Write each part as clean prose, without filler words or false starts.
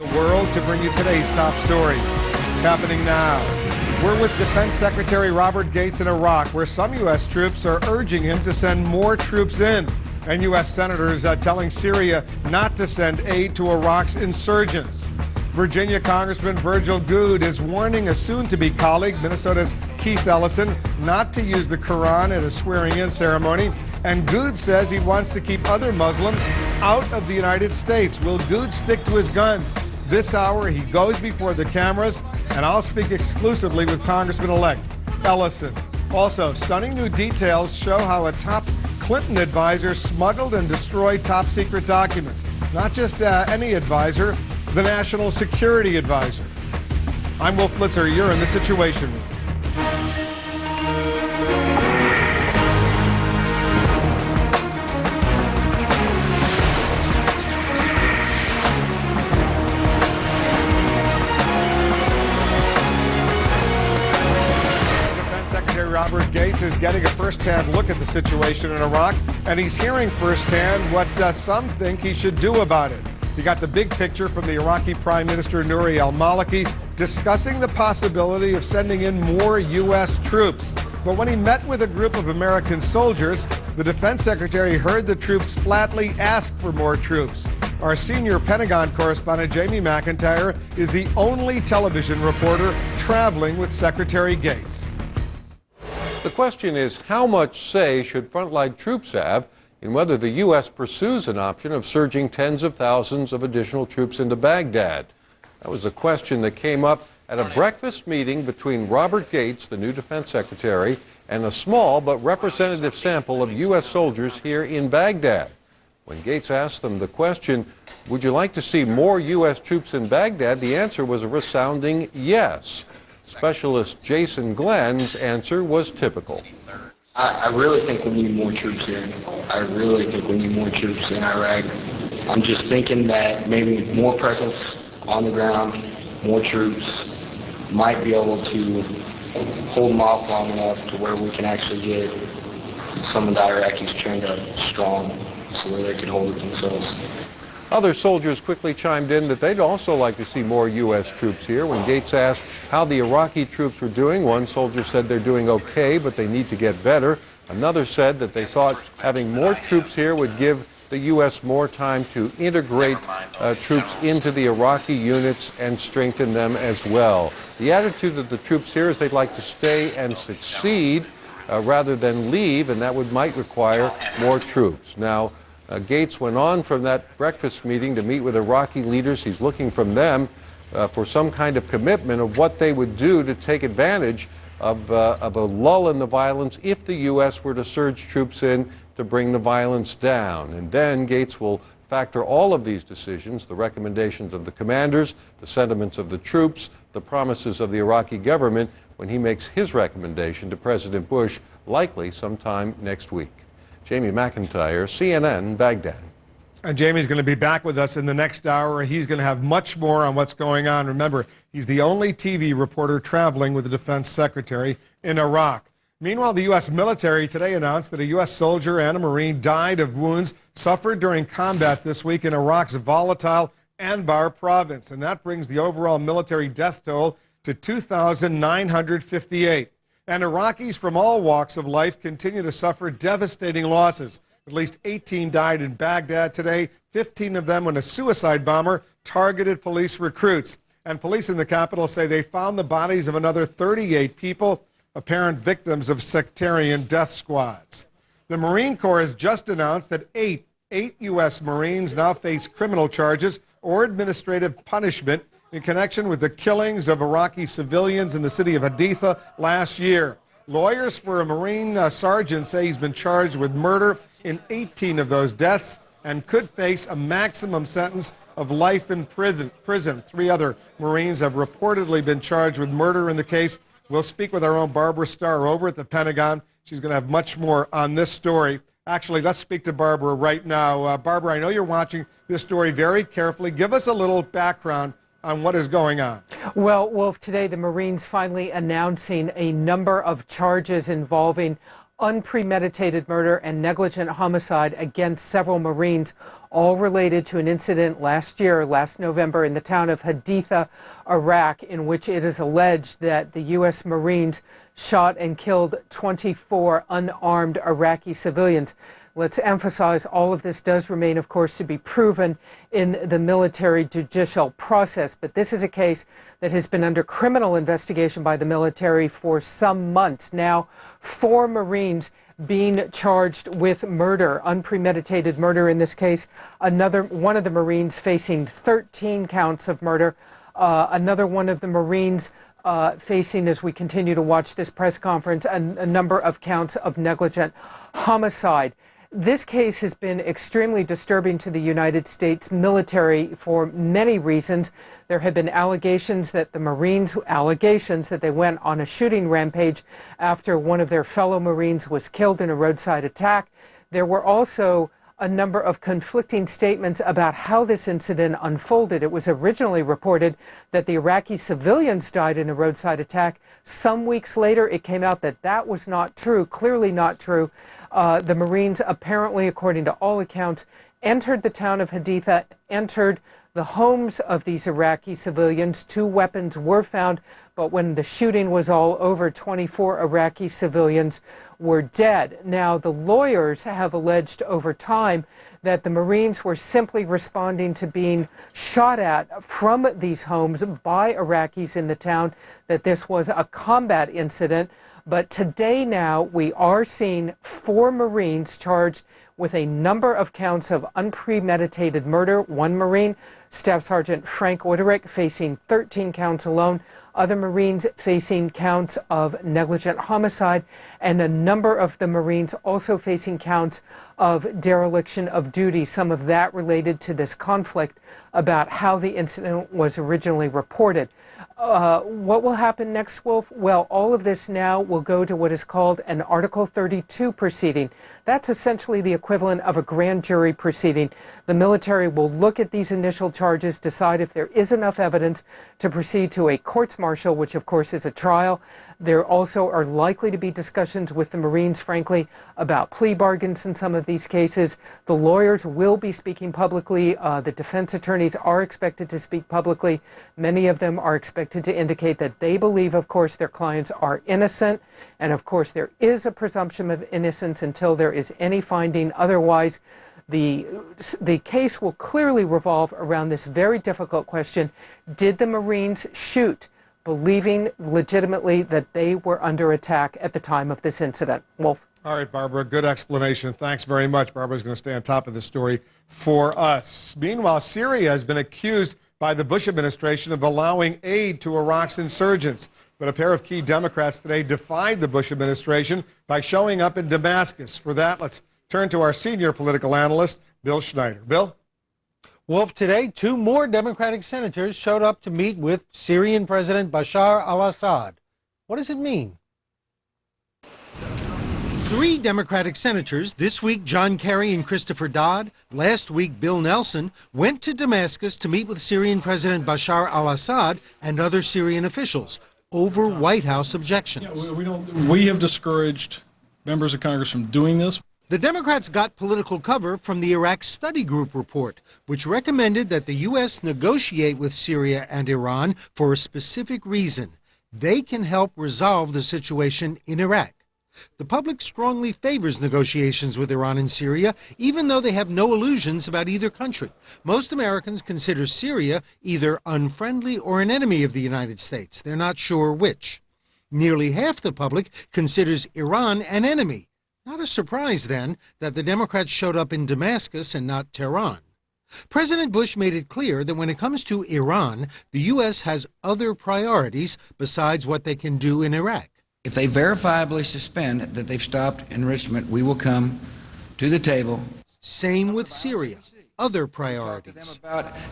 The world to bring you today's top stories. Happening now. We're with Defense Secretary Robert Gates in Iraq, where some U.S. troops are urging him to send more troops in. And U.S. senators telling Syria not to send aid to Iraq's insurgents. Virginia Congressman Virgil Goode is warning a soon-to-be colleague, Minnesota's Keith Ellison, not to use the Quran at a swearing-in ceremony. And Goode says he wants to keep other Muslims out of the United States. Will Goode stick to his guns? This hour, he goes before the cameras, and I'll speak exclusively with Congressman-elect Ellison. Also, stunning new details show how a top Clinton advisor smuggled and destroyed top-secret documents. Not just any advisor, the National Security Advisor. I'm Wolf Blitzer. You're in the Situation Room. Robert Gates is getting a first-hand look at the situation in Iraq, and he's hearing firsthand what some think he should do about it. You got the big picture from the Iraqi Prime Minister Nouri al-Maliki discussing the possibility of sending in more U.S. troops. But when he met with a group of American soldiers, the Defense Secretary heard the troops flatly ask for more troops. Our senior Pentagon correspondent, Jamie McIntyre, is the only television reporter traveling with Secretary Gates. The question is, how much say should frontline troops have in whether the U.S. pursues an option of surging tens of thousands of additional troops into Baghdad? That was a question that came up at a breakfast meeting between Robert Gates, the new defense secretary, and a small but representative sample of U.S. soldiers here in Baghdad. When Gates asked them the question, would you like to see more U.S. troops in Baghdad, the answer was a resounding yes. Specialist Jason Glenn's answer was typical. I really think we need more troops here. I really think we need more troops in Iraq. I'm just thinking that maybe more presence on the ground, more troops might be able to hold them off long enough to where we can actually get some of the Iraqis trained up strong so that they can hold it themselves. Other soldiers quickly chimed in that they'd also like to see more U.S. troops here. When Gates asked how the Iraqi troops were doing, one soldier said they're doing okay, but they need to get better. Another said that they thought having more troops here would give the U.S. more time to integrate troops into the Iraqi units and strengthen them as well. The attitude of the troops here is they'd like to stay and succeed rather than leave, and that might require more troops. Now, Gates went on from that breakfast meeting to meet with Iraqi leaders. He's looking from them for some kind of commitment of what they would do to take advantage of a lull in the violence if the U.S. were to surge troops in to bring the violence down. And then Gates will factor all of these decisions, the recommendations of the commanders, the sentiments of the troops, the promises of the Iraqi government, when he makes his recommendation to President Bush, likely sometime next week. Jamie McIntyre, CNN, Baghdad. And Jamie's going to be back with us in the next hour. He's going to have much more on what's going on. Remember, he's the only TV reporter traveling with the defense secretary in Iraq. Meanwhile, the U.S. military today announced that a U.S. soldier and a Marine died of wounds suffered during combat this week in Iraq's volatile Anbar province. And that brings the overall military death toll to 2,958. And Iraqis from all walks of life continue to suffer devastating losses. At least 18 died in Baghdad today, 15 of them when a suicide bomber targeted police recruits. And police in the capital say they found the bodies of another 38 people, apparent victims of sectarian death squads. The Marine Corps has just announced that eight U.S. Marines now face criminal charges or administrative punishment in connection with the killings of Iraqi civilians in the city of Haditha last year. Lawyers for a Marine sergeant say he's been charged with murder in 18 of those deaths and could face a maximum sentence of life in prison. 3 other Marines have reportedly been charged with murder in the case. We'll speak with our own Barbara Starr over at the Pentagon. She's going to have much more on this story. Actually, let's speak to Barbara right now. Barbara, I know you're watching this story very carefully. Give us a little background on what is going on. Well, Wolf, today the Marines finally announcing a number of charges involving unpremeditated murder and negligent homicide against several Marines, all related to an incident last November, in the town of Haditha, Iraq, in which it is alleged that the U.S. Marines shot and killed 24 unarmed Iraqi civilians. Let's emphasize all of this does remain, of course, to be proven in the military judicial process. But this is a case that has been under criminal investigation by the military for some months now. 4 Marines being charged with murder, unpremeditated murder in this case. One of the Marines facing 13 counts of murder. Another one of the Marines facing, as we continue to watch this press conference, a number of counts of negligent homicide. This case has been extremely disturbing to the United States military for many reasons. There have been allegations that the Marines, they went on a shooting rampage after one of their fellow Marines was killed in a roadside attack. There were also a number of conflicting statements about how this incident unfolded. It was originally reported that the Iraqi civilians died in a roadside attack. Some weeks later, it came out that that was not true, clearly not true. The Marines apparently, according to all accounts, entered the town of Haditha, entered the homes of these Iraqi civilians. 2 weapons were found, but when the shooting was all over, 24 Iraqi civilians were dead. Now, the lawyers have alleged over time that the Marines were simply responding to being shot at from these homes by Iraqis in the town, that this was a combat incident. But today now, we are seeing 4 Marines charged with a number of counts of unpremeditated murder. 1 Marine, Staff Sergeant Frank Witterick, facing 13 counts alone. Other Marines facing counts of negligent homicide, and a number of the Marines also facing counts of dereliction of duty, some of that related to this conflict about how the incident was originally reported. What will happen next, Wolf? Well, all of this now will go to what is called an Article 32 proceeding. That's essentially the equivalent of a grand jury proceeding. The military will look at these initial charges, decide if there is enough evidence to proceed to a courts-martial, which of course is a trial. There also are likely to be discussions with the Marines, frankly, about plea bargains in some of these cases. The lawyers will be speaking publicly. The defense attorneys are expected to speak publicly. Many of them are expected to indicate that they believe, of course, their clients are innocent. And of course, there is a presumption of innocence until there is any finding. Otherwise, the case will clearly revolve around this very difficult question: did the Marines shoot believing legitimately that they were under attack at the time of this incident? Wolf. All right, Barbara, good explanation. Thanks very much. Barbara's going to stay on top of this story for us. Meanwhile, Syria has been accused by the Bush administration of allowing aid to Iraq's insurgents. But a pair of key Democrats today defied the Bush administration by showing up in Damascus. For that, let's turn to our senior political analyst, Bill Schneider. Bill? Wolf, today 2 more Democratic senators showed up to meet with Syrian President Bashar al-Assad. What does it mean? 3 Democratic senators, this week John Kerry and Christopher Dodd, last week Bill Nelson, went to Damascus to meet with Syrian President Bashar al-Assad and other Syrian officials over White House objections. We have discouraged members of Congress from doing this. The Democrats got political cover from the Iraq Study Group report, which recommended that the U.S. negotiate with Syria and Iran for a specific reason. They can help resolve the situation in Iraq. The public strongly favors negotiations with Iran and Syria, even though they have no illusions about either country. Most Americans consider Syria either unfriendly or an enemy of the United States. They're not sure which. Nearly half the public considers Iran an enemy. Not a surprise, then, that the Democrats showed up in Damascus and not Tehran. President Bush made it clear that when it comes to Iran, the U.S. has other priorities besides what they can do in Iraq. If they verifiably suspend that they've stopped enrichment, we will come to the table. Same with Syria. Other priorities.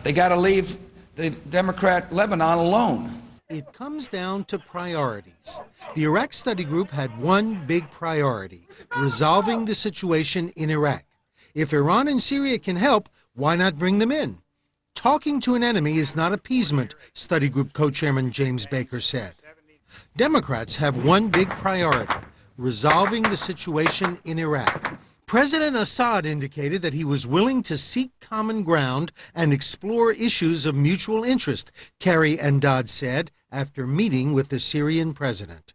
They got to leave the Democrat Lebanon alone. It comes down to priorities. The Iraq Study Group had one big priority: resolving the situation in Iraq. If Iran and Syria can help, why not bring them in? Talking to an enemy is not appeasement, Study Group co-chairman James Baker said. Democrats have one big priority: resolving the situation in Iraq. President Assad indicated that he was willing to seek common ground and explore issues of mutual interest, Kerry and Dobbs said after meeting with the Syrian president.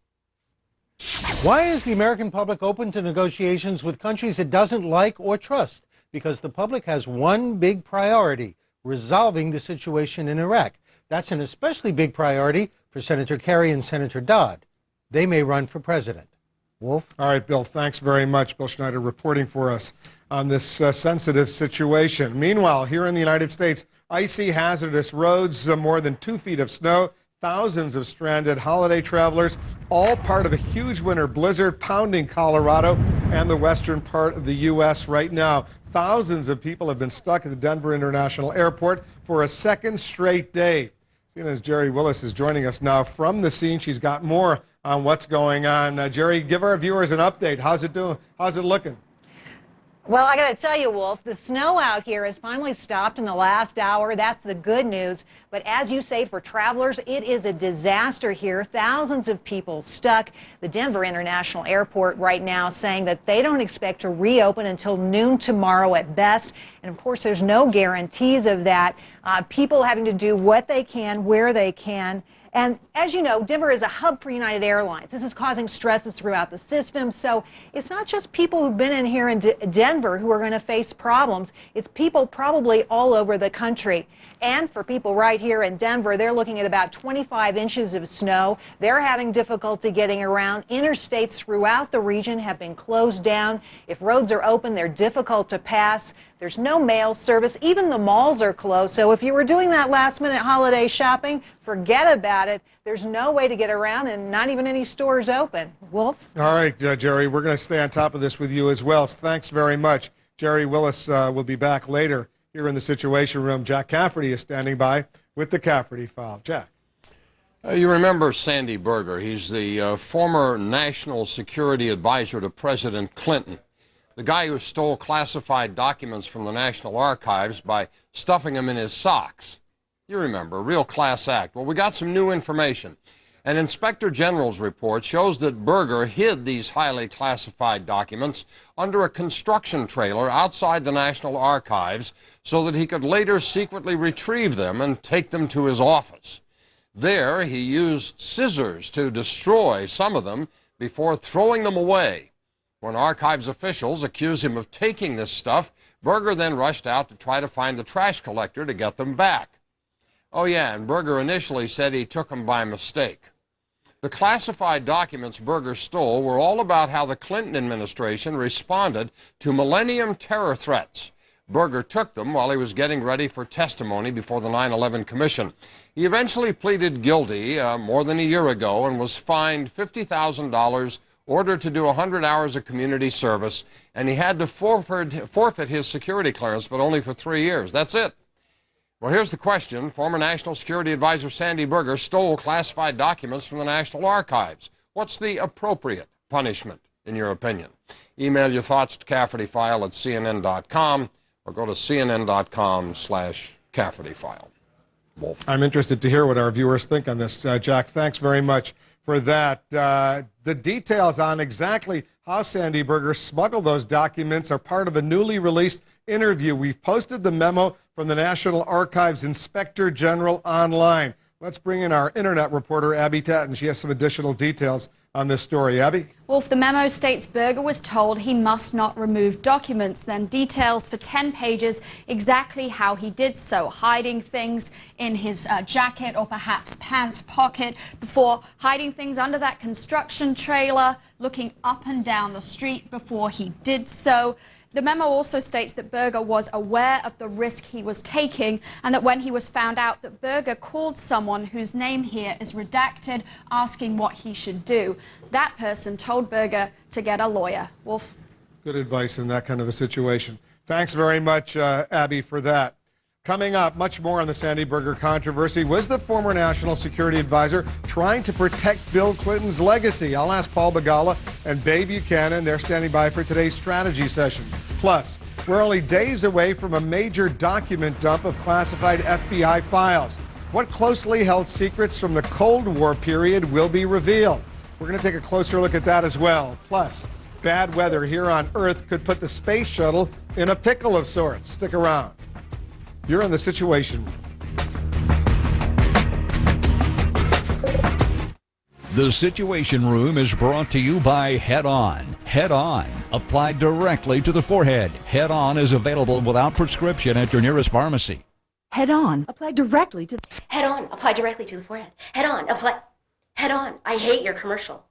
Why is the American public open to negotiations with countries it doesn't like or trust? Because the public has one big priority: resolving the situation in Iraq. That's an especially big priority for Senator Kerry and Senator Dodd. They may run for president. Wolf? All right, Bill, thanks very much. Bill Schneider reporting for us on this sensitive situation. Meanwhile, here in the United States, icy, hazardous roads, more than 2 feet of snow, thousands of stranded holiday travelers, all part of a huge winter blizzard pounding Colorado and the western part of the U.S. right now. Thousands of people have been stuck at the Denver International Airport for a second straight day. CNN's Jerry Willis is joining us now from the scene. She's got more on what's going on. Jerry, give our viewers an update. How's it doing? How's it looking? Well, I got to tell you, Wolf, the snow out here has finally stopped in the last hour. That's the good news. But as you say, for travelers, it is a disaster here. Thousands of people stuck. The Denver International Airport right now saying that they don't expect to reopen until noon tomorrow at best. And of course, there's no guarantees of that. People having to do what they can, where they can. And as you know, Denver is a hub for United Airlines. This is causing stresses throughout the system. So it's not just people who've been in here in Denver who are going to face problems. It's people probably all over the country. And for people right here in Denver, they're looking at about 25 inches of snow. They're having difficulty getting around. Interstates throughout the region have been closed down. If roads are open, they're difficult to pass. There's no mail service. Even the malls are closed. So if you were doing that last-minute holiday shopping, forget about it. There's no way to get around and not even any stores open. Wolf? All right, Jerry, we're going to stay on top of this with you as well. Thanks very much. Jerry Willis will be back later here in the Situation Room. Jack Cafferty is standing by with the Cafferty File. Jack. You remember Sandy Berger. He's the former national security advisor to President Clinton. The guy who stole classified documents from the National Archives by stuffing them in his socks. You remember, a real class act. Well, we got some new information. An Inspector General's report shows that Berger hid these highly classified documents under a construction trailer outside the National Archives so that he could later secretly retrieve them and take them to his office. There, he used scissors to destroy some of them before throwing them away. When Archives officials accused him of taking this stuff, Berger then rushed out to try to find the trash collector to get them back. Oh yeah, and Berger initially said he took them by mistake. The classified documents Berger stole were all about how the Clinton administration responded to millennium terror threats. Berger took them while he was getting ready for testimony before the 9/11 Commission. He eventually pleaded guilty more than a year ago and was fined $50,000, ordered to do 100 hours of community service, and he had to forfeit his security clearance, but only for 3 years. That's it. Well, here's the question. Former National Security Advisor Sandy Berger stole classified documents from the National Archives. What's the appropriate punishment, in your opinion? Email your thoughts to CaffertyFile@CNN.com or go to CNN.com/CaffertyFile. Wolf. I'm interested to hear what our viewers think on this. Jack, thanks very much for that. The details on exactly how Sandy Berger smuggled those documents are part of a newly released interview. We've posted the memo from the National Archives Inspector General online. Let's bring in our internet reporter, Abby Tatton. She has some additional details on this story. Abby? Wolf, the memo states Berger was told he must not remove documents, then details for 10 pages exactly how he did so, hiding things in his jacket or perhaps pants pocket, before hiding things under that construction trailer, looking up and down the street before he did so. The memo also states that Berger was aware of the risk he was taking and that when he was found out, that Berger called someone whose name here is redacted, asking what he should do. That person told Berger to get a lawyer. Wolf? Good advice in that kind of a situation. Thanks very much, Abby, for that. Coming up, much more on the Sandy Berger controversy. Was the former national security advisor trying to protect Bill Clinton's legacy? I'll ask Paul Begala and Babe Buchanan. They're standing by for today's strategy session. Plus, we're only days away from a major document dump of classified FBI files. What closely held secrets from the Cold War period will be revealed? We're going to take a closer look at that as well. Plus, bad weather here on Earth could put the space shuttle in a pickle of sorts. Stick around. You're in the Situation Room. The Situation Room is brought to you by Head On. Head On, applied directly to the forehead. Head On is available without prescription at your nearest pharmacy. Head On, applied directly to Head On, apply directly to the forehead. Head On, apply. Head On, I hate your commercial,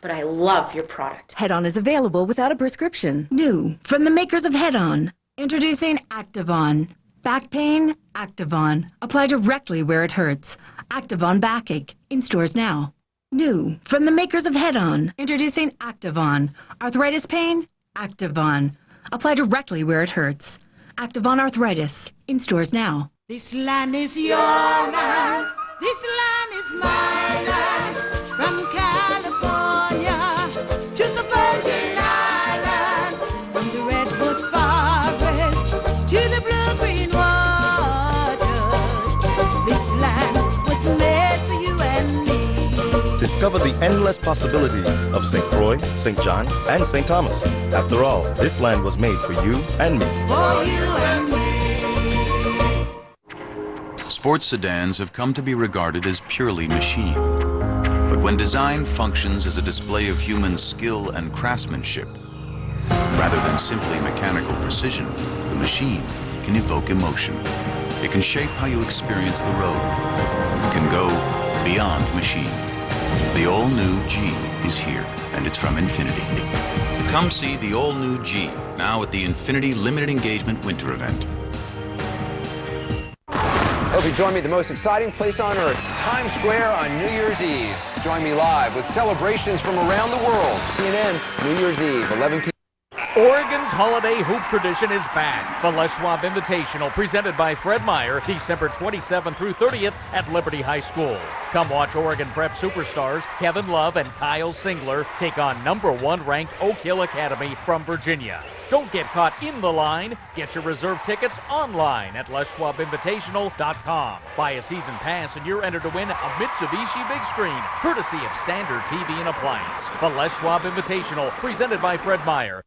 but I love your product. Head On is available without a prescription. New from the makers of Head On. Introducing Activon. Back pain, Activon. Apply directly where it hurts. Activon Backache. In stores now. New from the makers of Head On. Introducing Activon. Arthritis pain, Activon. Apply directly where it hurts. Activon Arthritis. In stores now. This land is your land. This land is my land. From California to the Virgin Islands. From the Redwood Forest to the blue-green waters. This land was made for you and me. Discover the endless possibilities of St. Croix, St. John, and St. Thomas. After all, this land was made for you and me. For you and me. Sports sedans have come to be regarded as purely machine. But when design functions as a display of human skill and craftsmanship, rather than simply mechanical precision, the machine can evoke emotion. It can shape how you experience the road. It can go beyond machine. The all-new G is here, and it's from Infinity. Come see the all-new G, now at the Infinity Limited Engagement Winter Event. Hope you join me at the most exciting place on Earth, Times Square on New Year's Eve. Join me live with celebrations from around the world. CNN, New Year's Eve, 11 p.m. Oregon's holiday hoop tradition is back. The Les Schwab Invitational, presented by Fred Meyer, December 27th through 30th at Liberty High School. Come watch Oregon Prep superstars Kevin Love and Kyle Singler take on #1 ranked Oak Hill Academy from Virginia. Don't get caught in the line. Get your reserve tickets online at LesSchwabInvitational.com. Buy a season pass and you're entered to win a Mitsubishi Big Screen, courtesy of Standard TV and Appliance. The Les Schwab Invitational, presented by Fred Meyer.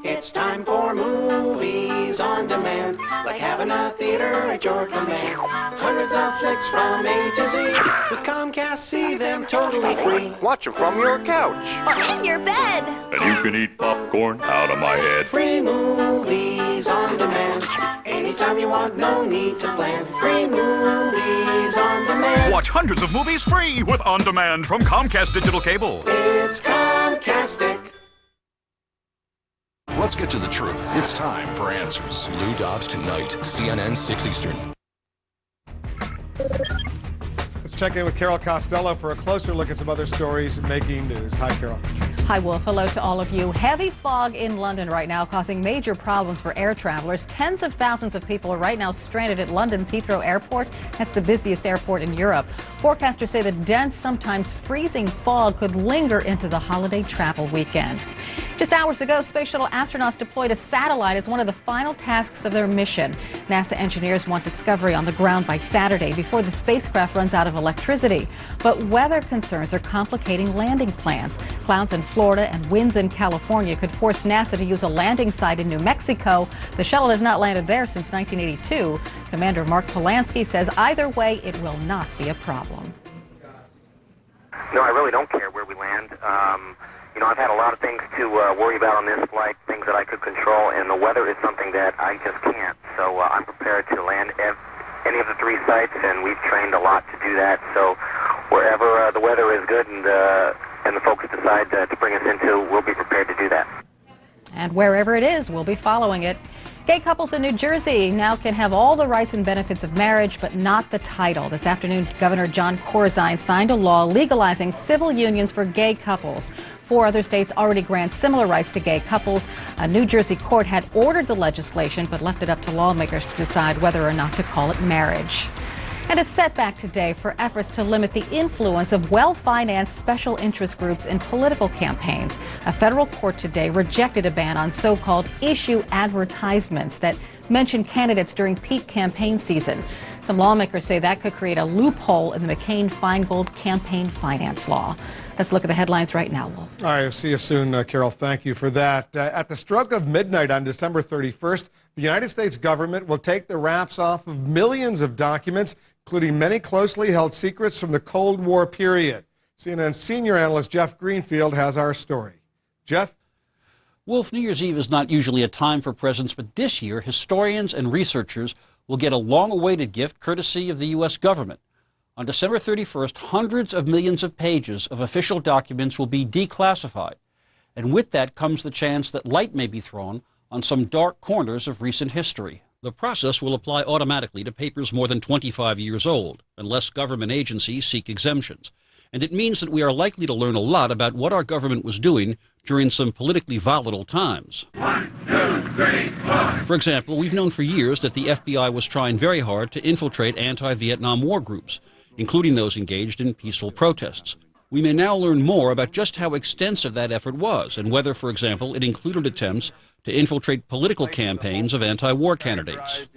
It's time for movies on demand, like having a theater at your command. Hundreds of flicks from A to Z. With Comcast, see them totally free. Watch them from your couch. Or in your bed. And you can eat popcorn out of my head. Free movies on demand. Anytime you want, no need to plan. Free movies on demand. Watch hundreds of movies free with On Demand from Comcast Digital Cable. It's Comcastic. Let's get to the truth. It's time for Answers. Lou Dobbs tonight, CNN 6 Eastern. Let's check in with Carol Costello for a closer look at some other stories making news. Hi, Carol. Hi, Wolf. Hello to all of you. Heavy fog in London right now causing major problems for air travelers. Tens of thousands of people are right now stranded at London's Heathrow Airport. That's the busiest airport in Europe. Forecasters say the dense, sometimes freezing fog could linger into the holiday travel weekend. Just hours ago, space shuttle astronauts deployed a satellite as one of the final tasks of their mission. NASA engineers want discovery on the ground by Saturday before the spacecraft runs out of electricity. But weather concerns are complicating landing plans. Clouds in Florida and winds in California could force NASA to use a landing site in New Mexico. The shuttle has not landed there since 1982. Commander Mark Polanski says either way, it will not be a problem. No, I really don't care where we land. I've had a lot of things to worry about on this flight, things that I could control, and the weather is something that I just can't. So I'm prepared to land any of the three sites, and we've trained a lot to do that. So wherever the weather is good and the folks decide to bring us into, we'll be prepared to do that. And wherever it is, we'll be following it. Gay couples in New Jersey now can have all the rights and benefits of marriage, but not the title. This afternoon, Governor John Corzine signed a law legalizing civil unions for gay couples. 4 other states already grant similar rights to gay couples. A New Jersey court had ordered the legislation, but left it up to lawmakers to decide whether or not to call it marriage. And a setback today for efforts to limit the influence of well-financed special interest groups in political campaigns. A federal court today rejected a ban on so-called issue advertisements that mention candidates during peak campaign season. Some Some lawmakers say that could create a loophole in the McCain-Feingold campaign finance law. Let's look at the headlines right now, Wolf. All right, see you soon, Carol. Thank you for that. At the stroke of midnight on December 31st, the United States government will take the wraps off of millions of documents, including many closely held secrets from the Cold War period. CNN senior analyst Jeff Greenfield has our story. Jeff? Wolf, New Year's Eve is not usually a time for presents, but this year, historians and researchers will get a long-awaited gift courtesy of the U.S. government. On December 31st, hundreds of millions of pages of official documents will be declassified. And with that comes the chance that light may be thrown on some dark corners of recent history. The process will apply automatically to papers more than 25 years old, unless government agencies seek exemptions. And it means that we are likely to learn a lot about what our government was doing during some politically volatile times. 1, 2, 3, 4. For example, we've known for years that the FBI was trying very hard to infiltrate anti-Vietnam War groups, including those engaged in peaceful protests. We may now learn more about just how extensive that effort was and whether, for example, it included attempts to infiltrate political campaigns of anti-war candidates.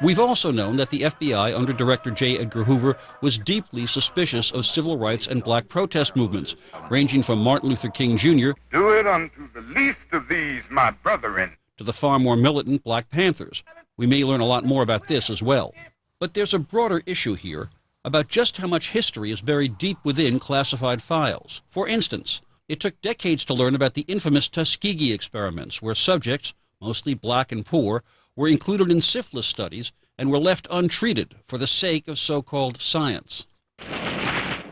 We've also known that the FBI under Director J. Edgar Hoover was deeply suspicious of civil rights and black protest movements, ranging from Martin Luther King Jr. Do it unto the least of these, my brethren, to the far more militant Black Panthers. We may learn a lot more about this as well. But there's a broader issue here about just how much history is buried deep within classified files. For instance, it took decades to learn about the infamous Tuskegee experiments, where subjects, mostly black and poor, were included in syphilis studies and were left untreated for the sake of so-called science.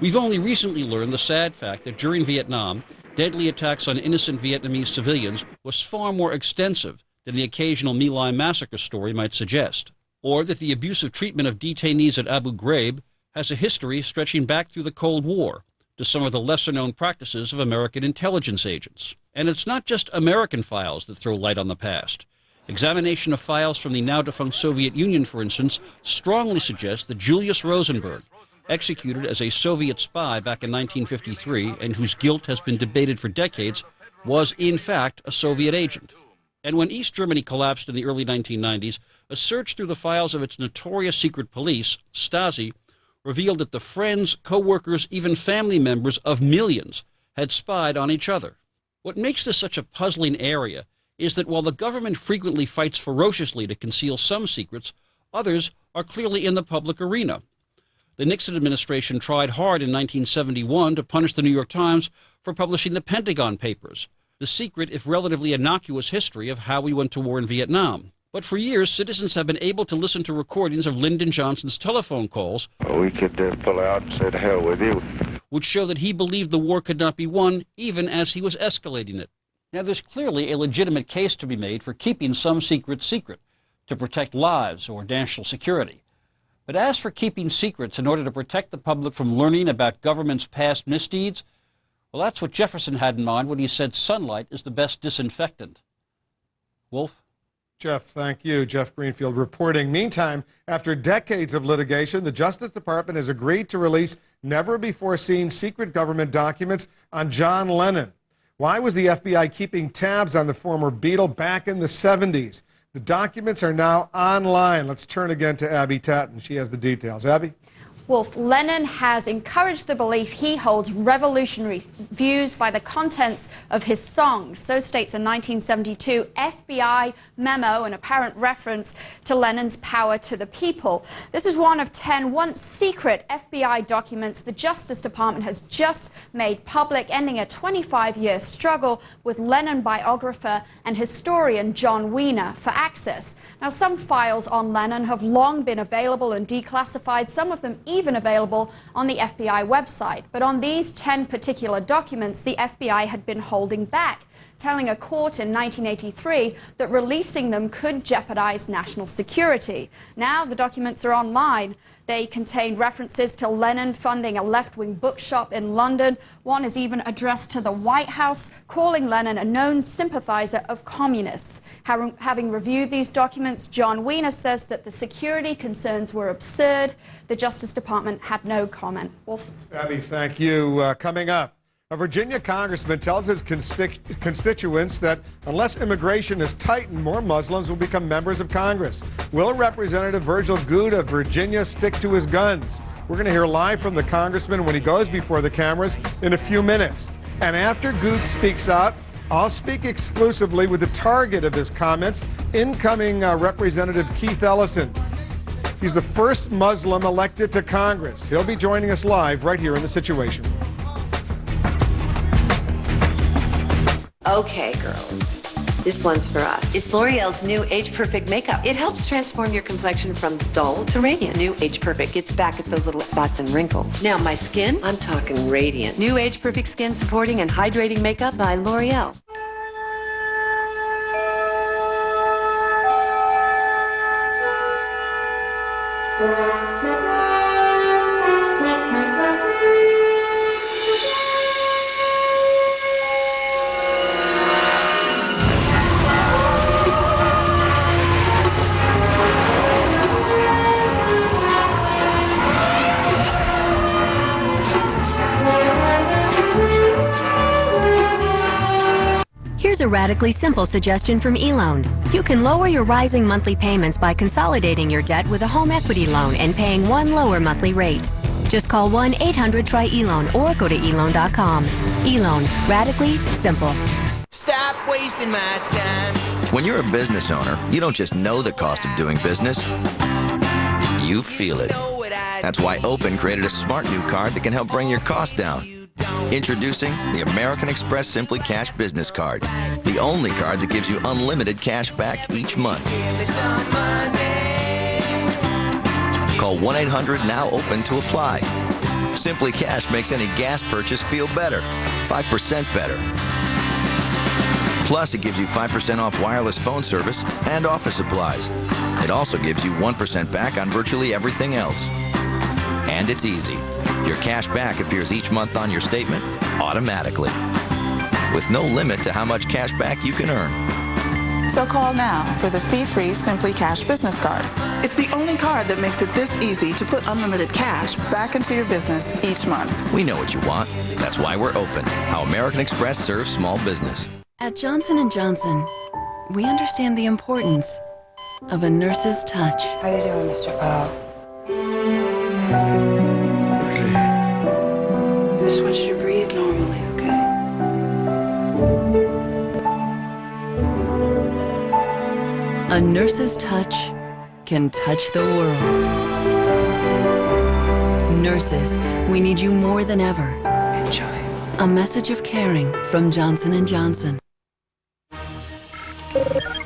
We've only recently learned the sad fact that during Vietnam, deadly attacks on innocent Vietnamese civilians was far more extensive than the occasional My Lai massacre story might suggest, or that the abusive treatment of detainees at Abu Ghraib has a history stretching back through the Cold War to some of the lesser-known practices of American intelligence agents. And it's not just American files that throw light on the past. Examination of files from the now-defunct Soviet Union, for instance, strongly suggests that Julius Rosenberg, executed as a Soviet spy back in 1953 and whose guilt has been debated for decades, was in fact a Soviet agent. And when East Germany collapsed in the early 1990s, a search through the files of its notorious secret police, Stasi, revealed that the friends, co-workers, even family members of millions had spied on each other. What makes this such a puzzling area is that while the government frequently fights ferociously to conceal some secrets, others are clearly in the public arena. The Nixon administration tried hard in 1971 to punish the New York Times for publishing the Pentagon Papers, the secret, if relatively innocuous, history of how we went to war in Vietnam. But for years, citizens have been able to listen to recordings of Lyndon Johnson's telephone calls, we could pull out and say, to hell with you, which show that he believed the war could not be won, even as he was escalating it. Now, there's clearly a legitimate case to be made for keeping some secrets secret, to protect lives or national security. But as for keeping secrets in order to protect the public from learning about government's past misdeeds, well, that's what Jefferson had in mind when he said sunlight is the best disinfectant. Wolf? Jeff, thank you. Jeff Greenfield reporting. Meantime, after decades of litigation, the Justice Department has agreed to release never-before-seen secret government documents on John Lennon. Why was the FBI keeping tabs on the former Beatle back in the 70s? The documents are now online. Let's turn again to Abby Tatton. She has the details. Abby? Wolf, Lennon has encouraged the belief he holds revolutionary views by the contents of his songs. So states a 1972 FBI memo, an apparent reference to Lennon's power to the people. This is one of 10 once secret FBI documents the Justice Department has just made public, ending a 25-year struggle with Lennon biographer and historian John Wiener for access. Now, some files on Lennon have long been available and declassified, some of them even available on the FBI website. But on these 10 particular documents, the FBI had been holding back, telling a court in 1983 that releasing them could jeopardize national security. Now the documents are online. They contain references to Lennon funding a left-wing bookshop in London. One is even addressed to the White House, calling Lennon a known sympathizer of communists. Having reviewed these documents, John Wiener says that the security concerns were absurd. The Justice Department had no comment. Wolf? Abby, thank you. Coming up, A Virginia congressman tells his constituents that unless immigration is tightened, more Muslims will become members of Congress. Will Representative Virgil Good of Virginia stick to his guns? We're going to hear live from the congressman when he goes before the cameras in a few minutes. And after Good speaks out, I'll speak exclusively with the target of his comments, incoming Representative Keith Ellison. He's the first Muslim elected to Congress. He'll be joining us live right here in the Situation Room. Okay, girls, this one's for us. It's L'Oreal's new Age Perfect makeup. It helps transform your complexion from dull to radiant. New Age Perfect gets back at those little spots and wrinkles. Now, my skin, I'm talking radiant. New Age Perfect skin supporting and hydrating makeup by L'Oreal. Here's a radically simple suggestion from eLoan. You can lower your rising monthly payments by consolidating your debt with a home equity loan and paying one lower monthly rate. Just call 1-800-TRY-eLoan or go to eLoan.com. eLoan, radically simple. Stop wasting my time. When you're a business owner, you don't just know the cost of doing business, you feel it. That's why Open created a smart new card that can help bring your costs down. Introducing the American Express Simply Cash Business Card, the only card that gives you unlimited cash back each month. Call 1-800-NOW-OPEN to apply. Simply Cash makes any gas purchase feel better, 5% better. Plus, it gives you 5% off wireless phone service and office supplies. It also gives you 1% back on virtually everything else. And it's easy. Your cash back appears each month on your statement automatically, with no limit to how much cash back you can earn. So call now for the fee-free Simply Cash business card. It's the only card that makes it this easy to put unlimited cash back into your business each month. We know what you want. That's why we're Open. How American Express serves small business. At Johnson & Johnson, we understand the importance of a nurse's touch. How you doing, Mr. Powell? I just want you to breathe normally, okay? A nurse's touch can touch the world. Nurses, we need you more than ever. Enjoy. A message of caring from Johnson & Johnson.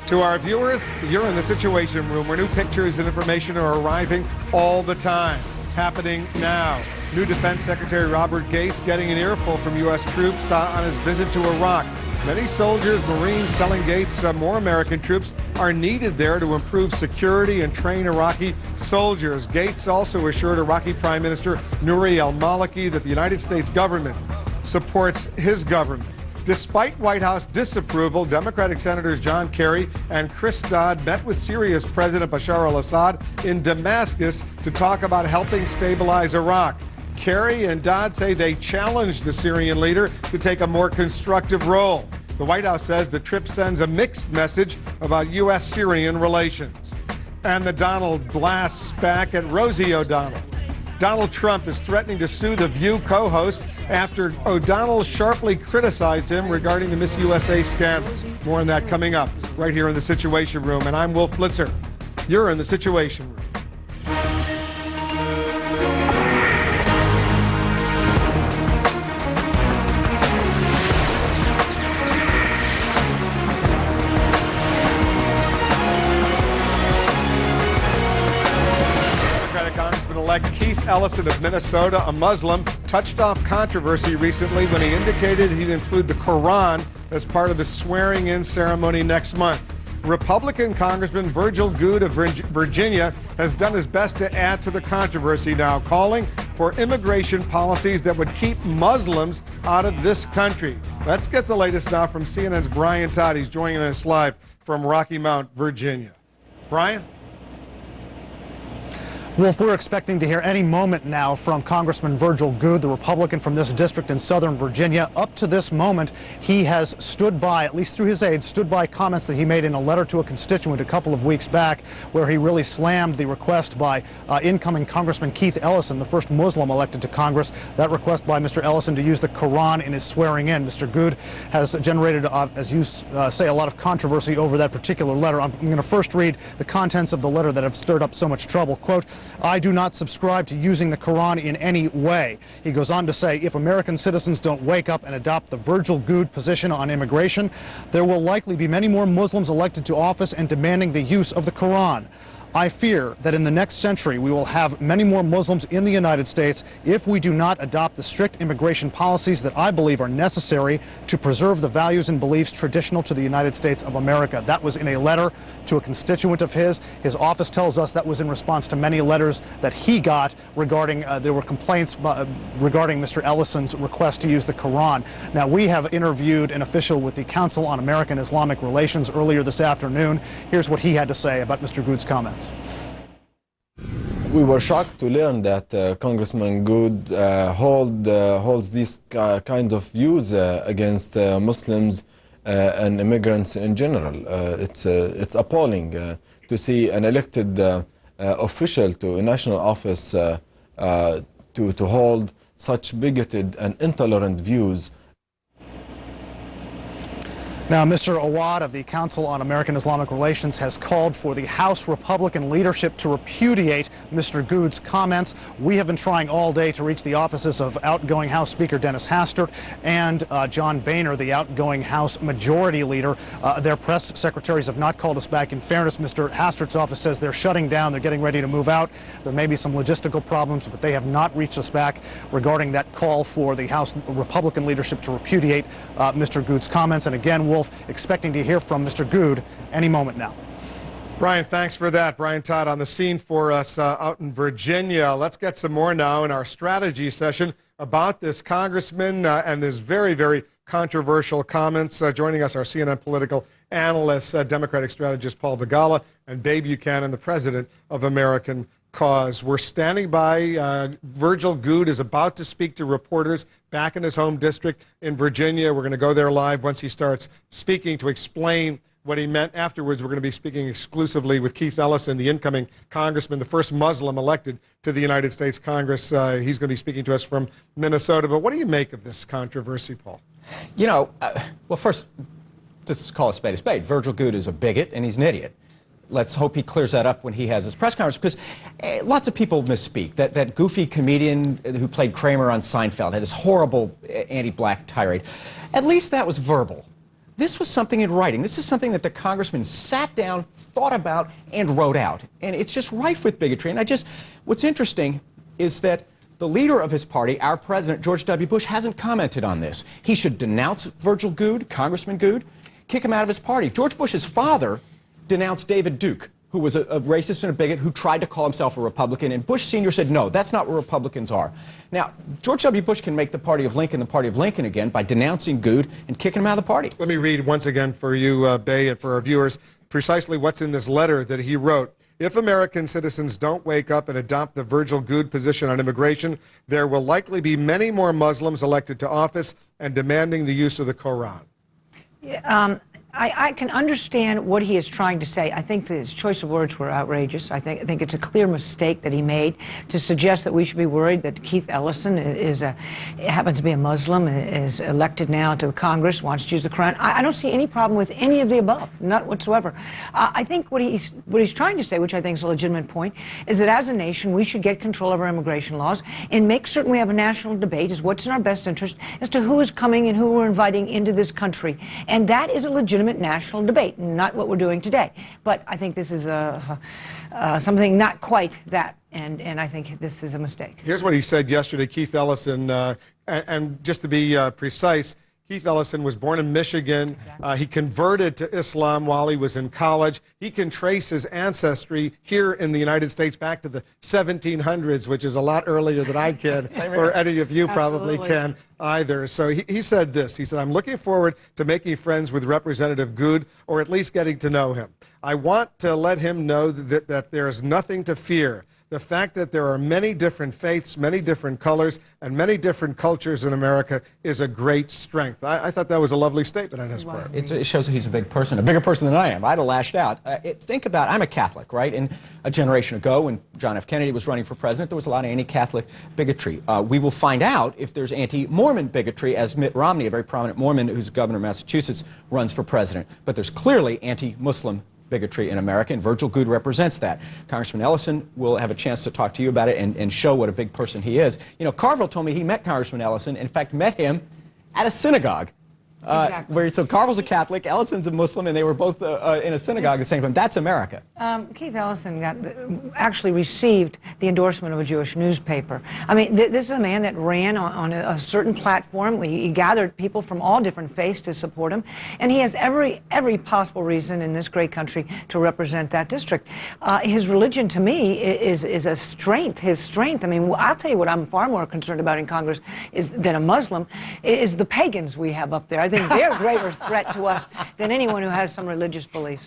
To our viewers, you're in the Situation Room where new pictures and information are arriving all the time. Happening now. New Defense Secretary Robert Gates getting an earful from U.S. troops on his visit to Iraq. Many soldiers, Marines telling Gates more American troops are needed there to improve security and train Iraqi soldiers. Gates also assured Iraqi Prime Minister Nouri al-Maliki that the United States government supports his government. Despite White House disapproval, Democratic Senators John Kerry and Chris Dodd met with Syria's President Bashar al-Assad in Damascus to talk about helping stabilize Iraq. Kerry and Dodd say they challenged the Syrian leader to take a more constructive role. The White House says the trip sends a mixed message about U.S.-Syrian relations. And the Donald blasts back at Rosie O'Donnell. Donald Trump is threatening to sue The View co-host after O'Donnell sharply criticized him regarding the Miss USA scandal. More on that coming up right here in the Situation Room. And I'm Wolf Blitzer. You're in the Situation Room. Congressman-elect Keith Ellison of Minnesota, a Muslim, touched off controversy recently when he indicated he'd include the Quran as part of his swearing-in ceremony next month. Republican Congressman Virgil Good of Virginia has done his best to add to the controversy now, calling for immigration policies that would keep Muslims out of this country. Let's get the latest now from CNN's Brian Todd. He's joining us live from Rocky Mount, Virginia. Brian? Wolf, we're expecting to hear any moment now from Congressman Virgil Goode, the Republican from this district in Southern Virginia. Up to this moment, he has stood by, at least through his aides, stood by comments that he made in a letter to a constituent a couple of weeks back, where he really slammed the request by incoming Congressman Keith Ellison, the first Muslim elected to Congress. That request by Mr. Ellison to use the Quran in his swearing in. Mr. Goode has generated, as you say, a lot of controversy over that particular letter. I'm going to first read the contents of the letter that have stirred up so much trouble. Quote, "I do not subscribe to using the Quran in any way." He goes on to say, if American citizens don't wake up and adopt the Virgil Goode position on immigration, there will likely be many more Muslims elected to office and demanding the use of the Quran. I fear that in the next century we will have many more Muslims in the United States if we do not adopt the strict immigration policies that I believe are necessary to preserve the values and beliefs traditional to the United States of America. That was in a letter to a constituent of his. His office tells us that was in response to many letters that he got regarding, there were complaints regarding Mr. Ellison's request to use the Quran. Now, we have interviewed an official with the Council on American Islamic Relations earlier this afternoon. Here's what he had to say about Mr. Goode's comments. We were shocked to learn that Congressman Goode holds these kind of views against Muslims and immigrants in general. It's appalling to see an elected official to a national office to hold such bigoted and intolerant views. Now, Mr. Awad of the Council on American Islamic Relations has called for the House Republican leadership to repudiate Mr. Goode's comments. We have been trying all day to reach the offices of outgoing House Speaker Dennis Hastert and John Boehner, the outgoing House Majority Leader. Their press secretaries have not called us back. In fairness, Mr. Hastert's office says they're shutting down. They're getting ready to move out. There may be some logistical problems, but they have not reached us back regarding that call for the House Republican leadership to repudiate Mr. Goode's comments. And again, Wolf, expecting to hear from Mr. Goode any moment now. Brian, thanks for that. Brian Todd on the scene for us out in Virginia. Let's get some more now in our strategy session about this congressman and his very, very controversial comments. Joining us, our CNN political analyst, Democratic strategist Paul Begala, and Babe Buchanan, the president of American Cause. We're standing by. Virgil Goode is about to speak to reporters back in his home district in Virginia. We're going to go there live once he starts speaking to explain what he meant. Afterwards, we're going to be speaking exclusively with Keith Ellison, the incoming congressman, the first Muslim elected to the United States Congress. He's going to be speaking to us from Minnesota. But what do you make of this controversy, Paul? You know, well, first, just call a spade. Virgil Goode is a bigot, and he's an idiot. Let's hope he clears that up when he has his press conference, because lots of people misspeak. That goofy comedian who played Kramer on Seinfeld had this horrible anti-black tirade. At least that was verbal. This was something in writing. This is something that the congressman sat down, thought about, and wrote out. And it's just rife with bigotry. And what's interesting is that the leader of his party, our president, George W. Bush, hasn't commented on this. He should denounce Virgil Goode, Congressman Goode, kick him out of his party. George Bush's father denounced David Duke, who was a racist and a bigot who tried to call himself a Republican, and Bush Sr. said, no, that's not what Republicans are. Now, George W. Bush can make the party of Lincoln the party of Lincoln again by denouncing Goode and kicking him out of the party. Let me read once again for you, Bay, and for our viewers, precisely what's in this letter that he wrote. If American citizens don't wake up and adopt the Virgil Goode position on immigration, there will likely be many more Muslims elected to office and demanding the use of the Quran. I can understand what he is trying to say. I think that his choice of words were outrageous. I think it's a clear mistake that he made to suggest that we should be worried that Keith Ellison happens to be a Muslim, is elected now to Congress, wants to use the Quran. I don't see any problem with any of the above, not whatsoever. I think what he's trying to say, which I think is a legitimate point, is that as a nation we should get control of our immigration laws and make certain we have a national debate as what's in our best interest as to who is coming and who we're inviting into this country. And that is a legitimate national debate, not what we're doing today. But I think this is something not quite that, and I think this is a mistake. Here's what he said yesterday, Keith Ellison, and just to be precise, Keith Ellison was born in Michigan. He converted to Islam while he was in college. He can trace his ancestry here in the United States back to the 1700s, which is a lot earlier than I can, or any of you probably can either. So he said this. He said, I'm looking forward to making friends with Representative Goode, or at least getting to know him. I want to let him know that there is nothing to fear, the fact that there are many different faiths, many different colors, and many different cultures in America is a great strength. I thought that was a lovely statement on his part. It shows that he's a big person, a bigger person than I am. I'd have lashed out. Think about, I'm a Catholic, right? And a generation ago, when John F. Kennedy was running for president, there was a lot of anti-Catholic bigotry. We will find out if there's anti-Mormon bigotry, as Mitt Romney, a very prominent Mormon who's governor of Massachusetts, runs for president. But there's clearly anti-Muslim bigotry in America, and Virgil Goode represents that. Congressman Ellison will have a chance to talk to you about it and show what a big person he is. You know, Carville told me he met Congressman Ellison, in fact, met him at a synagogue. Exactly. So Carville's a Catholic, Ellison's a Muslim, and they were both in a synagogue at the same time. That's America. Keith Ellison actually received the endorsement of a Jewish newspaper. I mean, this is a man that ran on a certain platform. He gathered people from all different faiths to support him, and he has every possible reason in this great country to represent that district. His religion, to me, is a strength. His strength. I mean, I'll tell you what I'm far more concerned about in Congress than a Muslim is the pagans we have up there. I think they're a greater threat to us than anyone who has some religious beliefs.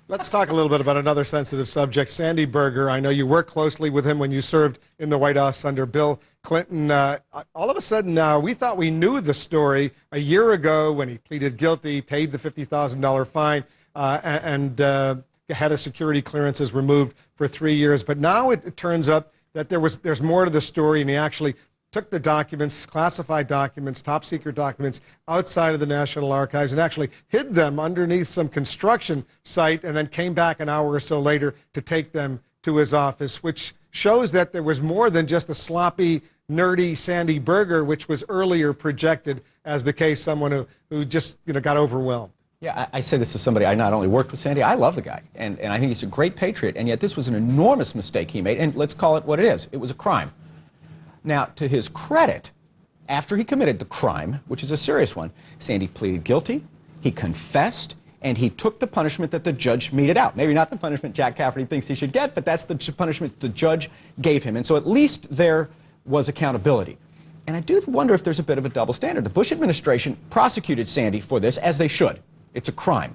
Let's talk a little bit about another sensitive subject, Sandy Berger. I know you worked closely with him when you served in the White House under Bill Clinton. All of a sudden, we thought we knew the story a year ago when he pleaded guilty, paid the $50,000 fine, and had his security clearances removed for 3 years. But now it turns up that there's more to the story, and he actually took the documents, classified documents, top secret documents, outside of the National Archives and actually hid them underneath some construction site and then came back an hour or so later to take them to his office, which shows that there was more than just the sloppy, nerdy Sandy Berger, which was earlier projected as the case, someone who just got overwhelmed. Yeah, I say this as somebody, I not only worked with Sandy, I love the guy, and I think he's a great patriot, and yet this was an enormous mistake he made, and let's call it what it is. It was a crime. Now, to his credit, after he committed the crime, which is a serious one, Sandy pleaded guilty, he confessed, and he took the punishment that the judge meted out. Maybe not the punishment Jack Cafferty thinks he should get, but that's the punishment the judge gave him. And so at least there was accountability. And I do wonder if there's a bit of a double standard. The Bush administration prosecuted Sandy for this, as they should. It's a crime.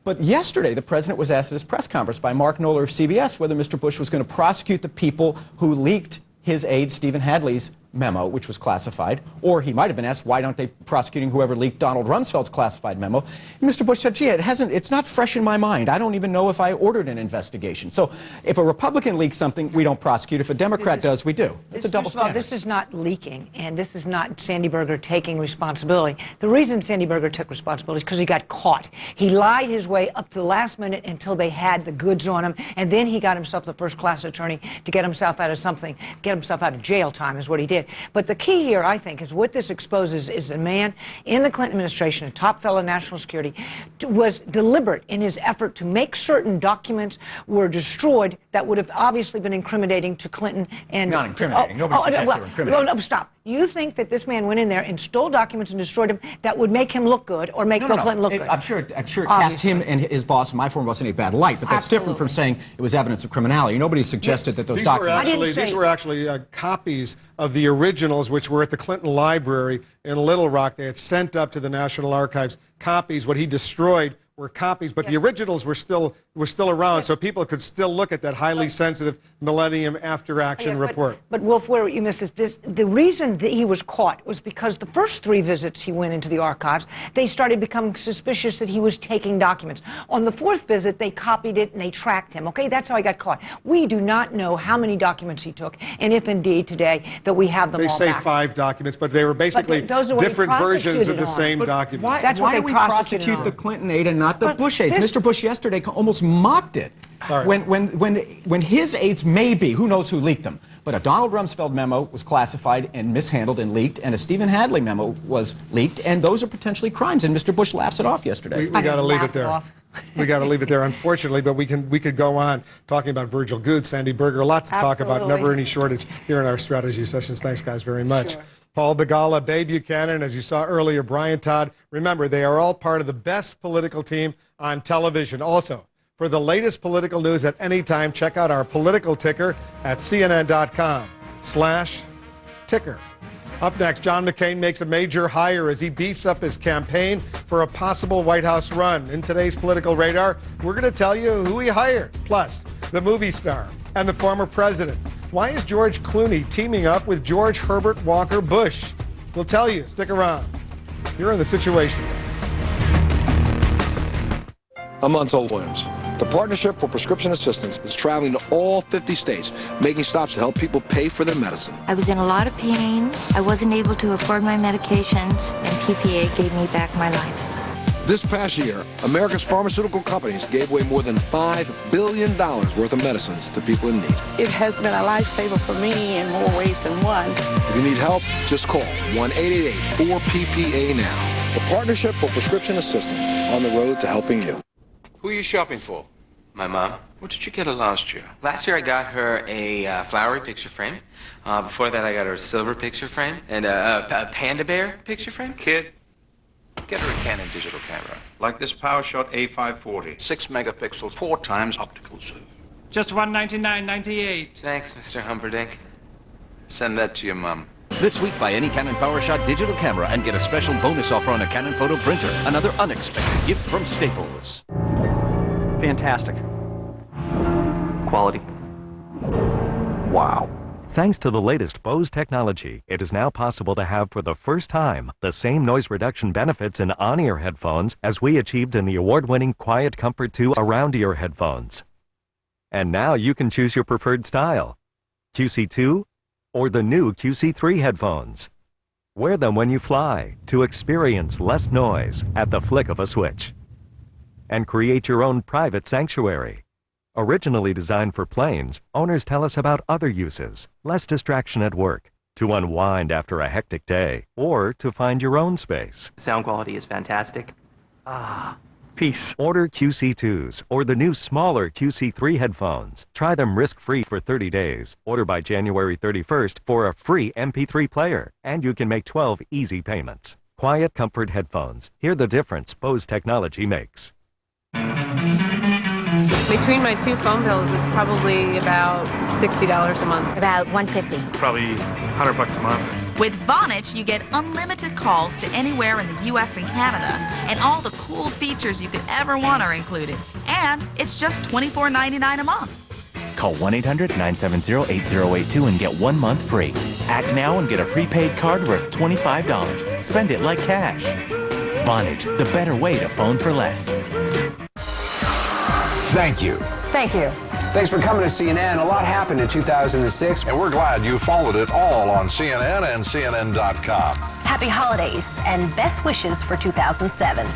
But yesterday, the president was asked at his press conference by Mark Knoller of CBS whether Mr. Bush was going to prosecute the people who leaked his aide Stephen Hadley's memo, which was classified, or he might have been asked, why aren't they prosecuting whoever leaked Donald Rumsfeld's classified memo? And Mr. Bush said, gee, it's not fresh in my mind. I don't even know if I ordered an investigation. So if a Republican leaks something, we don't prosecute. If a Democrat does, we do. It's a double standard. This is not leaking, and this is not Sandy Berger taking responsibility. The reason Sandy Berger took responsibility is because he got caught. He lied his way up to the last minute until they had the goods on him, and then he got himself the first-class attorney to get himself out of something, get himself out of jail time is what he did. But the key here, I think, is what this exposes is a man in the Clinton administration, a top fellow in national security, was deliberate in his effort to make certain documents were destroyed that would have obviously been incriminating to Clinton. And not incriminating. Nobody suggests they were incriminating. No, stop. You think that this man went in there and stole documents and destroyed them that would make him look good or make Bill Clinton look good? I'm sure it cast him and his boss, my former boss, in a bad light, but that's different from saying it was evidence of criminality. Nobody suggested that those documents... These were actually copies of the originals, which were at the Clinton Library in Little Rock. They had sent up to the National Archives copies. What he destroyed were copies, but the originals were still around, so people could still look at that highly sensitive Millennium After Action report. But Wolf, where you missed this, the reason that he was caught was because the first 3 visits he went into the archives, they started becoming suspicious that he was taking documents. On the 4th visit, they copied it and they tracked him. Okay, that's how he got caught. We do not know how many documents he took, and if indeed today that we have them all back. They say 5 documents, but they were basically different versions of the same documents. Why do we prosecute the Clinton aide and not the Bush aides? Mr. Bush yesterday almost mocked it. When his aides may be, who knows who leaked them, but a Donald Rumsfeld memo was classified and mishandled and leaked, and a Stephen Hadley memo was leaked, and those are potentially crimes, and Mr. Bush laughs it off yesterday. We got to leave it there. We got to leave it there, unfortunately, but we could go on talking about Virgil Goode, Sandy Berger, a lot to talk about, never any shortage here in our strategy sessions. Thanks, guys, very much. Sure. Paul Begala, Bay Buchanan, as you saw earlier, Brian Todd. Remember, they are all part of the best political team on television. Also, for the latest political news at any time, check out our political ticker at CNN.com/ticker. Up next, John McCain makes a major hire as he beefs up his campaign for a possible White House run. In today's Political Radar, we're going to tell you who he hired. Plus, the movie star, and the former president. Why is George Clooney teaming up with George Herbert Walker Bush? We'll tell you. Stick around. You're in The Situation. I'm Montel Williams. The Partnership for Prescription Assistance is traveling to all 50 states, making stops to help people pay for their medicine. I was in a lot of pain. I wasn't able to afford my medications, and PPA gave me back my life. This past year, America's pharmaceutical companies gave away more than $5 billion worth of medicines to people in need. It has been a lifesaver for me in more ways than one. If you need help, just call 1-888-4PPA now. The Partnership for Prescription Assistance, on the road to helping you. Who are you shopping for? My mom. What did you get her last year? Last year I got her a flowery picture frame. Before that I got her a silver picture frame and a panda bear picture frame. Kid, get her a Canon digital camera. Like this PowerShot A540. 6 megapixels, 4 times optical zoom. Just $199.98. Thanks, Mr. Humperdinck. Send that to your mom. This week, buy any Canon PowerShot digital camera and get a special bonus offer on a Canon photo printer. Another unexpected gift from Staples. Fantastic. Quality. Wow. Thanks to the latest Bose technology, it is now possible to have for the first time the same noise reduction benefits in on-ear headphones as we achieved in the award-winning Quiet Comfort 2 around-ear headphones. And now you can choose your preferred style, QC2 or the new QC3 headphones. Wear them when you fly to experience less noise at the flick of a switch. And create your own private sanctuary. Originally designed for planes, owners tell us about other uses, less distraction at work, to unwind after a hectic day, or to find your own space. Sound quality is fantastic. Peace. Order QC2s or the new smaller QC3 headphones. Try them risk-free for 30 days. Order by January 31st for a free MP3 player, and you can make 12 easy payments. Quiet Comfort headphones. Hear the difference Bose technology makes. Between my two phone bills, it's probably about $60 a month. About $150. Probably $100 a month. With Vonage, you get unlimited calls to anywhere in the U.S. and Canada, and all the cool features you could ever want are included. And it's just $24.99 a month. Call 1-800-970-8082 and get 1 month free. Act now and get a prepaid card worth $25. Spend it like cash. Vonage, the better way to phone for less. Thank you. Thank you. Thanks for coming to CNN. A lot happened in 2006. And we're glad you followed it all on CNN and CNN.com. Happy holidays and best wishes for 2007.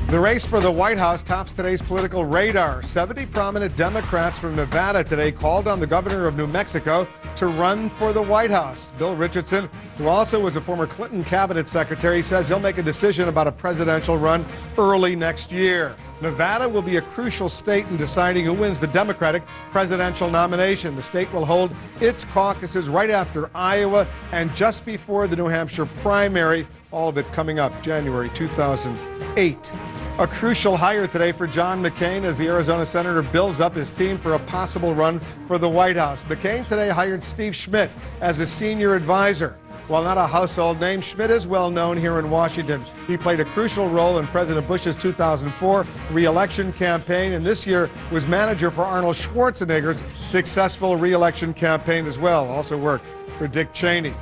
The race for the White House tops today's political radar. 70 prominent Democrats from Nevada today called on the governor of New Mexico to run for the White House. Bill Richardson, who also was a former Clinton cabinet secretary, says he'll make a decision about a presidential run early next year. Nevada will be a crucial state in deciding who wins the Democratic presidential nomination. The state will hold its caucuses right after Iowa and just before the New Hampshire primary, all of it coming up January 2008. A crucial hire today for John McCain as the Arizona senator builds up his team for a possible run for the White House. McCain today hired Steve Schmidt as a senior advisor. While not a household name, Schmidt is well known here in Washington. He played a crucial role in President Bush's 2004 re-election campaign, and this year was manager for Arnold Schwarzenegger's successful re-election campaign as well. Also worked for Dick Cheney.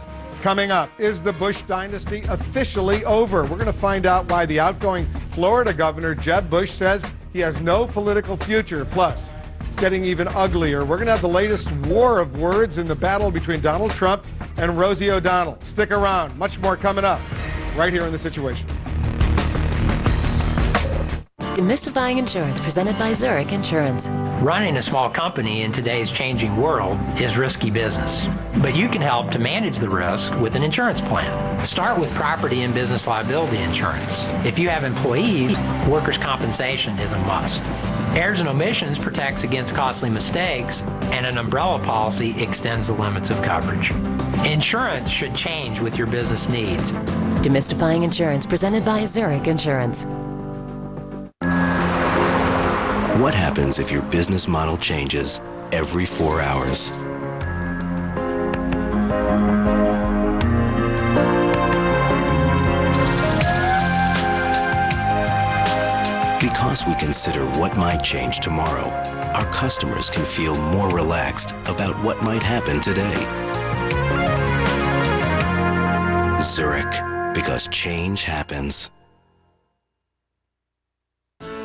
Coming up, is the Bush dynasty officially over? We're going to find out why the outgoing Florida governor, Jeb Bush, says he has no political future. Plus, it's getting even uglier. We're going to have the latest war of words in the battle between Donald Trump and Rosie O'Donnell. Stick around. Much more coming up right here in The Situation. Demystifying Insurance, presented by Zurich Insurance. Running a small company in today's changing world is risky business, but you can help to manage the risk with an insurance plan. Start with property and business liability insurance. If you have employees, workers' compensation is a must. Errors and omissions protects against costly mistakes, and an umbrella policy extends the limits of coverage. Insurance should change with your business needs. Demystifying Insurance, presented by Zurich Insurance. What happens if your business model changes every 4 hours? because we consider what might change tomorrow, our customers can feel more relaxed about what might happen today. Zurich, because change happens.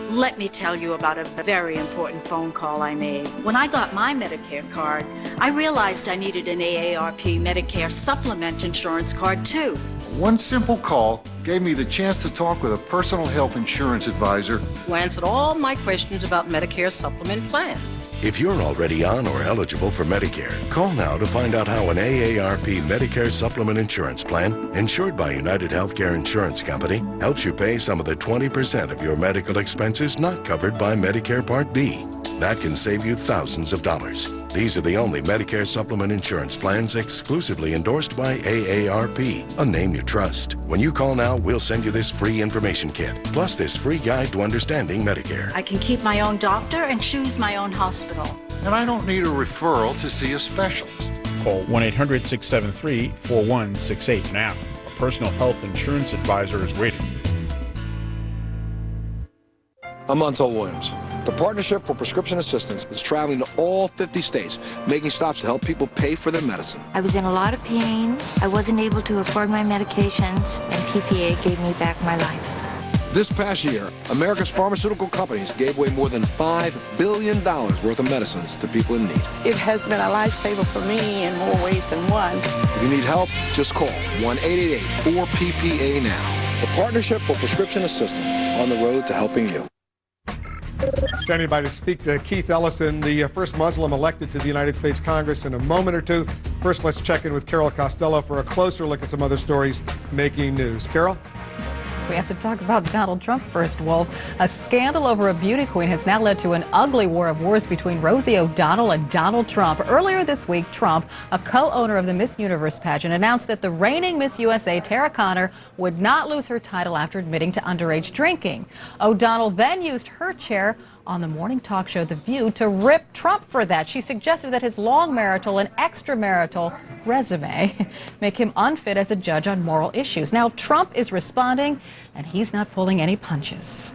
Let me tell you about a very important phone call I made. When I got my Medicare card, I realized I needed an AARP Medicare Supplement insurance card too. One simple call gave me the chance to talk with a personal health insurance advisor Who answered all my questions about Medicare supplement plans. If you're already on or eligible for Medicare, call now to find out how an AARP Medicare Supplement Insurance Plan, insured by United Healthcare Insurance Company, helps you pay some of the 20% of your medical expenses not covered by Medicare Part B. That can save you thousands of dollars. These are the only Medicare supplement insurance plans exclusively endorsed by AARP, a name you trust. When you call now, we'll send you this free information kit, plus this free guide to understanding Medicare. I can keep my own doctor and choose my own hospital. and I don't need a referral to see a specialist. Call 1-800-673-4168 now. A personal health insurance advisor is waiting. I'm Montel Williams. The Partnership for Prescription Assistance is traveling to all 50 states, making stops to help people pay for their medicine. I was in a lot of pain. I wasn't able to afford my medications, and PPA gave me back my life. This past year, America's pharmaceutical companies gave away more than $5 billion worth of medicines to people in need. It has been a lifesaver for me in more ways than one. If you need help, just call 1-888-4PPA now. The Partnership for Prescription Assistance, on the road to helping you. Standing by to speak to Keith Ellison, the first Muslim elected to the United States Congress, in a moment or two. First, let's check in with Carol Costello for a closer look at some other stories making news. Carol? We have to talk about Donald Trump first, Wolf. A scandal over a beauty queen has now led to an ugly war of words between Rosie O'Donnell and Donald Trump. Earlier this week, Trump, a co-owner of the Miss Universe pageant, announced that the reigning Miss USA, Tara Conner, would not lose her title after admitting to underage drinking. O'Donnell then used her chair on the morning talk show The View to rip Trump for that. She suggested that his long marital and extramarital resume make him unfit as a judge on moral issues. Now Trump is responding, and he's not pulling any punches.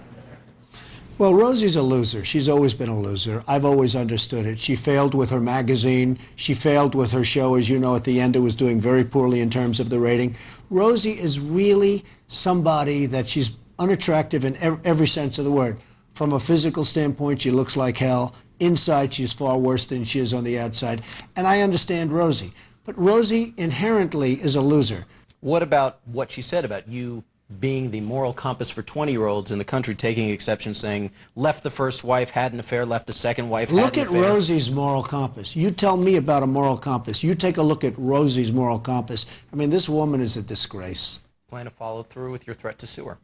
Well, Rosie's a loser. She's always been a loser. I've always understood it. She failed with her magazine. She failed with her show. As you know, at the end, it was doing very poorly in terms of the rating. Rosie is really somebody that she's unattractive in every sense of the word. From a physical standpoint, she looks like hell. Inside, she's far worse than she is on the outside. And I understand Rosie. But Rosie inherently is a loser. What about what she said about you being the moral compass for 20-year-olds in the country, taking exception, saying left the first wife, had an affair, left the second wife, had an affair? Look at Rosie's moral compass. You tell me about a moral compass. You take a look at Rosie's moral compass. I mean, this woman is a disgrace. Plan to follow through with your threat to sue her?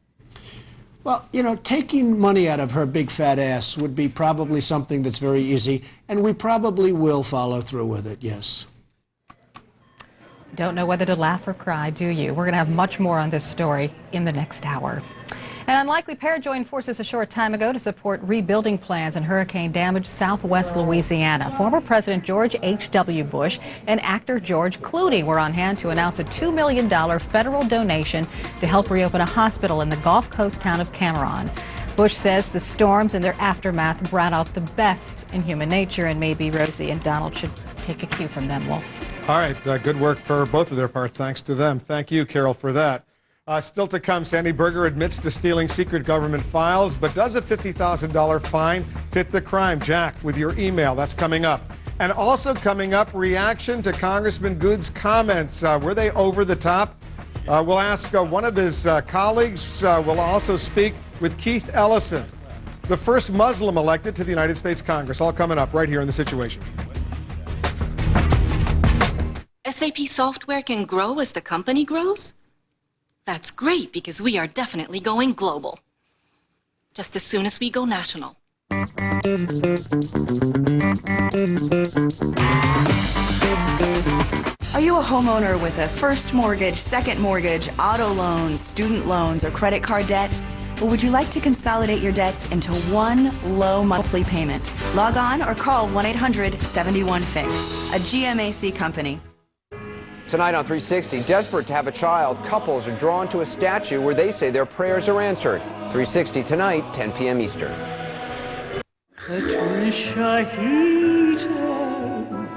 Well, you know, taking money out of her big fat ass would be probably something that's very easy, and we probably will follow through with it, yes. Don't know whether to laugh or cry, do you? We're going to have much more on this story in the next hour. An unlikely pair joined forces a short time ago to support rebuilding plans in hurricane-damaged southwest Louisiana. Former President George H.W. Bush and actor George Clooney were on hand to announce a $2 million federal donation to help reopen a hospital in the Gulf Coast town of Cameron. Bush says the storms and their aftermath brought out the best in human nature, and maybe Rosie and Donald should take a cue from them, Wolf. All right, good work for both of their part. Thanks to them. Thank you, Carol, for that. Still to come, Sandy Berger admits to stealing secret government files, but does a $50,000 fine fit the crime? Jack, with your email, that's coming up. And also coming up, reaction to Congressman Good's comments. Were they over the top? We'll ask one of his colleagues. We'll also speak with Keith Ellison, the first Muslim elected to the United States Congress. All coming up right here in The Situation. SAP software can grow as the company grows? That's great, because we are definitely going global. Just as soon as we go national. Are you a homeowner with a first mortgage, second mortgage, auto loans, student loans, or credit card debt? Or would you like to consolidate your debts into one low monthly payment? Log on or call 1-800-71-FIXED, a GMAC company. Tonight on 360, desperate to have a child, couples are drawn to a statue where they say their prayers are answered. 360 tonight, 10 p.m. Eastern. Patricia Heaton.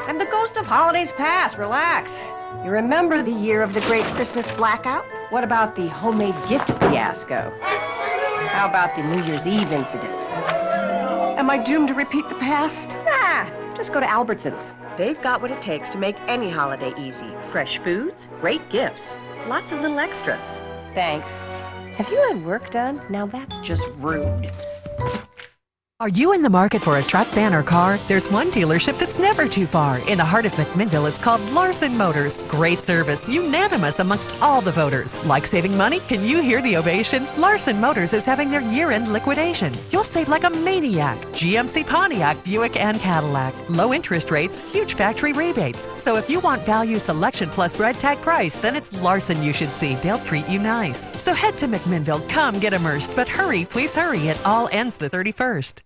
I'm the ghost of holidays past. Relax. You remember the year of the great Christmas blackout? What about the homemade gift fiasco? How about the New Year's Eve incident? Am I doomed to repeat the past? Just go to Albertsons. They've got what it takes to make any holiday easy. Fresh foods, great gifts, lots of little extras. Thanks. Have you had work done? Now that's just rude. Are you in the market for a truck, van, or car? There's one dealership that's never too far. In the heart of McMinnville, it's called Larson Motors. Great service, unanimous amongst all the voters. Like saving money? Can you hear the ovation? Larson Motors is having their year-end liquidation. You'll save like a maniac. GMC, Pontiac, Buick, and Cadillac. Low interest rates, huge factory rebates. So if you want value selection plus red tag price, then it's Larson you should see. They'll treat you nice. So head to McMinnville, come get immersed. But hurry, please hurry. It all ends the 31st.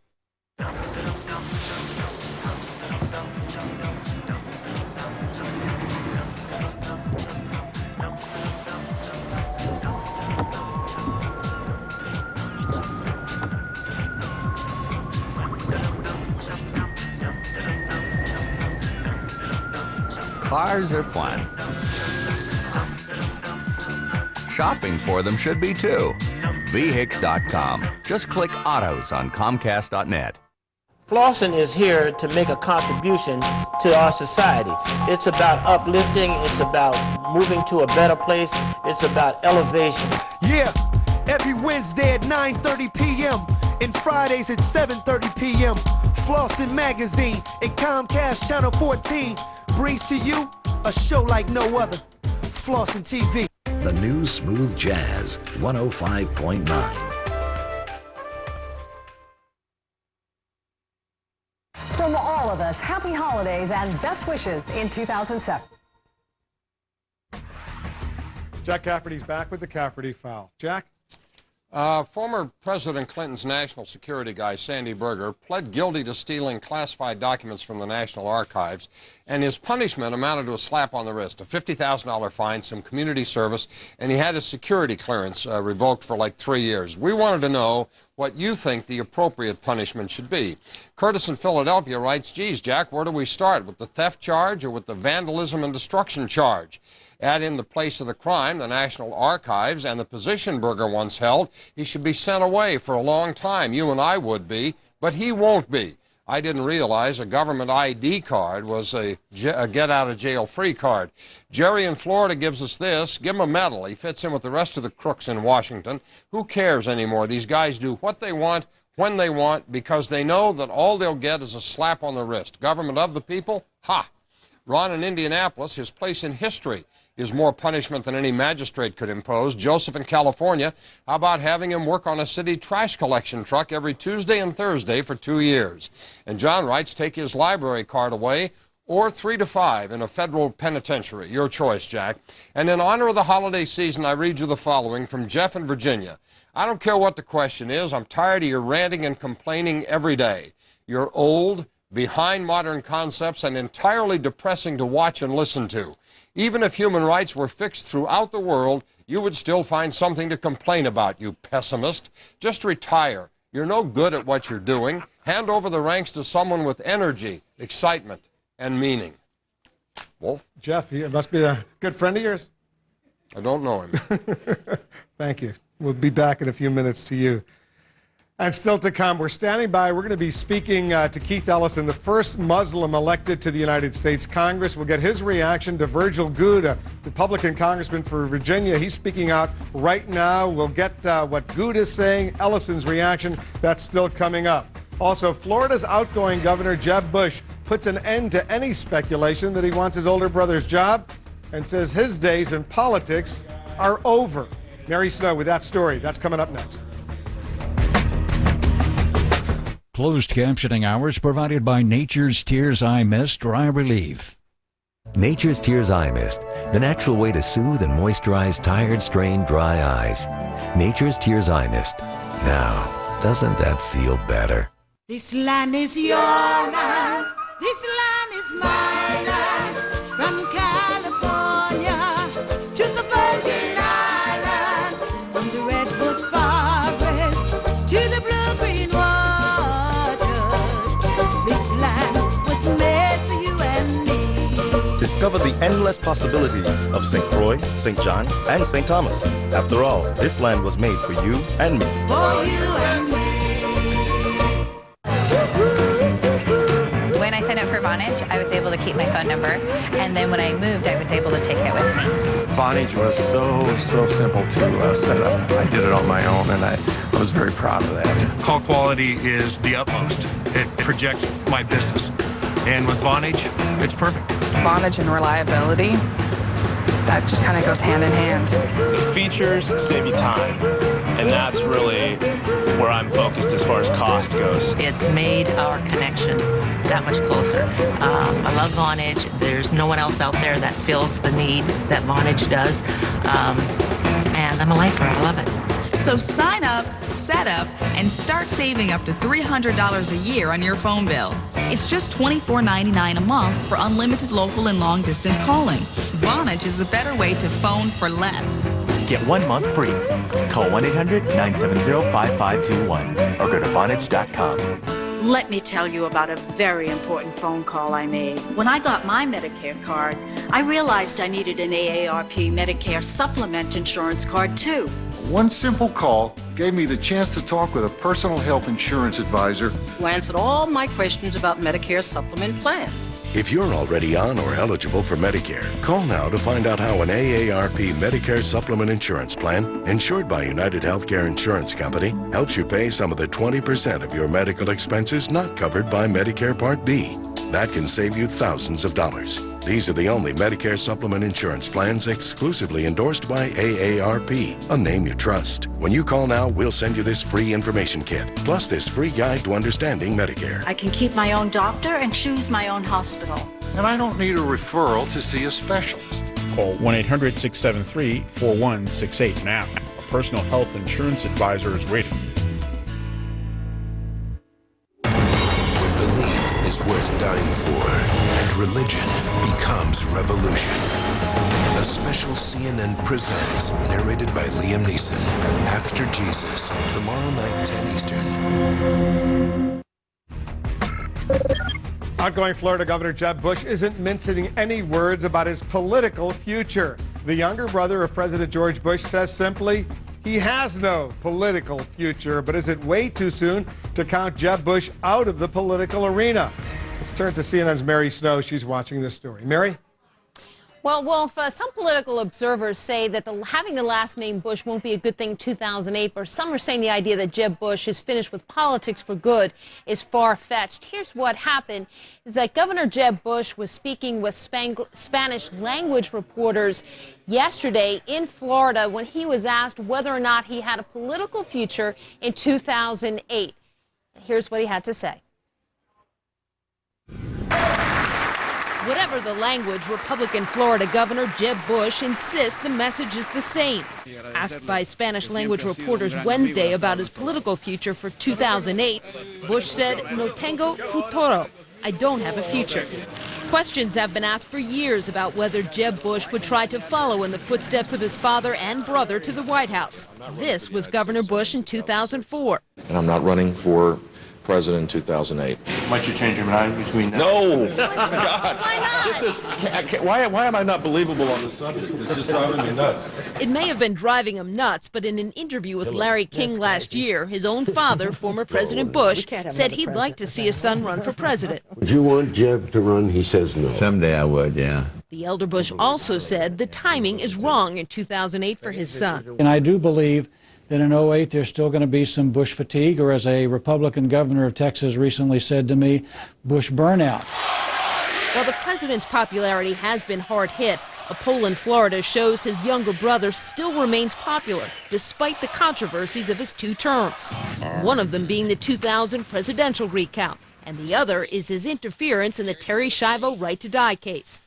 Cars are fun. Shopping for them should be too. vhix.com. Just click autos on comcast.net. Flossing is here to make a contribution to our society. It's about uplifting, it's about moving to a better place, it's about elevation. Yeah, every Wednesday at 9:30 p.m. and Fridays at 7:30 p.m. Flossing Magazine and Comcast Channel 14 brings to you a show like no other. Flossing TV. The new Smooth Jazz 105.9. From all of us, happy holidays and best wishes in 2007. Jack Cafferty's back with the Cafferty File. Jack? Former President Clinton's national security guy, Sandy Berger, pled guilty to stealing classified documents from the National Archives, and his punishment amounted to a slap on the wrist, a $50,000 fine, some community service, and he had his security clearance revoked for like 3 years. We wanted to know what you think the appropriate punishment should be. Curtis in Philadelphia writes, geez, Jack, where do we start, with the theft charge or with the vandalism and destruction charge? Add in the place of the crime, the National Archives, and the position Berger once held, he should be sent away for a long time. You and I would be, but he won't be. I didn't realize a government ID card was a get-out-of-jail-free card. Jerry in Florida gives us this. Give him a medal. He fits in with the rest of the crooks in Washington. Who cares anymore? These guys do what they want, when they want, because they know that all they'll get is a slap on the wrist. Government of the people? Ha! Ron in Indianapolis, his place in history is more punishment than any magistrate could impose. Joseph in California, how about having him work on a city trash collection truck every Tuesday and Thursday for 2 years? And John writes, take his library card away or 3 to 5 in a federal penitentiary. Your choice, Jack. And in honor of the holiday season, I read you the following from Jeff in Virginia. I don't care what the question is. I'm tired of your ranting and complaining every day. You're old, behind modern concepts, and entirely depressing to watch and listen to. Even if human rights were fixed throughout the world, you would still find something to complain about, you pessimist. Just retire. You're no good at what you're doing. Hand over the ranks to someone with energy, excitement, and meaning. Wolf? Jeff, he must be a good friend of yours. I don't know him. Thank you. We'll be back in a few minutes to you. And still to come, we're standing by. We're going to be speaking to Keith Ellison, the first Muslim elected to the United States Congress. We'll get his reaction to Virgil Goode, a Republican congressman for Virginia. He's speaking out right now. We'll get what Goode is saying, Ellison's reaction. That's still coming up. Also, Florida's outgoing governor, Jeb Bush, puts an end to any speculation that he wants his older brother's job and says his days in politics are over. Mary Snow with that story. That's coming up next. Closed captioning hours provided by Nature's Tears Eye Mist Dry Relief. Nature's Tears Eye Mist, the natural way to soothe and moisturize tired, strained, dry eyes. Nature's Tears Eye Mist. Now, doesn't that feel better? This land is your land. This land is my land. From California to the Virgin Islands, from the Redwood Forest to the blue-green waters, this land was made for you and me. Discover the endless possibilities of St. Croix, St. John, and St. Thomas. After all, this land was made for you and me. For you and me. When I signed up for Vonage, I was able to keep my phone number, and then when I moved, I was able to take it with me. Vonage was so simple to set up. I did it on my own, and I was very proud of that. Call quality is the utmost. It projects my business. And with Vonage, it's perfect. Vonage and reliability, that just kind of goes hand in hand. The features save you time, and that's really where I'm focused as far as cost goes. It's made our connection that much closer. I love Vonage. There's no one else out there that fills the need that Vonage does, and I'm a lifer. I love it. So sign up, set up, and start saving up to $300 a year on your phone bill. It's just $24.99 a month for unlimited local and long-distance calling. Vonage is a better way to phone for less. Get 1 month free. Call 1-800-970-5521 or go to Vonage.com. Let me tell you about a very important phone call I made. When I got my Medicare card, I realized I needed an AARP Medicare Supplement insurance card too. One simple call gave me the chance to talk with a personal health insurance advisor who answered all my questions about Medicare supplement plans. If you're already on or eligible for Medicare, call now to find out how an AARP Medicare Supplement Insurance Plan, insured by United Healthcare Insurance Company, helps you pay some of the 20% of your medical expenses not covered by Medicare Part B. That can save you thousands of dollars. These are the only Medicare supplement insurance plans exclusively endorsed by AARP, a name you trust. When you call now, we'll send you this free information kit, plus this free guide to understanding Medicare. I can keep my own doctor and choose my own hospital. and I don't need a referral to see a specialist. Call 1-800-673-4168 now. A personal health insurance advisor is waiting. When belief is worth dying for and religion becomes revolution. A special CNN presents, narrated by Liam Neeson, After Jesus, tomorrow night, 10 Eastern. Outgoing Florida Governor Jeb Bush isn't mincing any words about his political future. The younger brother of President George Bush says simply, he has no political future, but is it way too soon to count Jeb Bush out of the political arena? Let's turn to CNN's Mary Snow. She's watching this story. Mary? Well, Wolf, some political observers say that having the last name Bush won't be a good thing in 2008, but some are saying the idea that Jeb Bush is finished with politics for good is far-fetched. Here's what happened, is that Governor Jeb Bush was speaking with Spanish language reporters yesterday in Florida when he was asked whether or not he had a political future in 2008. Here's what he had to say. Whatever the language, Republican Florida Governor Jeb Bush insists the message is the same. Asked by Spanish language reporters Wednesday about his political future for 2008, Bush said, "No tengo futuro." I don't have a future. Questions have been asked for years about whether Jeb Bush would try to follow in the footsteps of his father and brother to the White House. This was Governor Bush in 2004. And I'm not running for president in 2008. Might you change your mind between now? No! God! Why not? This is, why am I not believable on this subject? It's just driving me nuts. It may have been driving him nuts, but in an interview with Larry King last year, his own father, former President Bush, said he'd like to see his son run for president. Would you want Jeb to run? He says no. Someday I would, yeah. The elder Bush also said the timing is wrong in 2008 for his son. And I do believe that in 2008 there's still going to be some Bush fatigue, or as a Republican governor of Texas recently said to me, Bush burnout. While the president's popularity has been hard hit, a poll in Florida shows his younger brother still remains popular, despite the controversies of his 2 terms. One of them being the 2000 presidential recount, and the other is his interference in the Terri Schiavo right-to-die case.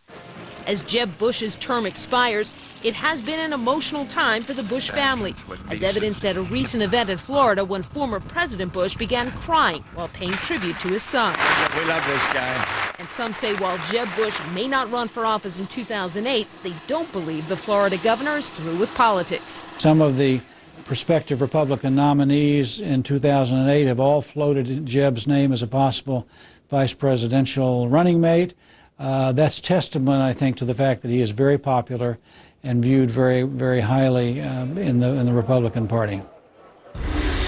As Jeb Bush's term expires, it has been an emotional time for the Bush family, as evidenced at a recent event in Florida when former President Bush began crying while paying tribute to his son. We love this guy. And some say while Jeb Bush may not run for office in 2008, they don't believe the Florida governor is through with politics. Some of the prospective Republican nominees in 2008 have all floated Jeb's name as a possible vice presidential running mate. That's testament, I think, to the fact that he is very popular and viewed very, very highly in the Republican Party.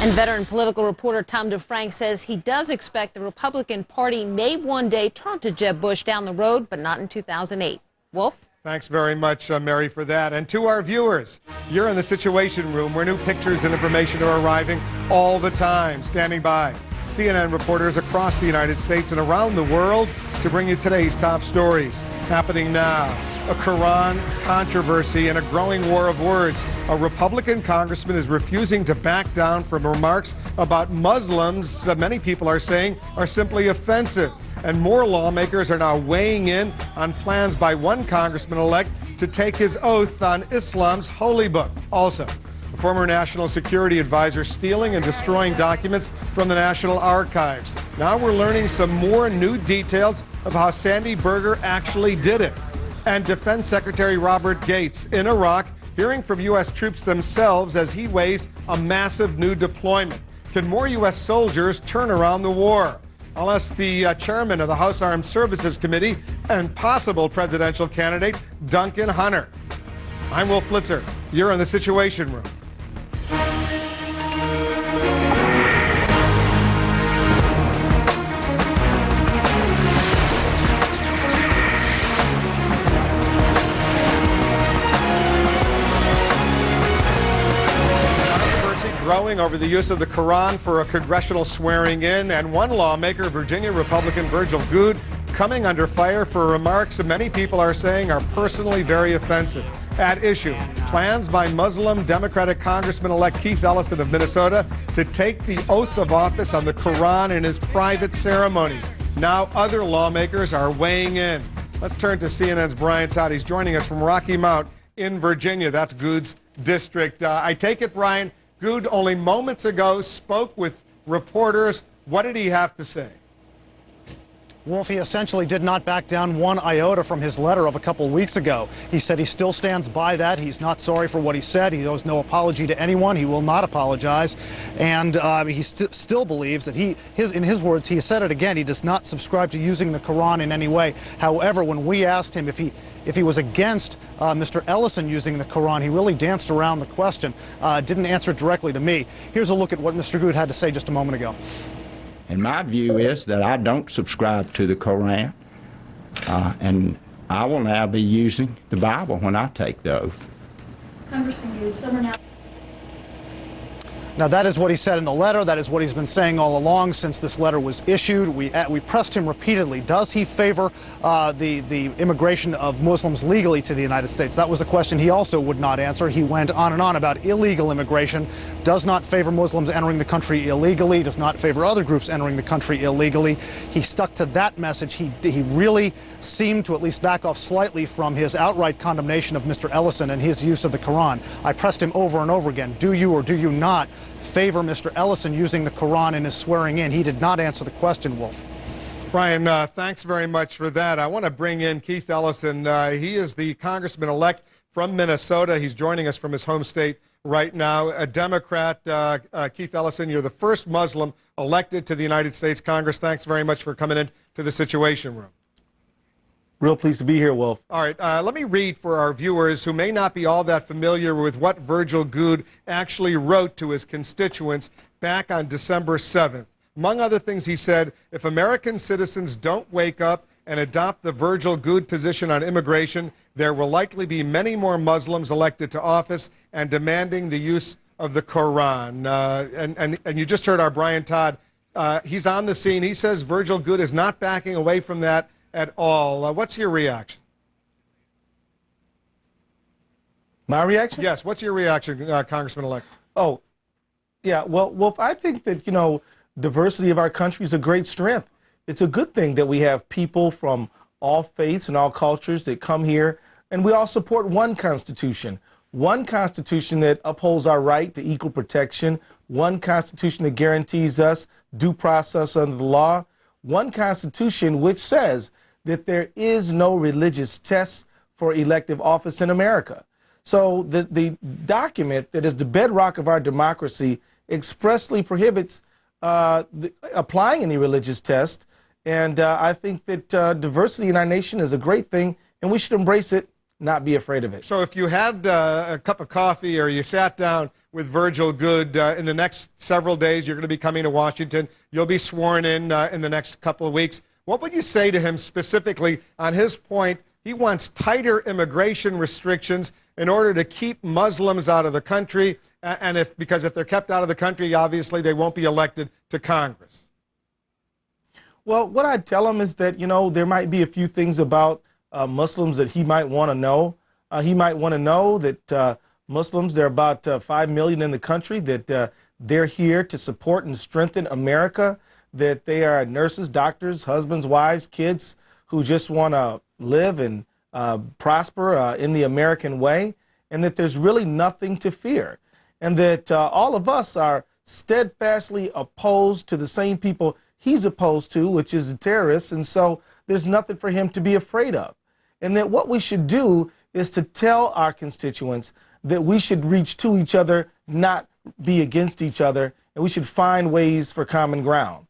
And veteran political reporter Tom DeFrank says he does expect the Republican Party may one day turn to Jeb Bush down the road, but not in 2008. Wolf? Thanks very much, Mary, for that. And to our viewers, you're in the Situation Room where new pictures and information are arriving all the time. Standing by, CNN reporters across the United States and around the world to bring you today's top stories. Happening now, a Quran controversy and a growing war of words. A Republican congressman is refusing to back down from remarks about Muslims many people are saying are simply offensive. And more lawmakers are now weighing in on plans by one congressman-elect to take his oath on Islam's holy book. Also, a former national security advisor stealing and destroying documents from the National Archives. Now we're learning some more new details of how Sandy Berger actually did it. And Defense Secretary Robert Gates in Iraq, hearing from U.S. troops themselves as he weighs a massive new deployment. Can more U.S. soldiers turn around the war? I'll ask the chairman of the House Armed Services Committee and possible presidential candidate, Duncan Hunter. I'm Wolf Blitzer. You're in the Situation Room. Growing over the use of the Quran for a congressional swearing in, and one lawmaker, Virginia Republican Virgil Goode, coming under fire for remarks that many people are saying are personally very offensive. At issue, plans by Muslim Democratic Congressman-elect Keith Ellison of Minnesota to take the oath of office on the Quran in his private ceremony. Now other lawmakers are weighing in. Let's turn to CNN's Brian Todd. He's joining us from Rocky Mount in Virginia. That's Goode's district. I take it, Brian, Goode only moments ago spoke with reporters. What did he have to say? Wolf, he essentially did not back down one iota from his letter of a couple weeks ago. He said he still stands by that. He's not sorry for what he said. He owes no apology to anyone. He will not apologize. And he still believes that in his words, he said it again, he does not subscribe to using the Quran in any way. However, when we asked him if he was against Mr. Ellison using the Quran, he really danced around the question, didn't answer it directly to me. Here's a look at what Mr. Goode had to say just a moment ago. And my view is that I don't subscribe to the Quran, and I will now be using the Bible when I take the oath. Congressman Goode, some are now... Now, that is what he said in the letter. That is what he's been saying all along since this letter was issued. We pressed him repeatedly. Does he favor the immigration of Muslims legally to the United States? That was a question he also would not answer. He went on and on about illegal immigration, does not favor Muslims entering the country illegally, does not favor other groups entering the country illegally. He stuck to that message. He really seemed to at least back off slightly from his outright condemnation of Mr. Ellison and his use of the Quran. I pressed him over and over again. Do you or do you not favor Mr. Ellison using the Quran in his swearing in? He did not answer the question, Wolf. Brian, thanks very much for that. I want to bring in Keith Ellison. He is the congressman-elect from Minnesota. He's joining us from his home state right now. A Democrat, Keith Ellison, you're the first Muslim elected to the United States Congress. Thanks very much for coming in to the Situation Room. Real pleased to be here, Wolf. All right, let me read for our viewers who may not be all that familiar with what Virgil Goode actually wrote to his constituents back on December 7th. Among other things, he said, if American citizens don't wake up and adopt the Virgil Goode position on immigration, there will likely be many more Muslims elected to office and demanding the use of the Quran. And you just heard our Brian Todd. He's on the scene. He says Virgil Goode is not backing away from that at all. What's your reaction? My reaction? Yes, what's your reaction, Congressman-elect? Oh, yeah, well, Wolf, I think that, diversity of our country is a great strength. It's a good thing that we have people from all faiths and all cultures that come here, and we all support one constitution that upholds our right to equal protection, one constitution that guarantees us due process under the law, one constitution which says that there is no religious test for elective office in America. So the document that is the bedrock of our democracy expressly prohibits applying any religious test. And I think that diversity in our nation is a great thing, and we should embrace it, not be afraid of it. So if you had a cup of coffee or you sat down with Virgil Good in the next several days, you're going to be coming to Washington, you'll be sworn in the next couple of weeks. What would you say to him specifically on his point? He wants tighter immigration restrictions in order to keep Muslims out of the country, and because if they're kept out of the country, obviously they won't be elected to Congress. Well, what I'd tell him is that, there might be a few things about Muslims that he might want to know. He might want to know that Muslims, there are about 5 million in the country, that they're here to support and strengthen America, that they are nurses, doctors, husbands, wives, kids who just want to live and prosper in the American way, and that there's really nothing to fear, and that all of us are steadfastly opposed to the same people he's opposed to, which is the terrorists, and so there's nothing for him to be afraid of. And that what we should do is to tell our constituents that we should reach to each other, not be against each other, and we should find ways for common ground.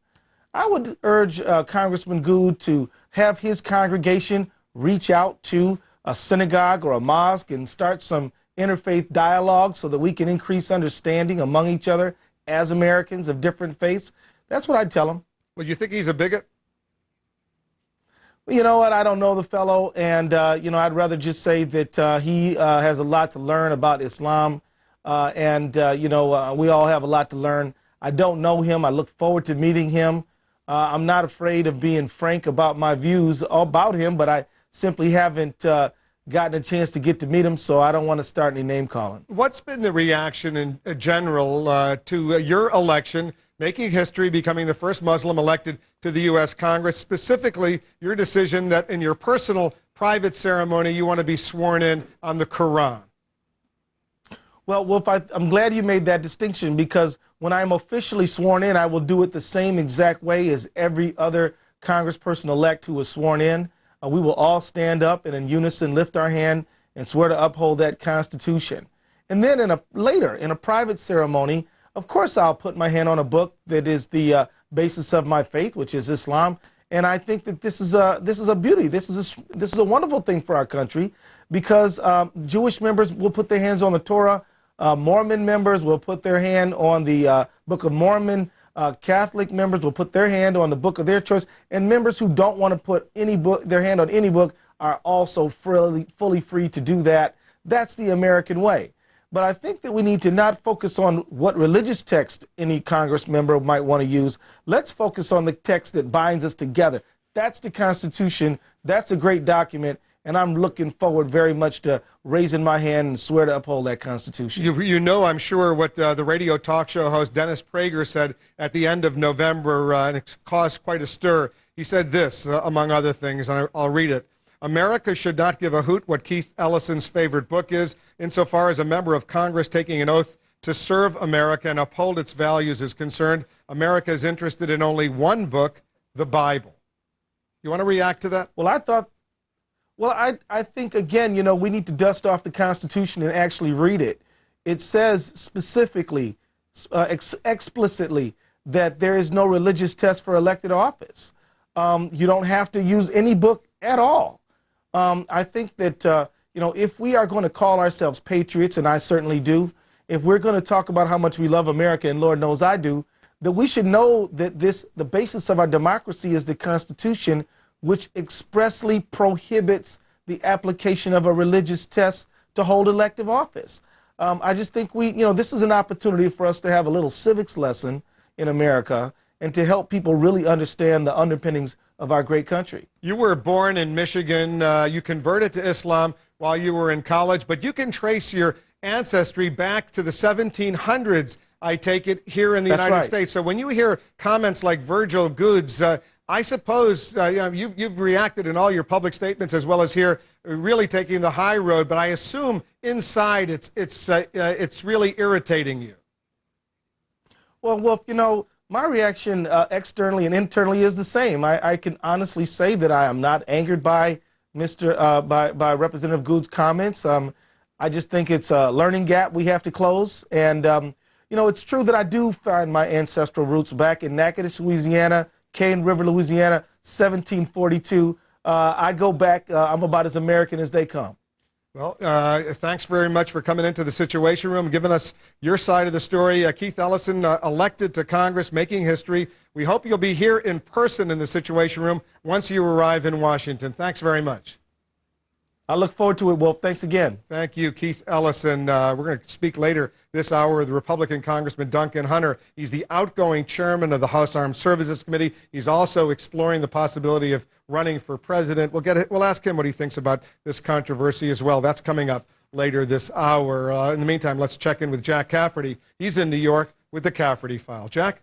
I would urge Congressman Good to have his congregation reach out to a synagogue or a mosque and start some interfaith dialogue so that we can increase understanding among each other as Americans of different faiths. That's what I'd tell him. Well, you think he's a bigot? You know what? I don't know the fellow, and I'd rather just say that he has a lot to learn about Islam, and we all have a lot to learn. I don't know him. I look forward to meeting him. I'm not afraid of being frank about my views about him, but I simply haven't gotten a chance to get to meet him, so I don't want to start any name calling. What's been the reaction in general to your election, making history, becoming the first Muslim elected to the U.S. Congress, specifically your decision that in your personal private ceremony you want to be sworn in on the Quran? Well, Wolf, I'm glad you made that distinction, because when I'm officially sworn in, I will do it the same exact way as every other congressperson-elect who was sworn in. We will all stand up and in unison lift our hand and swear to uphold that Constitution. And then later, in a private ceremony, of course I'll put my hand on a book that is the basis of my faith, which is Islam. And I think that this is a beauty. This is a wonderful thing for our country, because Jewish members will put their hands on the Torah. Mormon members will put their hand on the Book of Mormon. Catholic members will put their hand on the book of their choice, and members who don't want to put their hand on any book are also fully free to do that. That's the American way. But I think that we need to not focus on what religious text any Congress member might want to use. Let's focus on the text that binds us together. That's the Constitution. That's a great document. And I'm looking forward very much to raising my hand and swear to uphold that Constitution. You know, I'm sure, what the radio talk show host Dennis Prager said at the end of November, and it caused quite a stir. He said this, among other things, and I'll read it. America should not give a hoot what Keith Ellison's favorite book is, insofar as a member of Congress taking an oath to serve America and uphold its values is concerned. America is interested in only one book, the Bible. You want to react to that? Well, I think, again, we need to dust off the Constitution and actually read it. It says specifically, explicitly, that there is no religious test for elected office. You don't have to use any book at all. I think that, if we are going to call ourselves patriots, and I certainly do, if we're going to talk about how much we love America, and Lord knows I do, that we should know that the basis of our democracy is the Constitution, which expressly prohibits the application of a religious test to hold elective office. I just think this is an opportunity for us to have a little civics lesson in America and to help people really understand the underpinnings of our great country. You were born in Michigan. You converted to Islam while you were in college, but you can trace your ancestry back to the 1700s, I take it, here in the United States. So when you hear comments like Virgil Good's, I suppose you've reacted in all your public statements as well as here, really taking the high road. But I assume inside it's really irritating you. Well, Wolf, my reaction externally and internally is the same. I can honestly say that I am not angered by by Representative Good's comments. I just think it's a learning gap we have to close. And it's true that I do find my ancestral roots back in Natchitoches, Louisiana, Cane River, Louisiana, 1742. I go back. I'm about as American as they come. Well, thanks very much for coming into the Situation Room, giving us your side of the story. Keith Ellison, elected to Congress, making history. We hope you'll be here in person in the Situation Room once you arrive in Washington. Thanks very much. I look forward to it, Wolf. Thanks again. Thank you, Keith Ellison. We're going to speak later this hour with Republican Congressman Duncan Hunter. He's the outgoing chairman of the House Armed Services Committee. He's also exploring the possibility of running for president. We'll ask him what he thinks about this controversy as well. That's coming up later this hour. In the meantime, let's check in with Jack Cafferty. He's in New York with the Cafferty File. Jack?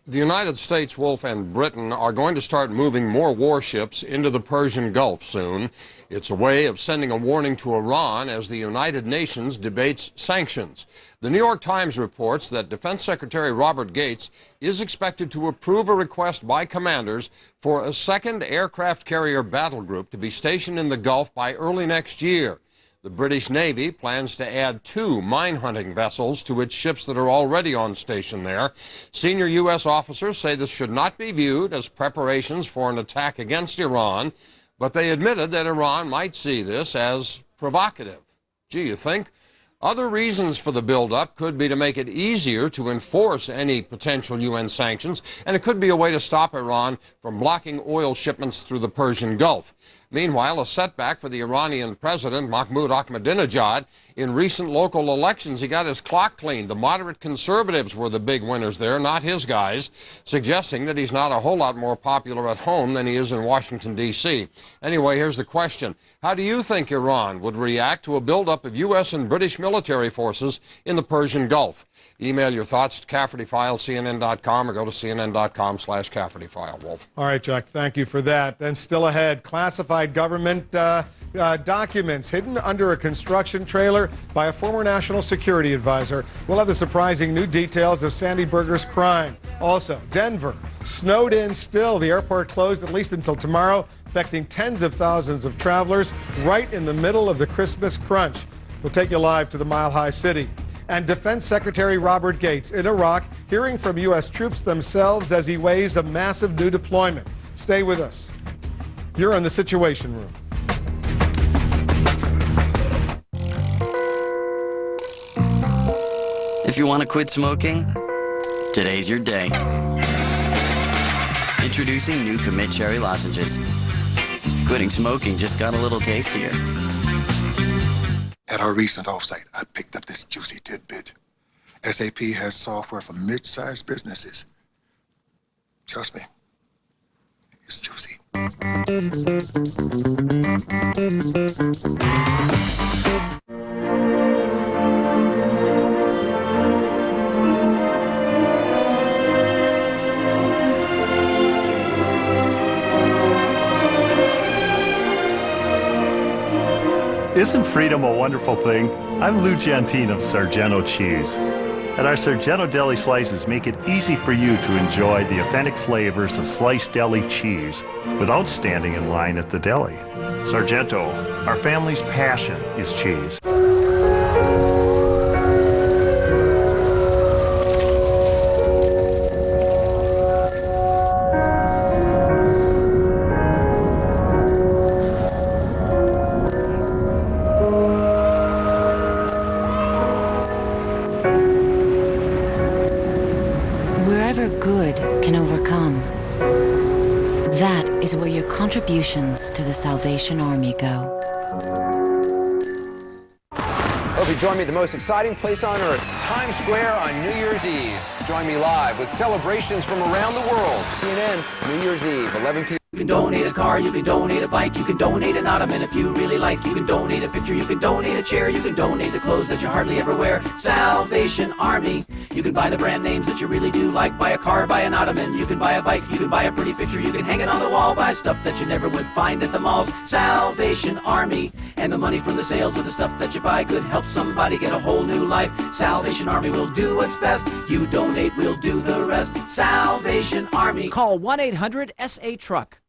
The United States, Wolf, and Britain are going to start moving more warships into the Persian Gulf soon. It's a way of sending a warning to Iran as the United Nations debates sanctions. The New York Times reports that Defense Secretary Robert Gates is expected to approve a request by commanders for a second aircraft carrier battle group to be stationed in the Gulf by early next year. The British Navy plans to add 2 mine-hunting vessels to its ships that are already on station there. Senior U.S. officers say this should not be viewed as preparations for an attack against Iran, but they admitted that Iran might see this as provocative. Gee, you think? Other reasons for the buildup could be to make it easier to enforce any potential UN sanctions, and it could be a way to stop Iran from blocking oil shipments through the Persian Gulf. Meanwhile, a setback for the Iranian president, Mahmoud Ahmadinejad. In recent local elections, he got his clock cleaned. The moderate conservatives were the big winners there, not his guys, suggesting that he's not a whole lot more popular at home than he is in Washington, D.C. Anyway, here's the question. How do you think Iran would react to a buildup of U.S. and British military forces in the Persian Gulf? Email your thoughts to CaffertyFile, CNN.com, or go to CNN.com/CaffertyFile, Wolf. All right, Jack, thank you for that. Then still ahead, classified government documents hidden under a construction trailer by a former national security advisor. We'll have the surprising new details of Sandy Berger's crime. Also, Denver, snowed in still. The airport closed at least until tomorrow, affecting tens of thousands of travelers right in the middle of the Christmas crunch. We'll take you live to the Mile High City. And Defense Secretary Robert Gates in Iraq, hearing from U.S. troops themselves as he weighs a massive new deployment. Stay with us. You're in the Situation Room. If you want to quit smoking, today's your day. Introducing new Commit Cherry Lozenges. Quitting smoking just got a little tastier. At our recent offsite, I picked up this juicy tidbit. SAP has software for mid-sized businesses. Trust me, it's juicy. Isn't freedom a wonderful thing? I'm Lou Gentine of Sargento Cheese. And our Sargento Deli Slices make it easy for you to enjoy the authentic flavors of sliced deli cheese without standing in line at the deli. Sargento, our family's passion is cheese. Contributions to the Salvation Army go. Hope you join me at the most exciting place on earth, Times Square on New Year's Eve. Join me live with celebrations from around the world. CNN, New Year's Eve, 11 p.m. You can donate a car, you can donate a bike, you can donate an ottoman if you really like. You can donate a picture, you can donate a chair, you can donate the clothes that you hardly ever wear. Salvation Army. You can buy the brand names that you really do like. Buy a car, buy an ottoman, you can buy a bike, you can buy a pretty picture, you can hang it on the wall. Buy stuff that you never would find at the malls. Salvation Army. And the money from the sales of the stuff that you buy could help somebody get a whole new life. Salvation Army will do what's best. You donate, we'll do the rest. Salvation Army. Call 1-800-SA-TRUCK.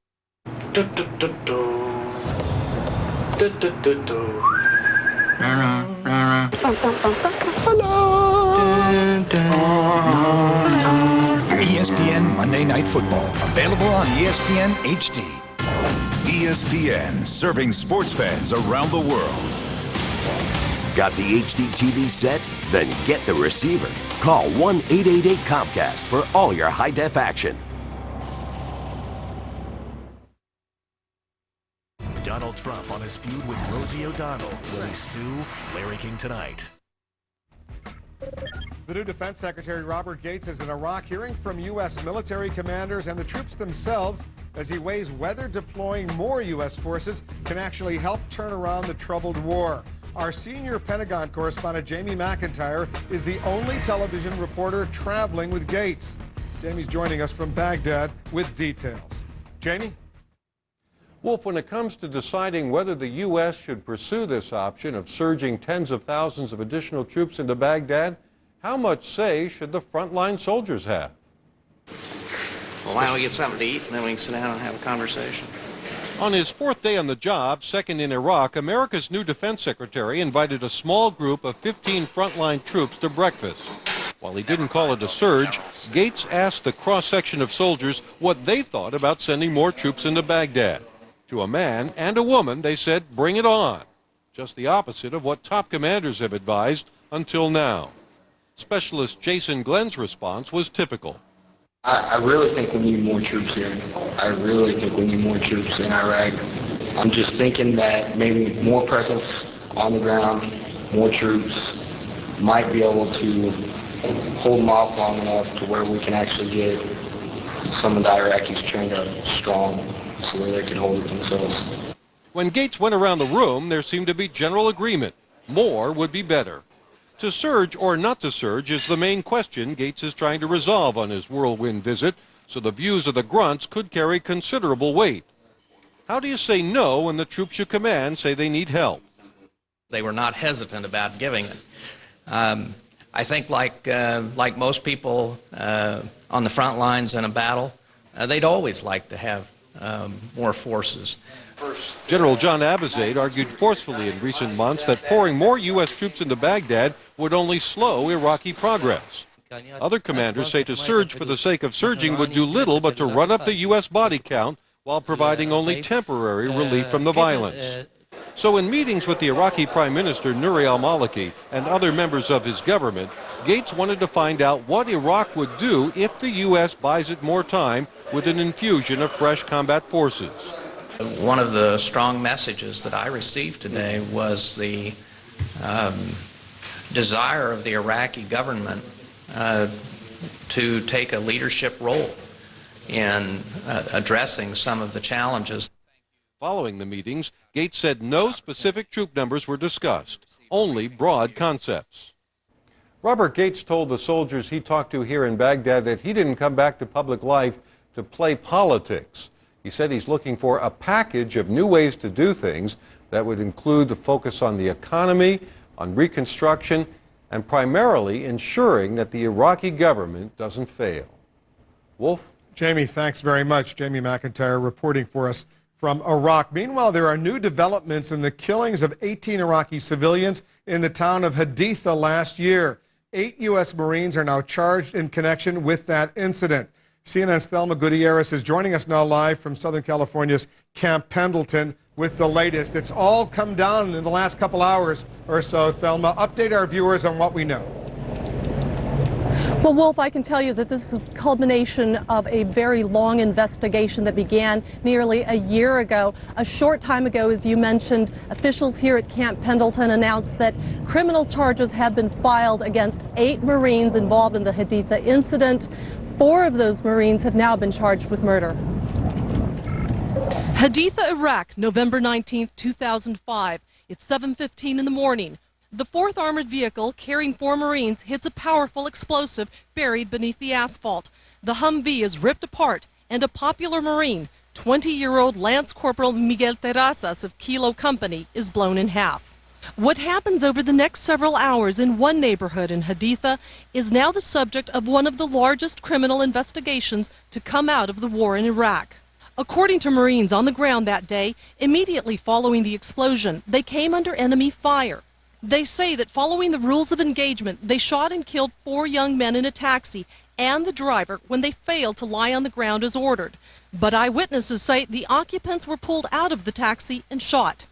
ESPN Monday Night Football, available on ESPN HD. ESPN, serving sports fans around the world. Got the HD TV set? Then get the receiver. Call 1-888-COMCAST for all your high-def action. Donald Trump on his feud with Rosie O'Donnell. Will he sue Larry King tonight? The new Defense Secretary Robert Gates is in Iraq hearing from U.S. military commanders and the troops themselves as he weighs whether deploying more U.S. forces can actually help turn around the troubled war. Our senior Pentagon correspondent Jamie McIntyre is the only television reporter traveling with Gates. Jamie's joining us from Baghdad with details. Jamie? Wolf, when it comes to deciding whether the U.S. should pursue this option of surging tens of thousands of additional troops into Baghdad, how much say should the frontline soldiers have? Well, why don't we get something to eat and then we can sit down and have a conversation. On his fourth day on the job, second in Iraq, America's new defense secretary invited a small group of 15 frontline troops to breakfast. While he didn't call it a surge, Gates asked the cross-section of soldiers what they thought about sending more troops into Baghdad. To a man and a woman, they said, bring it on. Just the opposite of what top commanders have advised until now. Specialist Jason Glenn's response was typical. I really think we need more troops here. I really think we need more troops in Iraq. I'm just thinking that maybe more presence on the ground, more troops might be able to hold them off long enough to where we can actually get some of the Iraqis trained up strong so that they can hold it themselves. When Gates went around the room, there seemed to be general agreement. More would be better. To surge or not to surge is the main question Gates is trying to resolve on his whirlwind visit, so the views of the grunts could carry considerable weight. How do you say no when the troops you command say they need help? They were not hesitant about giving it. I think like most people on the front lines in a battle, they'd always like to have more forces. General John Abizaid argued forcefully in recent months that pouring more U.S. troops into Baghdad would only slow Iraqi progress. Other commanders say to surge for the sake of surging would do little but to run up the U.S. body count while providing only temporary relief from the violence. So in meetings with the Iraqi Prime Minister Nouri al-Maliki and other members of his government, Gates wanted to find out what Iraq would do if the U.S. buys it more time with an infusion of fresh combat forces. One of the strong messages that I received today was the desire of the Iraqi government to take a leadership role in addressing some of the challenges. Following the meetings, Gates said no specific troop numbers were discussed, only broad concepts. Robert Gates told the soldiers he talked to here in Baghdad that he didn't come back to public life to play politics. He said he's looking for a package of new ways to do things that would include the focus on the economy, on reconstruction, and primarily ensuring that the Iraqi government doesn't fail. Wolf? Jamie, thanks very much. Jamie McIntyre reporting for us from Iraq. Meanwhile, there are new developments in the killings of 18 Iraqi civilians in the town of Haditha last year. 8 U.S. Marines are now charged in connection with that incident. CNN's Thelma Gutierrez is joining us now live from Southern California's Camp Pendleton with the latest. It's all come down in the last couple hours or so. Thelma, update our viewers on what we know. Well, Wolf, I can tell you that this is the culmination of a very long investigation that began nearly a year ago. A short time ago, as you mentioned, officials here at Camp Pendleton announced that criminal charges have been filed against 8 Marines involved in the Haditha incident. 4 of those Marines have now been charged with murder. Haditha, Iraq, November 19, 2005. It's 7:15 in the morning. The 4th Armored Vehicle carrying 4 Marines hits a powerful explosive buried beneath the asphalt. The Humvee is ripped apart, and a popular Marine, 20-year-old Lance Corporal Miguel Terrazas of Kilo Company, is blown in half. What happens over the next several hours in one neighborhood in Haditha is now the subject of one of the largest criminal investigations to come out of the war in Iraq. According to Marines on the ground that day, immediately following the explosion, they came under enemy fire. They say that following the rules of engagement, they shot and killed 4 young men in a taxi and the driver when they failed to lie on the ground as ordered. But eyewitnesses say the occupants were pulled out of the taxi and shot.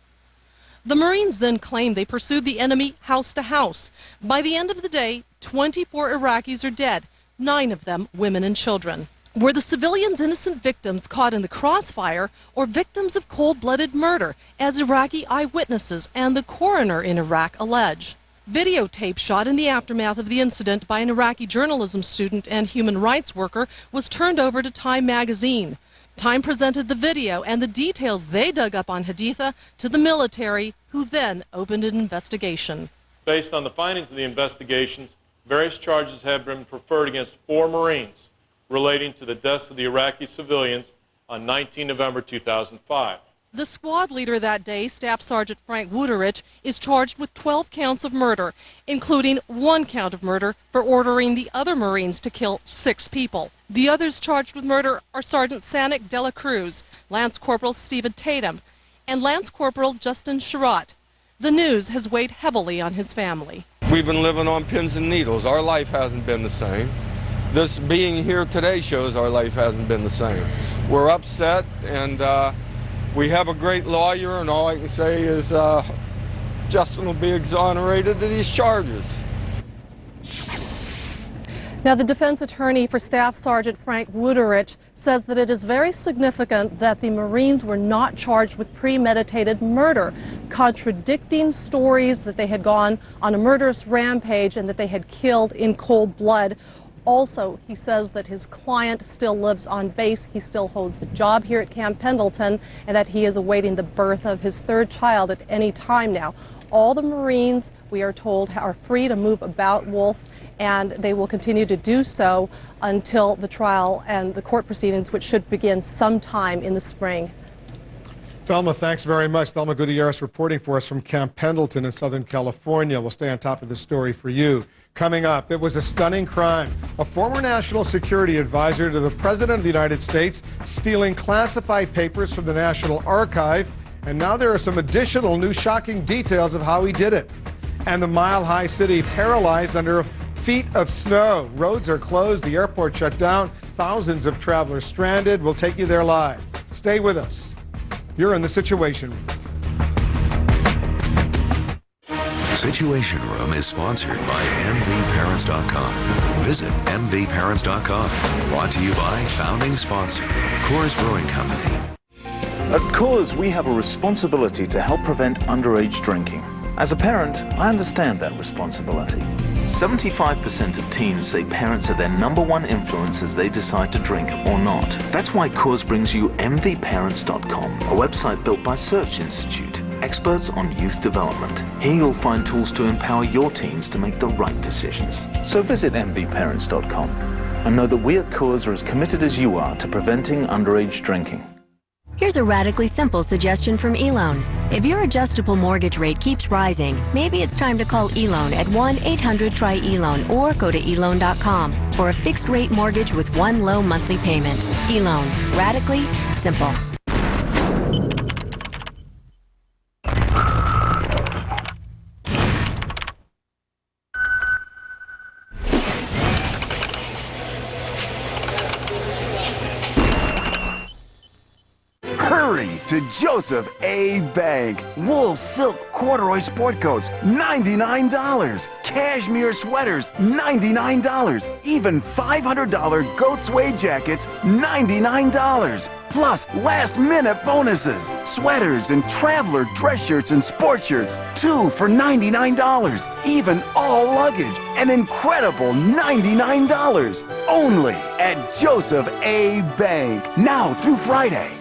The Marines then claim they pursued the enemy house to house. By the end of the day, 24 Iraqis are dead, 9 of them women and children. Were the civilians innocent victims caught in the crossfire or victims of cold-blooded murder, as Iraqi eyewitnesses and the coroner in Iraq allege? Videotape shot in the aftermath of the incident by an Iraqi journalism student and human rights worker was turned over to Time magazine. Time presented the video and the details they dug up on Haditha to the military, who then opened an investigation. Based on the findings of the investigations, various charges have been preferred against 4 Marines relating to the deaths of the Iraqi civilians on 19 November 2005. The squad leader that day, Staff Sergeant Frank Wuterich, is charged with 12 counts of murder, including 1 count of murder for ordering the other Marines to kill 6 people. The others charged with murder are Sergeant Sanic Dela Cruz, Lance Corporal Stephen Tatum, and Lance Corporal Justin Sherratt. The news has weighed heavily on his family. We've been living on pins and needles. Our life hasn't been the same. This being here today shows our life hasn't been the same. We're upset, and we have a great lawyer, and all I can say is Justin will be exonerated of these charges. Now, the defense attorney for Staff Sergeant Frank Wuterich says that it is very significant that the Marines were not charged with premeditated murder, contradicting stories that they had gone on a murderous rampage and that they had killed in cold blood. Also, he says that his client still lives on base, he still holds a job here at Camp Pendleton, and that he is awaiting the birth of his 3rd child at any time now. All the Marines, we are told, are free to move about Wolf, and they will continue to do so until the trial and the court proceedings, which should begin sometime in the spring. Thelma, thanks very much. Thelma Gutierrez reporting for us from Camp Pendleton in Southern California. We'll stay on top of this story for you. Coming up, it was a stunning crime. A former national security advisor to the President of the United States stealing classified papers from the National Archive. And now there are some additional new shocking details of how he did it. And the mile-high city paralyzed under feet of snow. Roads are closed, the airport shut down, thousands of travelers stranded. We'll take you there live. Stay with us. You're in the Situation Room. Situation Room is sponsored by MVParents.com. Visit MVParents.com. Brought to you by founding sponsor, Coors Brewing Company. At Coors, we have a responsibility to help prevent underage drinking. As a parent, I understand that responsibility. 75% of teens say parents are their #1 influence as they decide to drink or not. That's why Coors brings you MVParents.com, a website built by Search Institute, experts on youth development. Here you'll find tools to empower your teens to make the right decisions. So visit MVParents.com and know that we at Coors are as committed as you are to preventing underage drinking. Here's a radically simple suggestion from eLoan. If your adjustable mortgage rate keeps rising, maybe it's time to call eLoan at 1-800-TRY-eLoan or go to eLoan.com for a fixed rate mortgage with one low monthly payment. eLoan. Radically simple. Hurry to Joseph A. Bank. Wool, silk, corduroy sport coats, $99. Cashmere sweaters, $99. Even $500 goat suede jackets, $99. Plus last-minute bonuses. Sweaters and traveler dress shirts and sports shirts, 2 for $99. Even all luggage, an incredible $99. Only at Joseph A. Bank. Now through Friday.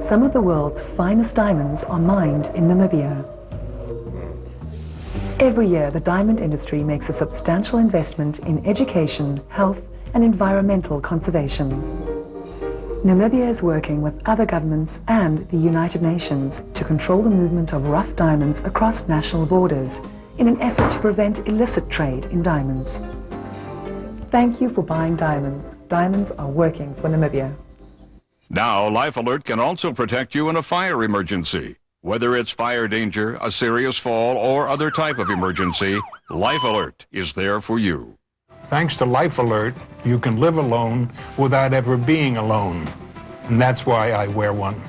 Some of the world's finest diamonds are mined in Namibia. Every year, the diamond industry makes a substantial investment in education, health, and environmental conservation. Namibia is working with other governments and the United Nations to control the movement of rough diamonds across national borders in an effort to prevent illicit trade in diamonds. Thank you for buying diamonds. Diamonds are working for Namibia. Now, Life Alert can also protect you in a fire emergency. Whether it's fire danger, a serious fall, or other type of emergency, Life Alert is there for you. Thanks to Life Alert, you can live alone without ever being alone. And that's why I wear one.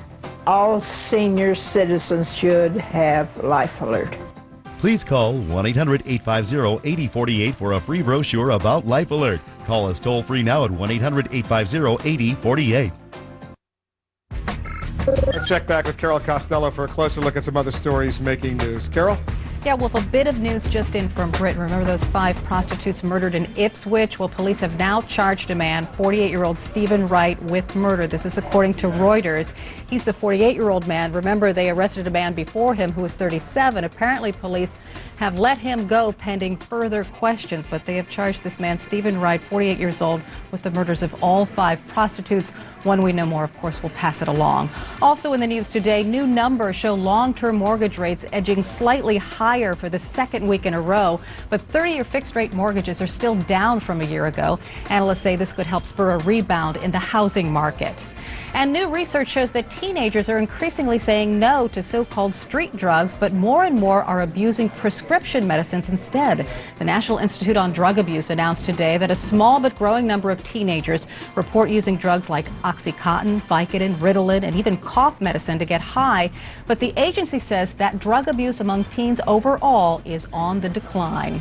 All senior citizens should have Life Alert. Please call 1-800-850-8048 for a free brochure about Life Alert. Call us toll-free now at 1-800-850-8048. Let's check back with Carol Costello for a closer look at some other stories making news. Carol? Yeah, Wolf, a bit of news just in from Britain. Remember those 5 prostitutes murdered in Ipswich? Well, police have now charged a man, 48-year-old Stephen Wright, with murder. This is according to Reuters. He's the 48-year-old man. Remember, they arrested a man before him who was 37. Apparently, police have let him go pending further questions, but they have charged this man, Stephen Wright, 48 years old, with the murders of all 5 prostitutes. When we know more, of course, we'll pass it along. Also in the news today, new numbers show long-term mortgage rates edging slightly higher for the second week in a row, but 30-year fixed-rate mortgages are still down from a year ago. Analysts say this could help spur a rebound in the housing market. And new research shows that teenagers are increasingly saying no to so-called street drugs, but more and more are abusing prescription medicines instead. The National Institute on Drug Abuse announced today that a small but growing number of teenagers report using drugs like Oxycontin, Vicodin, Ritalin, and even cough medicine to get high. But the agency says that drug abuse among teens overall is on the decline.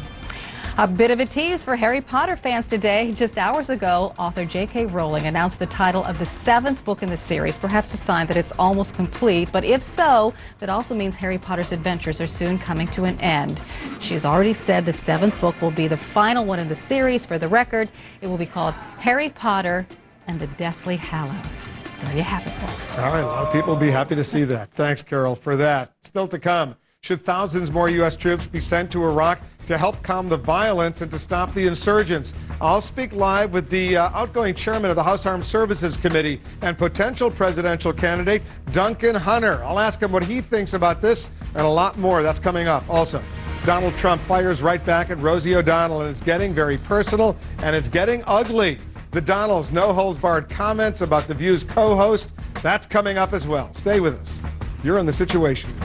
A bit of a tease for Harry Potter fans today. Just hours ago, author J.K. Rowling announced the title of the 7th book in the series, perhaps a sign that it's almost complete. But if so, that also means Harry Potter's adventures are soon coming to an end. She has already said the 7th book will be the final one in the series. For the record, it will be called Harry Potter and the Deathly Hallows. There you have it, Wolf. All right, a lot of people will be happy to see that. Thanks, Carol, for that. Still to come. Should thousands more U.S. troops be sent to Iraq to help calm the violence and to stop the insurgents? I'll speak live with the outgoing chairman of the House Armed Services Committee and potential presidential candidate, Duncan Hunter. I'll ask him what he thinks about this and a lot more. That's coming up. Also, Donald Trump fires right back at Rosie O'Donnell, and it's getting very personal and it's getting ugly. The Donald's no-holds-barred comments about The View's co-host, that's coming up as well. Stay with us. You're in The Situation Room.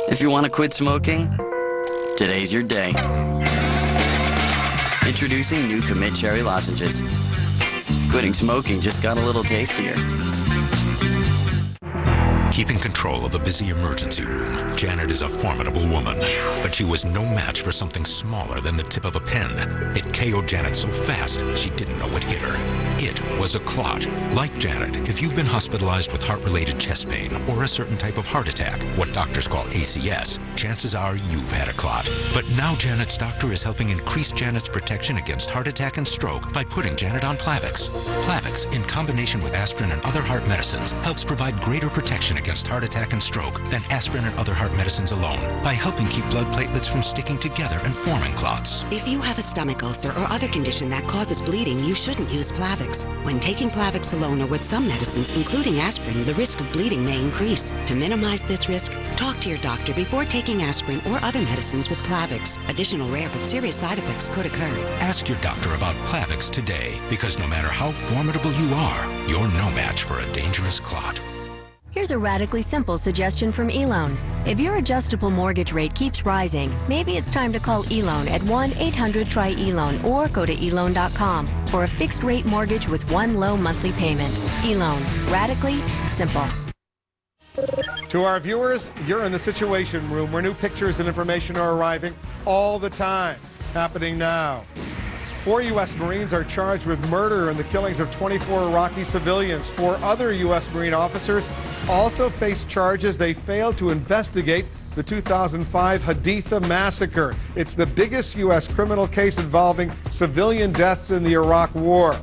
If you want to quit smoking, today's your day. Introducing new Commit Cherry Lozenges. Quitting smoking just got a little tastier. Keeping control of a busy emergency room, Janet is a formidable woman, but she was no match for something smaller than the tip of a pen. It KO'd Janet so fast, she didn't know it hit her. It was a clot. Like Janet, if you've been hospitalized with heart-related chest pain or a certain type of heart attack, what doctors call ACS, chances are you've had a clot. But now Janet's doctor is helping increase Janet's protection against heart attack and stroke by putting Janet on Plavix. Plavix, in combination with aspirin and other heart medicines, helps provide greater protection against heart attack and stroke than aspirin and other heart medicines alone by helping keep blood platelets from sticking together and forming clots. If you have a stomach ulcer or other condition that causes bleeding, you shouldn't use Plavix. When taking Plavix alone or with some medicines, including aspirin, the risk of bleeding may increase. To minimize this risk, talk to your doctor before taking aspirin or other medicines with Plavix. Additional rare but serious side effects could occur. Ask your doctor about Plavix today, because no matter how formidable you are, you're no match for a dangerous clot. Here's a radically simple suggestion from eLoan. If your adjustable mortgage rate keeps rising, maybe it's time to call eLoan at 1-800-TRY-ELOAN or go to eLoan.com for a fixed-rate mortgage with one low monthly payment. eLoan. Radically simple. To our viewers, you're in The Situation Room, where new pictures and information are arriving all the time. Happening now. 4 U.S. Marines are charged with murder in the killings of 24 Iraqi civilians. 4 other U.S. Marine officers also face charges they failed to investigate the 2005 Haditha massacre. It's the biggest U.S. criminal case involving civilian deaths in the Iraq War.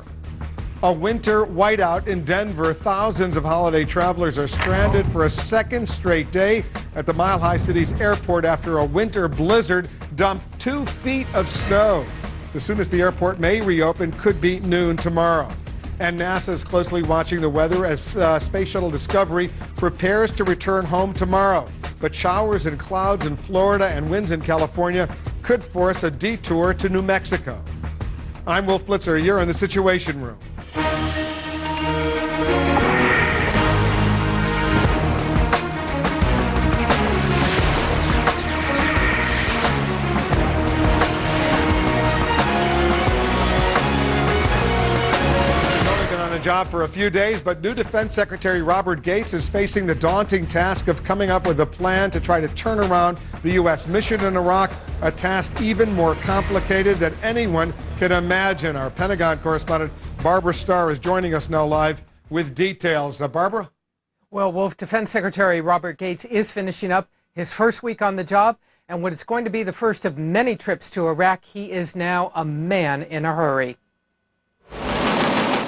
A winter whiteout in Denver. Thousands of holiday travelers are stranded for a second straight day at the Mile High City's airport after a winter blizzard dumped 2 feet of snow. The soonest the airport may reopen could be noon tomorrow. And NASA is closely watching the weather as Space Shuttle Discovery prepares to return home tomorrow. But showers and clouds in Florida and winds in California could force a detour to New Mexico. I'm Wolf Blitzer. You're in the Situation Room. Job for a few days, but new Defense Secretary Robert Gates is facing the daunting task of coming up with a plan to try to turn around the U.S. mission in Iraq, a task even more complicated than anyone can imagine. Our Pentagon correspondent Barbara Starr is joining us now live with details. Barbara? Well, Wolf, Defense Secretary Robert Gates is finishing up his first week on the job, and what is going to be the first of many trips to Iraq, he is now a man in a hurry.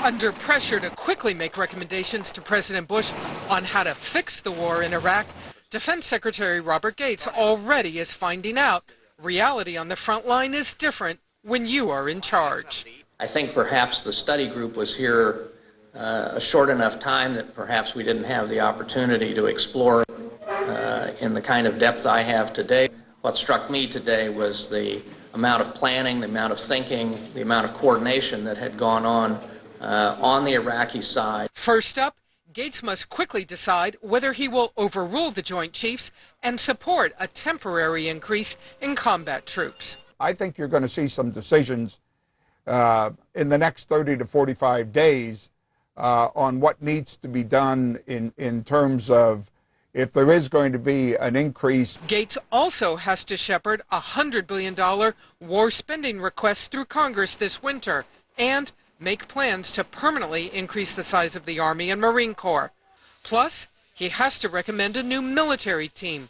Under pressure to quickly make recommendations to President Bush on how to fix the war in Iraq, Defense Secretary Robert Gates already is finding out reality on the front line is different when you are in charge. I think perhaps the study group was here a short enough time that perhaps we didn't have the opportunity to explore in the kind of depth I have today. What struck me today was the amount of planning, the amount of thinking, the amount of coordination that had gone on the Iraqi side. First up, Gates must quickly decide whether he will overrule the Joint Chiefs and support a temporary increase in combat troops. I think you're going to see some decisions in the next 30 to 45 days on what needs to be done in terms of if there is going to be an increase. Gates also has to shepherd a $100 billion war spending request through Congress this winter and make plans to permanently increase the size of the Army and Marine Corps. Plus, he has to recommend a new military team.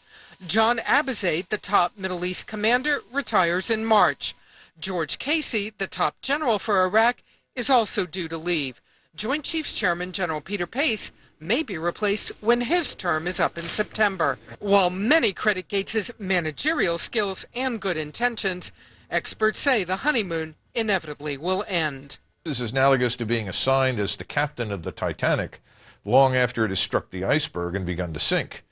John Abizaid, the top Middle East commander, retires in March. George Casey, the top general for Iraq, is also due to leave. Joint Chiefs Chairman General Peter Pace may be replaced when his term is up in September. While many credit Gates' managerial skills and good intentions, experts say the honeymoon inevitably will end. This is analogous to being assigned as the captain of the Titanic long after it has struck the iceberg and begun to sink.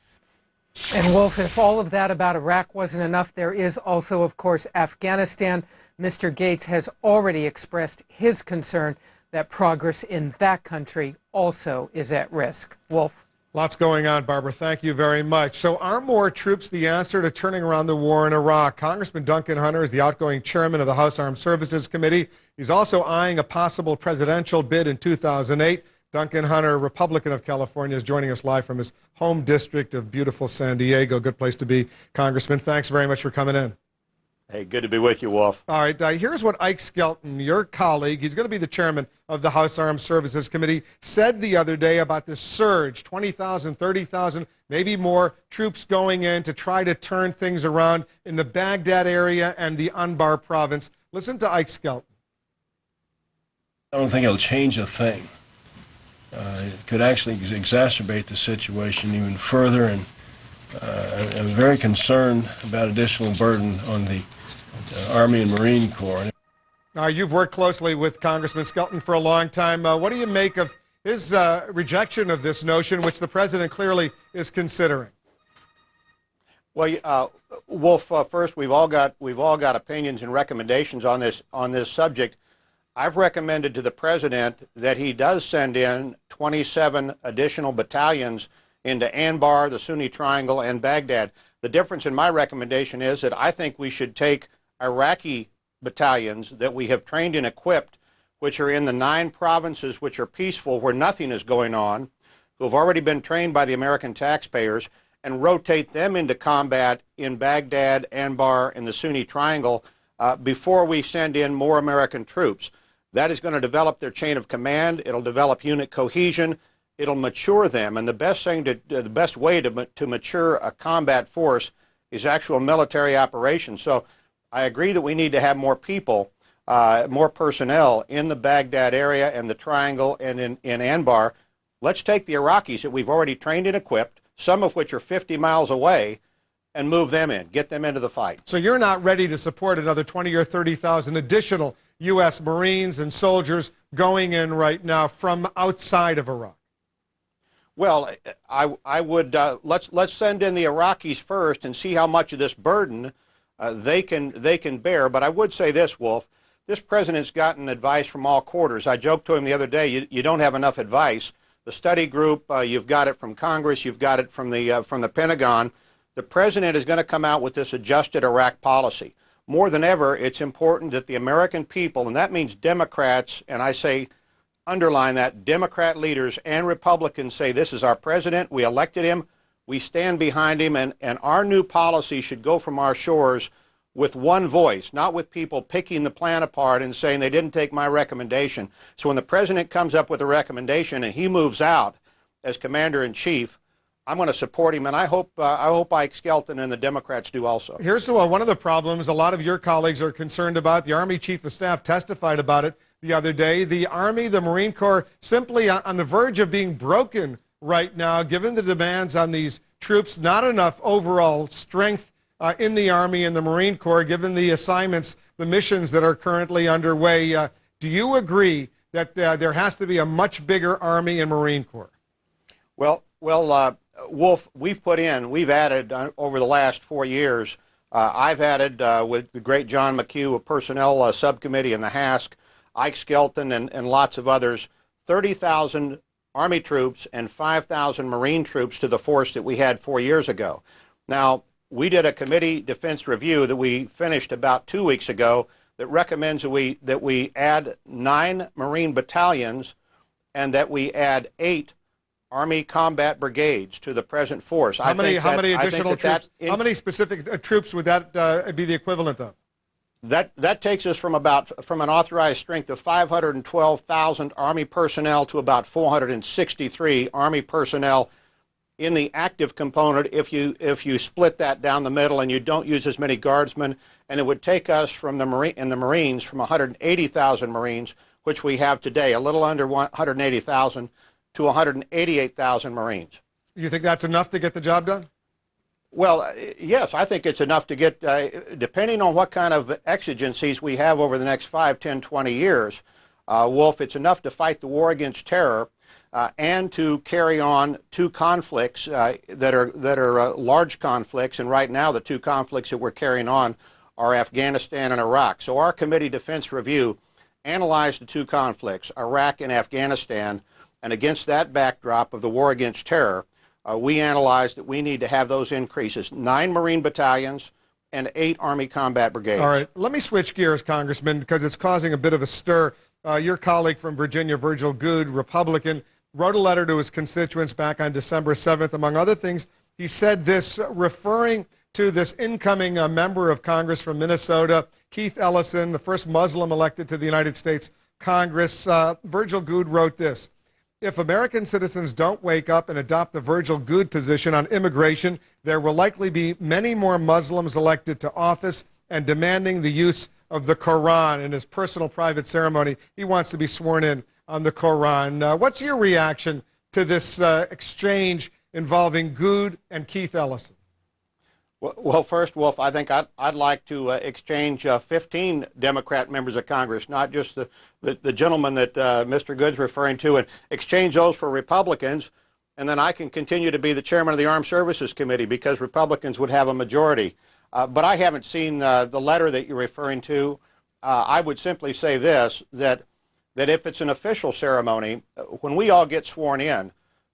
And Wolf, if all of that about Iraq wasn't enough, there is also, of course, Afghanistan. Mr. Gates has already expressed his concern that progress in that country also is at risk. Wolf. Lots going on, Barbara. Thank you very much. So are more troops the answer to turning around the war in Iraq? Congressman Duncan Hunter is the outgoing chairman of the House Armed Services Committee. He's also eyeing a possible presidential bid in 2008. Duncan Hunter, Republican of California, is joining us live from his home district of beautiful San Diego. Good place to be, Congressman. Thanks very much for coming in. Hey, good to be with you, Wolf. All right, here's what Ike Skelton, your colleague, he's going to be the chairman of the House Armed Services Committee, said the other day about this surge, 20,000, 30,000, maybe more troops going in to try to turn things around in the Baghdad area and the Anbar province. Listen to Ike Skelton. I don't think it'll change a thing. It could actually exacerbate the situation even further, and I'm very concerned about additional burden on the Army and Marine Corps. You've worked closely with Congressman Skelton for a long time. What do you make of his rejection of this notion, which the president clearly is considering? Well, Wolf, first, we've all got opinions and recommendations on this subject. I've recommended to the president that he does send in 27 additional battalions into Anbar, the Sunni Triangle, and Baghdad. The difference in my recommendation is that I think we should take Iraqi battalions that we have trained and equipped, which are in the 9 provinces which are peaceful, where nothing is going on, who have already been trained by the American taxpayers, and rotate them into combat in Baghdad, Anbar, and the Sunni Triangle before we send in more American troops. That is going to develop their chain of command. It'll develop unit cohesion. It'll mature them, and the best way to mature a combat force is actual military operations. So I agree that we need to have more people, more personnel in the Baghdad area and the Triangle and in Anbar. Let's take the Iraqis that we've already trained and equipped, some of which are 50 miles away, and move them in, get them into the fight. So you're not ready to support another 20 or 30,000 additional U.S. Marines and soldiers going in right now from outside of Iraq? Well, I would let's send in the Iraqis first and see how much of this burden they can bear. But I would say this, Wolf, this president's gotten advice from all quarters. I joked to him the other day, you don't have enough advice. The study group, you've got it from Congress, you've got it from the Pentagon. The president is going to come out with this adjusted Iraq policy. More than ever, it's important that the American people, and that means Democrats, and I say underline that, Democrat leaders and Republicans say this is our president, we elected him, we stand behind him, and our new policy should go from our shores with one voice, not with people picking the plan apart and saying they didn't take my recommendation. So when the president comes up with a recommendation and he moves out as commander-in-chief, I'm going to support him, and I hope Ike Skelton and the Democrats do also. Here's one of the problems a lot of your colleagues are concerned about. The Army Chief of Staff testified about it the other day. The Army, the Marine Corps, simply on the verge of being broken right now, given the demands on these troops, not enough overall strength in the Army and the Marine Corps, given the assignments, the missions that are currently underway. Do you agree that there has to be a much bigger Army and Marine Corps? Well, Wolf, we've added over the last 4 years, I've added with the great John McHugh, a personnel subcommittee in the HASC, Ike Skelton and lots of others, 30,000 Army troops and 5,000 Marine troops to the force that we had 4 years ago. Now, we did a committee defense review that we finished about 2 weeks ago that recommends that we add 9 Marine battalions and that we add 8 Army combat brigades to the present force. How many additional troops? How many specific troops would that be the equivalent of? That takes us from an authorized strength of 512,000 Army personnel to about 463 Army personnel in the active component if you split that down the middle and you don't use as many guardsmen, and it would take us from the Marines from 180,000 Marines, which we have today, a little under 180,000, to 188,000 Marines. You think that's enough to get the job done? Well, yes, I think it's enough to get, depending on what kind of exigencies we have over the next 5, 10, 20 years, Wolf, it's enough to fight the war against terror and to carry on 2 conflicts that are large conflicts, and right now the 2 conflicts that we're carrying on are Afghanistan and Iraq. So our committee defense review analyzed the 2 conflicts, Iraq and Afghanistan, and against that backdrop of the war against terror, we analyzed that we need to have those increases, 9 Marine battalions and 8 Army combat brigades. All right, let me switch gears, Congressman, because it's causing a bit of a stir. Your colleague from Virginia, Virgil Goode, Republican, wrote a letter to his constituents back on December 7th. Among other things, he said this, referring to this incoming member of Congress from Minnesota, Keith Ellison, the first Muslim elected to the United States Congress. Virgil Goode wrote this: if American citizens don't wake up and adopt the Virgil Goode position on immigration, there will likely be many more Muslims elected to office and demanding the use of the Quran in his personal private ceremony. He wants to be sworn in on the Quran. What's your reaction to this exchange involving Goode and Keith Ellison? Well, first, Wolf, I think I'd like to exchange 15 Democrat members of Congress, not just the gentleman that Mr. Goode's referring to, and exchange those for Republicans, and then I can continue to be the chairman of the Armed Services Committee because Republicans would have a majority. But I haven't seen the letter that you're referring to. I would simply say this, that if it's an official ceremony, when we all get sworn in,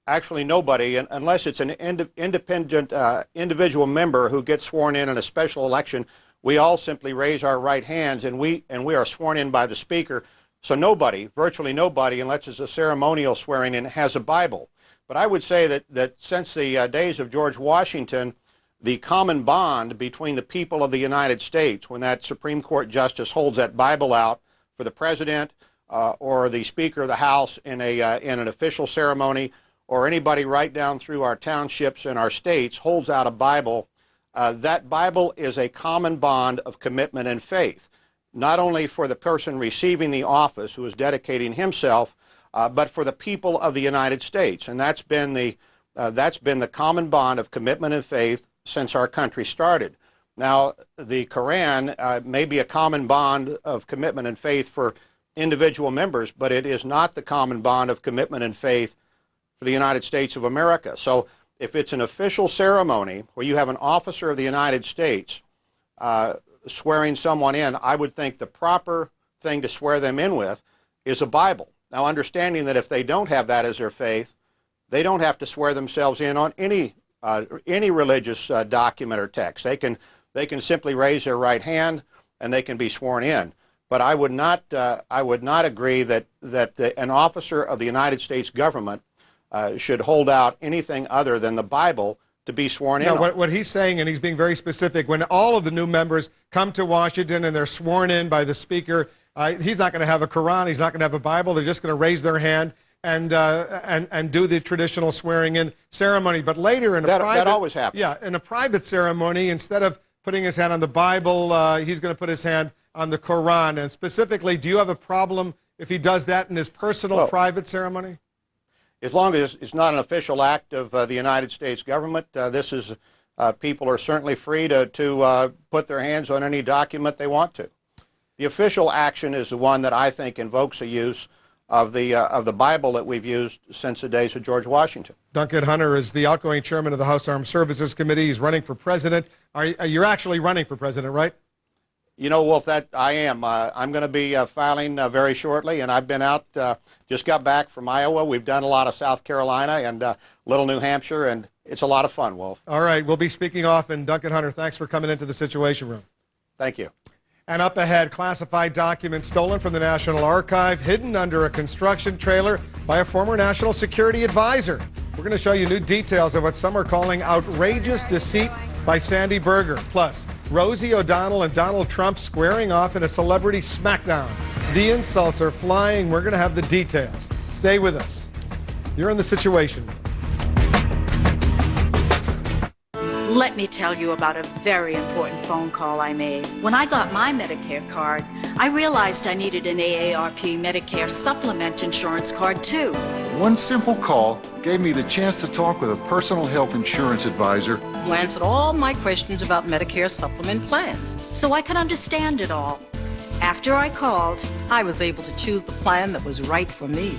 actually nobody, unless it's an independent individual member who gets sworn in a special election, we all simply raise our right hands and we are sworn in by the Speaker. So nobody, virtually nobody, unless it's a ceremonial swearing in, has a Bible. But I would say that since the days of George Washington, the common bond between the people of the United States, when that Supreme Court justice holds that Bible out for the President or the Speaker of the House in an official ceremony, or anybody right down through our townships and our states holds out a Bible, that Bible is a common bond of commitment and faith. not only for the person receiving the office who is dedicating himself, but for the people of the United States. And that's been the common bond of commitment and faith since our country started. Now, the Quran may be a common bond of commitment and faith for individual members, but it is not the common bond of commitment and faith for the United States of America. So if it's an official ceremony where you have an officer of the United States swearing someone in, I would think the proper thing to swear them in with is a Bible. Now, understanding that if they don't have that as their faith, they don't have to swear themselves in on any religious document or text. They can simply raise their right hand and they can be sworn in. But I would not agree that an officer of the United States government should hold out anything other than the Bible to be sworn in. No, what he's saying, and he's being very specific, when all of the new members come to Washington and they're sworn in by the Speaker, he's not going to have a Quran, he's not going to have a Bible, they're just going to raise their hand and do the traditional swearing-in ceremony. But later in a private... That always happens. Yeah, in a private ceremony, instead of putting his hand on the Bible, he's going to put his hand on the Quran. And specifically, do you have a problem if he does that in his personal private ceremony? As long as it's not an official act of the United States government, people are certainly free to put their hands on any document they want to. The official action is the one that I think invokes a use of the Bible that we've used since the days of George Washington. Duncan Hunter is the outgoing chairman of the House Armed Services Committee. He's running for president. You're actually running for president, right? You know, Wolf, that I am. I'm going to be filing very shortly, and I've been out, just got back from Iowa. We've done a lot of South Carolina and Little New Hampshire, and it's a lot of fun, Wolf. All right, we'll be speaking often. Duncan Hunter, thanks for coming into the Situation Room. Thank you. And up ahead, classified documents stolen from the National Archive, hidden under a construction trailer by a former national security advisor. We're going to show you new details of what some are calling outrageous deceit by Sandy Berger. Plus, Rosie O'Donnell and Donald Trump squaring off in a celebrity smackdown. The insults are flying. We're going to have the details. Stay with us. You're in the Situation Room. Let me tell you about a very important phone call I made. When I got my Medicare card, I realized I needed an AARP Medicare Supplement insurance card too. One simple call gave me the chance to talk with a personal health insurance advisor Who answered all my questions about Medicare Supplement plans, so I could understand it all. After I called, I was able to choose the plan that was right for me.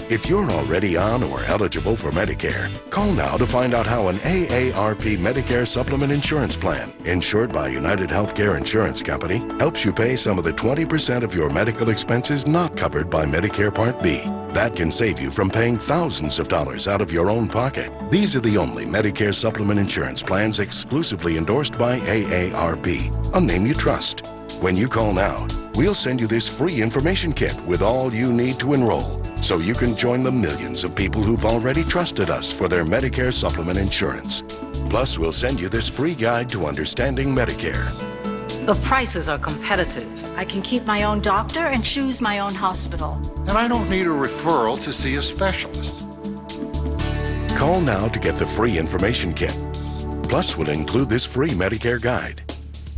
If you're already on or eligible for Medicare, call now to find out how an AARP Medicare Supplement Insurance Plan, insured by United Healthcare Insurance Company, helps you pay some of the 20% of your medical expenses not covered by Medicare Part B. That can save you from paying thousands of dollars out of your own pocket. These are the only Medicare Supplement Insurance Plans exclusively endorsed by AARP, a name you trust. When you call now, we'll send you this free information kit with all you need to enroll, so you can join the millions of people who've already trusted us for their Medicare supplement insurance. Plus, we'll send you this free guide to understanding Medicare. The prices are competitive. I can keep my own doctor and choose my own hospital. and I don't need a referral to see a specialist. Call now to get the free information kit. Plus, we'll include this free Medicare guide.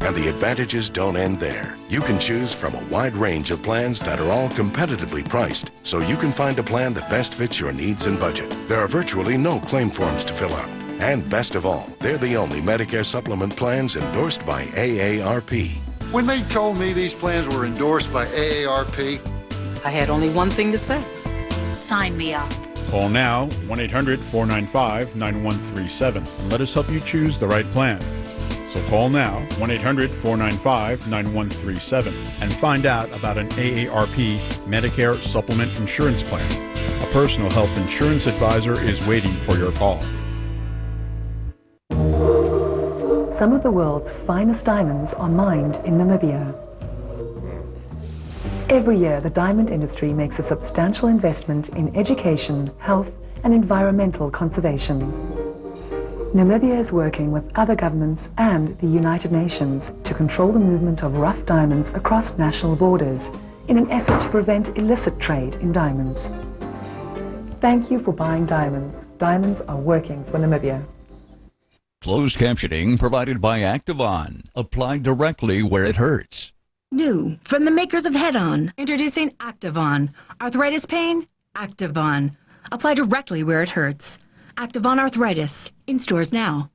And the advantages don't end there. You can choose from a wide range of plans that are all competitively priced, so you can find a plan that best fits your needs and budget. There are virtually no claim forms to fill out. And best of all, they're the only Medicare supplement plans endorsed by AARP. When they told me these plans were endorsed by AARP, I had only one thing to say. Sign me up. Call now, 1-800-495-9137, and let us help you choose the right plan. So call now, 1-800-495-9137, and find out about an AARP Medicare Supplement Insurance Plan. A personal health insurance advisor is waiting for your call. Some of the world's finest diamonds are mined in Namibia. Every year, the diamond industry makes a substantial investment in education, health, and environmental conservation. Namibia is working with other governments and the United Nations to control the movement of rough diamonds across national borders in an effort to prevent illicit trade in diamonds. Thank you for buying diamonds. Diamonds are working for Namibia. Closed captioning provided by Activon. Applied directly where it hurts. New from the makers of Head-On, introducing Activon. Arthritis pain? Activon. Apply directly where it hurts. Activon Arthritis, in stores now.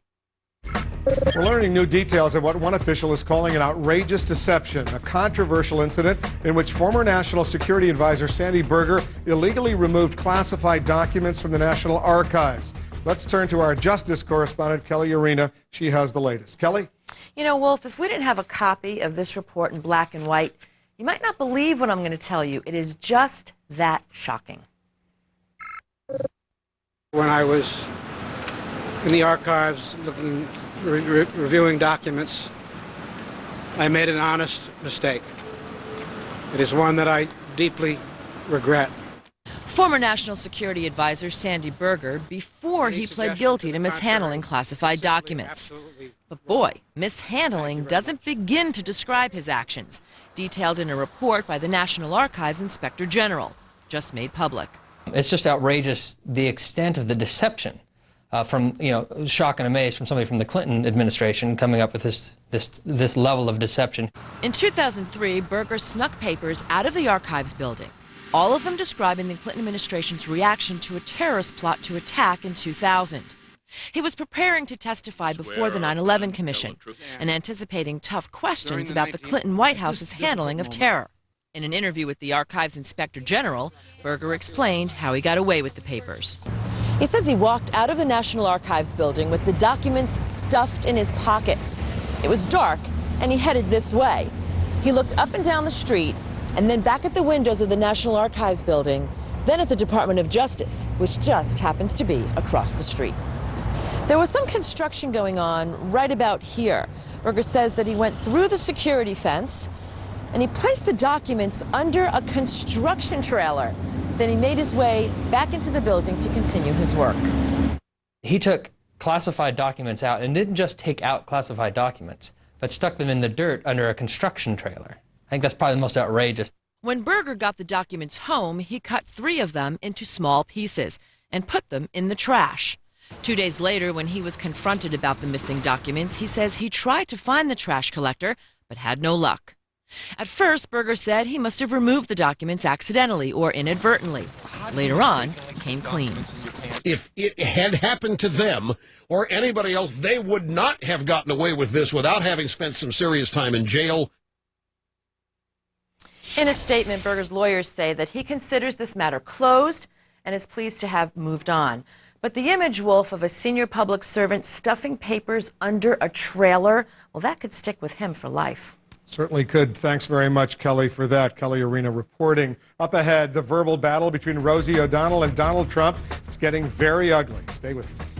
We're learning new details of what one official is calling an outrageous deception, a controversial incident in which former National Security Advisor Sandy Berger illegally removed classified documents from the National Archives. Let's turn to our justice correspondent, Kelly Arena. She has the latest. Kelly? You know, Wolf, if we didn't have a copy of this report in black and white, you might not believe what I'm going to tell you. It is just that shocking. When I was in the archives looking, reviewing documents, I made an honest mistake. It is one that I deeply regret. Former National Security Advisor Sandy Berger before he pled guilty to mishandling classified documents. But boy, mishandling doesn't begin to describe his actions, detailed in a report by the National Archives Inspector General, just made public. It's just outrageous, the extent of the deception from, shock and amaze from somebody from the Clinton administration coming up with this level of deception. In 2003, Berger snuck papers out of the archives building, all of them describing the Clinton administration's reaction to a terrorist plot to attack in 2000. He was preparing to testify before the 9/11 Commission and anticipating tough questions about the Clinton White House's handling of terror. In an interview with the Archives Inspector General, Berger explained how he got away with the papers. He says he walked out of the National Archives building with the documents stuffed in his pockets. It was dark, and he headed this way. He looked up and down the street, and then back at the windows of the National Archives building, then at the Department of Justice, which just happens to be across the street. There was some construction going on right about here. Berger says that he went through the security fence, and he placed the documents under a construction trailer. Then he made his way back into the building to continue his work. He took classified documents out and didn't just take out classified documents, but stuck them in the dirt under a construction trailer. I think that's probably the most outrageous. When Berger got the documents home, he cut 3 of them into small pieces and put them in the trash. 2 days later, when he was confronted about the missing documents, he says he tried to find the trash collector, but had no luck. At first, Berger said he must have removed the documents accidentally or inadvertently. Later on, came clean. If it had happened to them or anybody else, they would not have gotten away with this without having spent some serious time in jail. In a statement, Berger's lawyers say that he considers this matter closed and is pleased to have moved on. But the image, Wolf, of a senior public servant stuffing papers under a trailer, well, that could stick with him for life. Certainly could. Thanks very much, Kelly, for that. Kelly Arena reporting. Up ahead, the verbal battle between Rosie O'Donnell and Donald Trump is getting very ugly. Stay with us.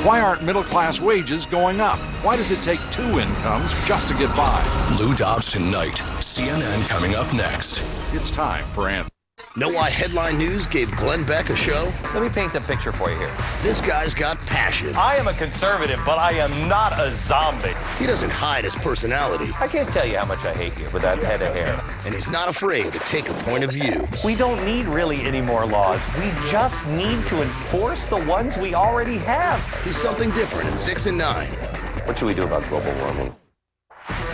Why aren't middle-class wages going up? Why does it take 2 incomes just to get by? Lou Dobbs tonight. CNN coming up next. It's time for Answers. Know why Headline News gave Glenn Beck a show? Let me paint the picture for you here. This guy's got passion. I am a conservative, but I am not a zombie. He doesn't hide his personality. I can't tell you how much I hate you with that head of hair. And he's not afraid to take a point of view. We don't need really any more laws. We just need to enforce the ones we already have. He's something different at 6 and 9. What should we do about global warming?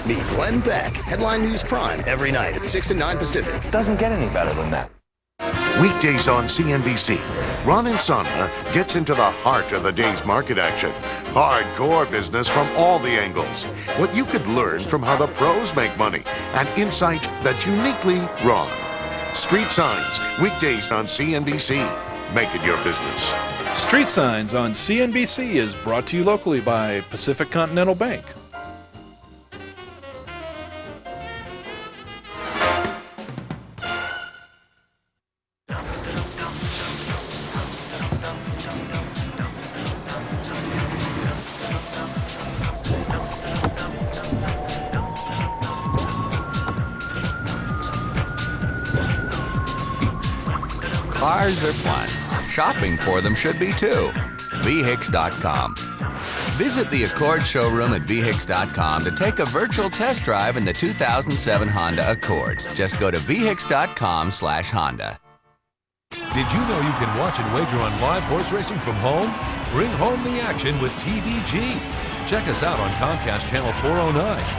Meet Glenn Beck, Headline News Prime, every night at 6 and 9 Pacific. Doesn't get any better than that. Weekdays on CNBC, Ron Insomnia gets into the heart of the day's market action. Hardcore business from all the angles. What you could learn from how the pros make money. An insight that's uniquely Ron. Street Signs, weekdays on CNBC. Make it your business. Street Signs on CNBC is brought to you locally by Pacific Continental Bank. Cars are fun. Shopping for them should be too. VHICS.com. Visit the Accord showroom at VHICS.com to take a virtual test drive in the 2007 Honda Accord. Just go to VHICS.com/Honda. Did you know you can watch and wager on live horse racing from home? Bring home the action with TVG. Check us out on Comcast Channel 409.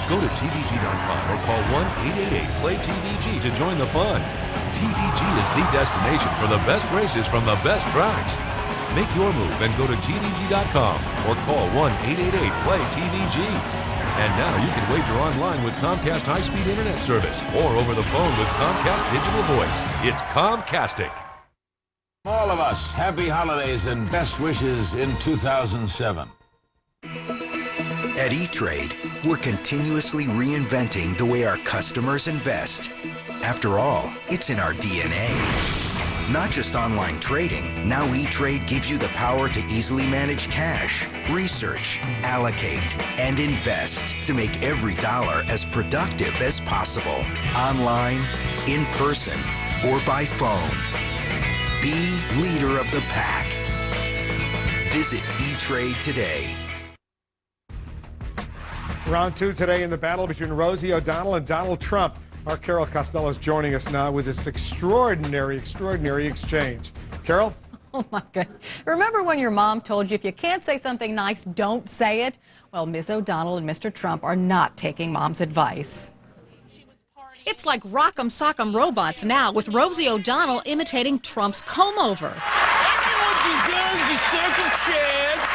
Go to TVG.com or call 1-888-PLAY-TVG to join the fun. TVG is the destination for the best races from the best tracks. Make your move and go to TVG.com or call 1-888-PLAY-TVG. And now you can wager online with Comcast high-speed internet service or over the phone with Comcast Digital Voice. It's Comcastic. All of us, happy holidays and best wishes in 2007. At E-Trade, we're continuously reinventing the way our customers invest. After all, it's in our DNA. Not just online trading, now E-Trade gives you the power to easily manage cash, research, allocate, and invest to make every dollar as productive as possible. Online, in person, or by phone. Be leader of the pack. Visit E-Trade today. Round 2 today in the battle between Rosie O'Donnell and Donald Trump. Our Carol Costello is joining us now with this extraordinary exchange. Carol? Oh, my God. Remember when your mom told you if you can't say something nice, don't say it? Well, Ms. O'Donnell and Mr. Trump are not taking Mom's advice. It's like Rock'em Sock'em Robots now, with Rosie O'Donnell imitating Trump's comb-over. Everyone deserves a second chance,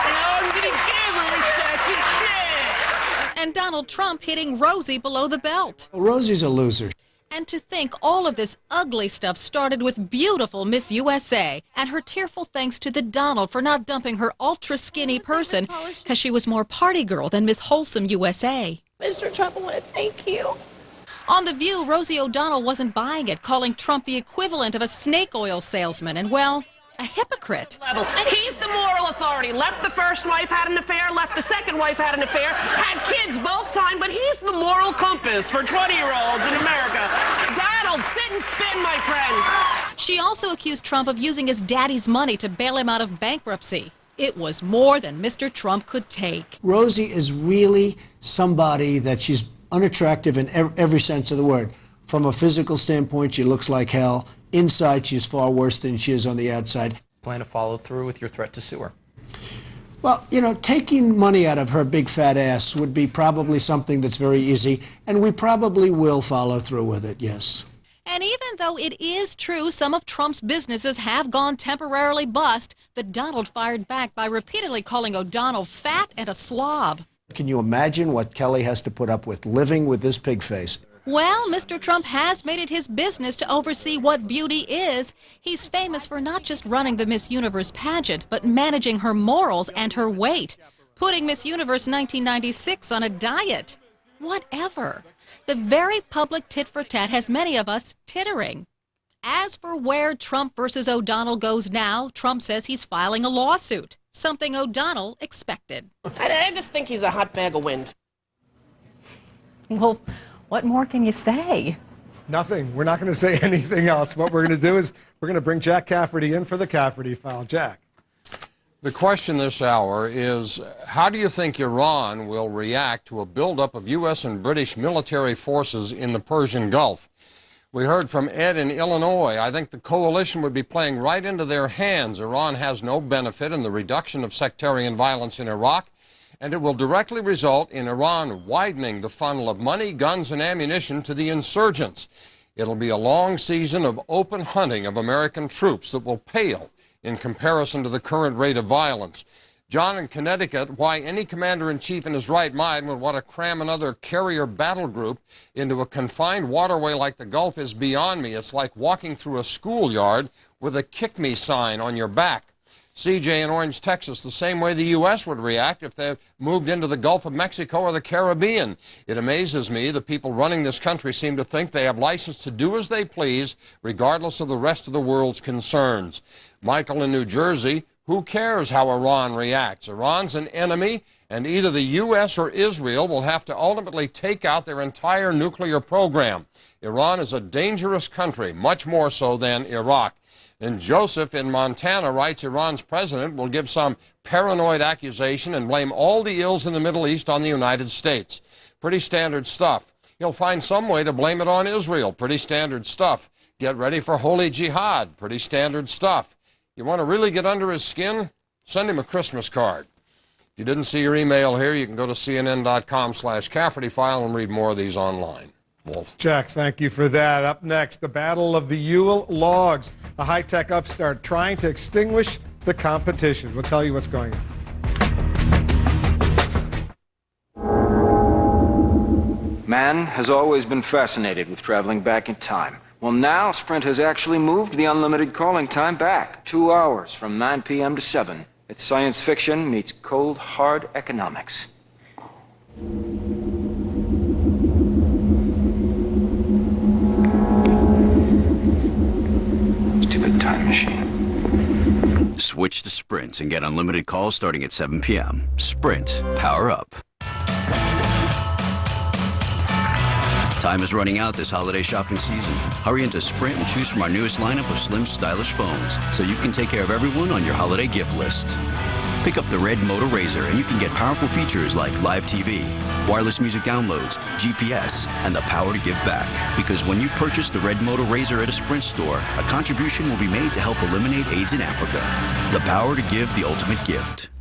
and I'm going to give her a second chance. And Donald Trump hitting Rosie below the belt. Rosie's a loser. And to think all of this ugly stuff started with beautiful Miss USA and her tearful thanks to the Donald for not dumping her ultra-skinny person because she was more party girl than Miss Wholesome USA. Mr. Trump, I want to thank you. On The View, Rosie O'Donnell wasn't buying it, calling Trump the equivalent of a snake oil salesman and, well, a hypocrite. He's the moral authority. Left the first wife, had an affair. Left the second wife, had an affair. Had kids both times, but he's the moral compass for 20-year-olds in America. Donald, sit and spin, my friends. She also accused Trump of using his daddy's money to bail him out of bankruptcy. It was more than Mr. Trump could take. Rosie is really somebody that she's unattractive in every sense of the word. From a physical standpoint, she looks like hell. Inside, she's far worse than she is on the outside. Plan to follow through with your threat to sue her? Well, you know, taking money out of her big fat ass would be probably something that's very easy, and we probably will follow through with it, yes. And even though it is true some of Trump's businesses have gone temporarily bust, the Donald fired back by repeatedly calling O'Donnell fat and a slob. Can you imagine what Kelly has to put up with living with this pig face? Well, Mr. Trump has made it his business to oversee what beauty is. He's famous for not just running the Miss Universe pageant, but managing her morals and her weight, putting Miss Universe 1996 on a diet. Whatever. The very public tit-for-tat has many of us tittering. As for where Trump versus O'Donnell goes now, Trump says he's filing a lawsuit, something O'Donnell expected. I just think he's a hot bag of wind. Well, what more can you say? Nothing. We're not going to say anything else. What we're going to do is we're going to bring Jack Cafferty in for the Cafferty File. Jack. The question this hour is, how do you think Iran will react to a buildup of U.S. and British military forces in the Persian Gulf? We heard from Ed in Illinois. I think the coalition would be playing right into their hands. Iran has no benefit in the reduction of sectarian violence in Iraq, and it will directly result in Iran widening the funnel of money, guns, and ammunition to the insurgents. It'll be a long season of open hunting of American troops that will pale in comparison to the current rate of violence. John in Connecticut, why any commander-in-chief in his right mind would want to cram another carrier battle group into a confined waterway like the Gulf is beyond me. It's like walking through a schoolyard with a kick-me sign on your back. CJ in Orange, Texas, the same way the U.S. would react if they moved into the Gulf of Mexico or the Caribbean. It amazes me the people running this country seem to think they have license to do as they please, regardless of the rest of the world's concerns. Michael in New Jersey, who cares how Iran reacts? Iran's an enemy, and either the U.S. or Israel will have to ultimately take out their entire nuclear program. Iran is a dangerous country, much more so than Iraq. And Joseph in Montana writes Iran's president will give some paranoid accusation and blame all the ills in the Middle East on the United States. Pretty standard stuff. He'll find some way to blame it on Israel. Pretty standard stuff. Get ready for holy jihad. Pretty standard stuff. You want to really get under his skin? Send him a Christmas card. If you didn't see your email here, you can go to cnn.com/Cafferty file and read more of these online. Wolf. Jack, thank you for that. Up next, the Battle of the Yule Logs, a high-tech upstart trying to extinguish the competition. We'll tell you what's going on. Man has always been fascinated with traveling back in time. Well, now Sprint has actually moved the unlimited calling time back 2 hours from 9 p.m. to 7. It's science fiction meets cold, hard economics. Stupid time machine. Switch to Sprint and get unlimited calls starting at 7 p.m. Sprint, power up. Time is running out this holiday shopping season. Hurry into Sprint and choose from our newest lineup of slim, stylish phones so you can take care of everyone on your holiday gift list. Pick up the Red Moto Razr and you can get powerful features like live TV, wireless music downloads, GPS, and the power to give back. Because when you purchase the Red Moto Razr at a Sprint store, a contribution will be made to help eliminate AIDS in Africa. The power to give the ultimate gift.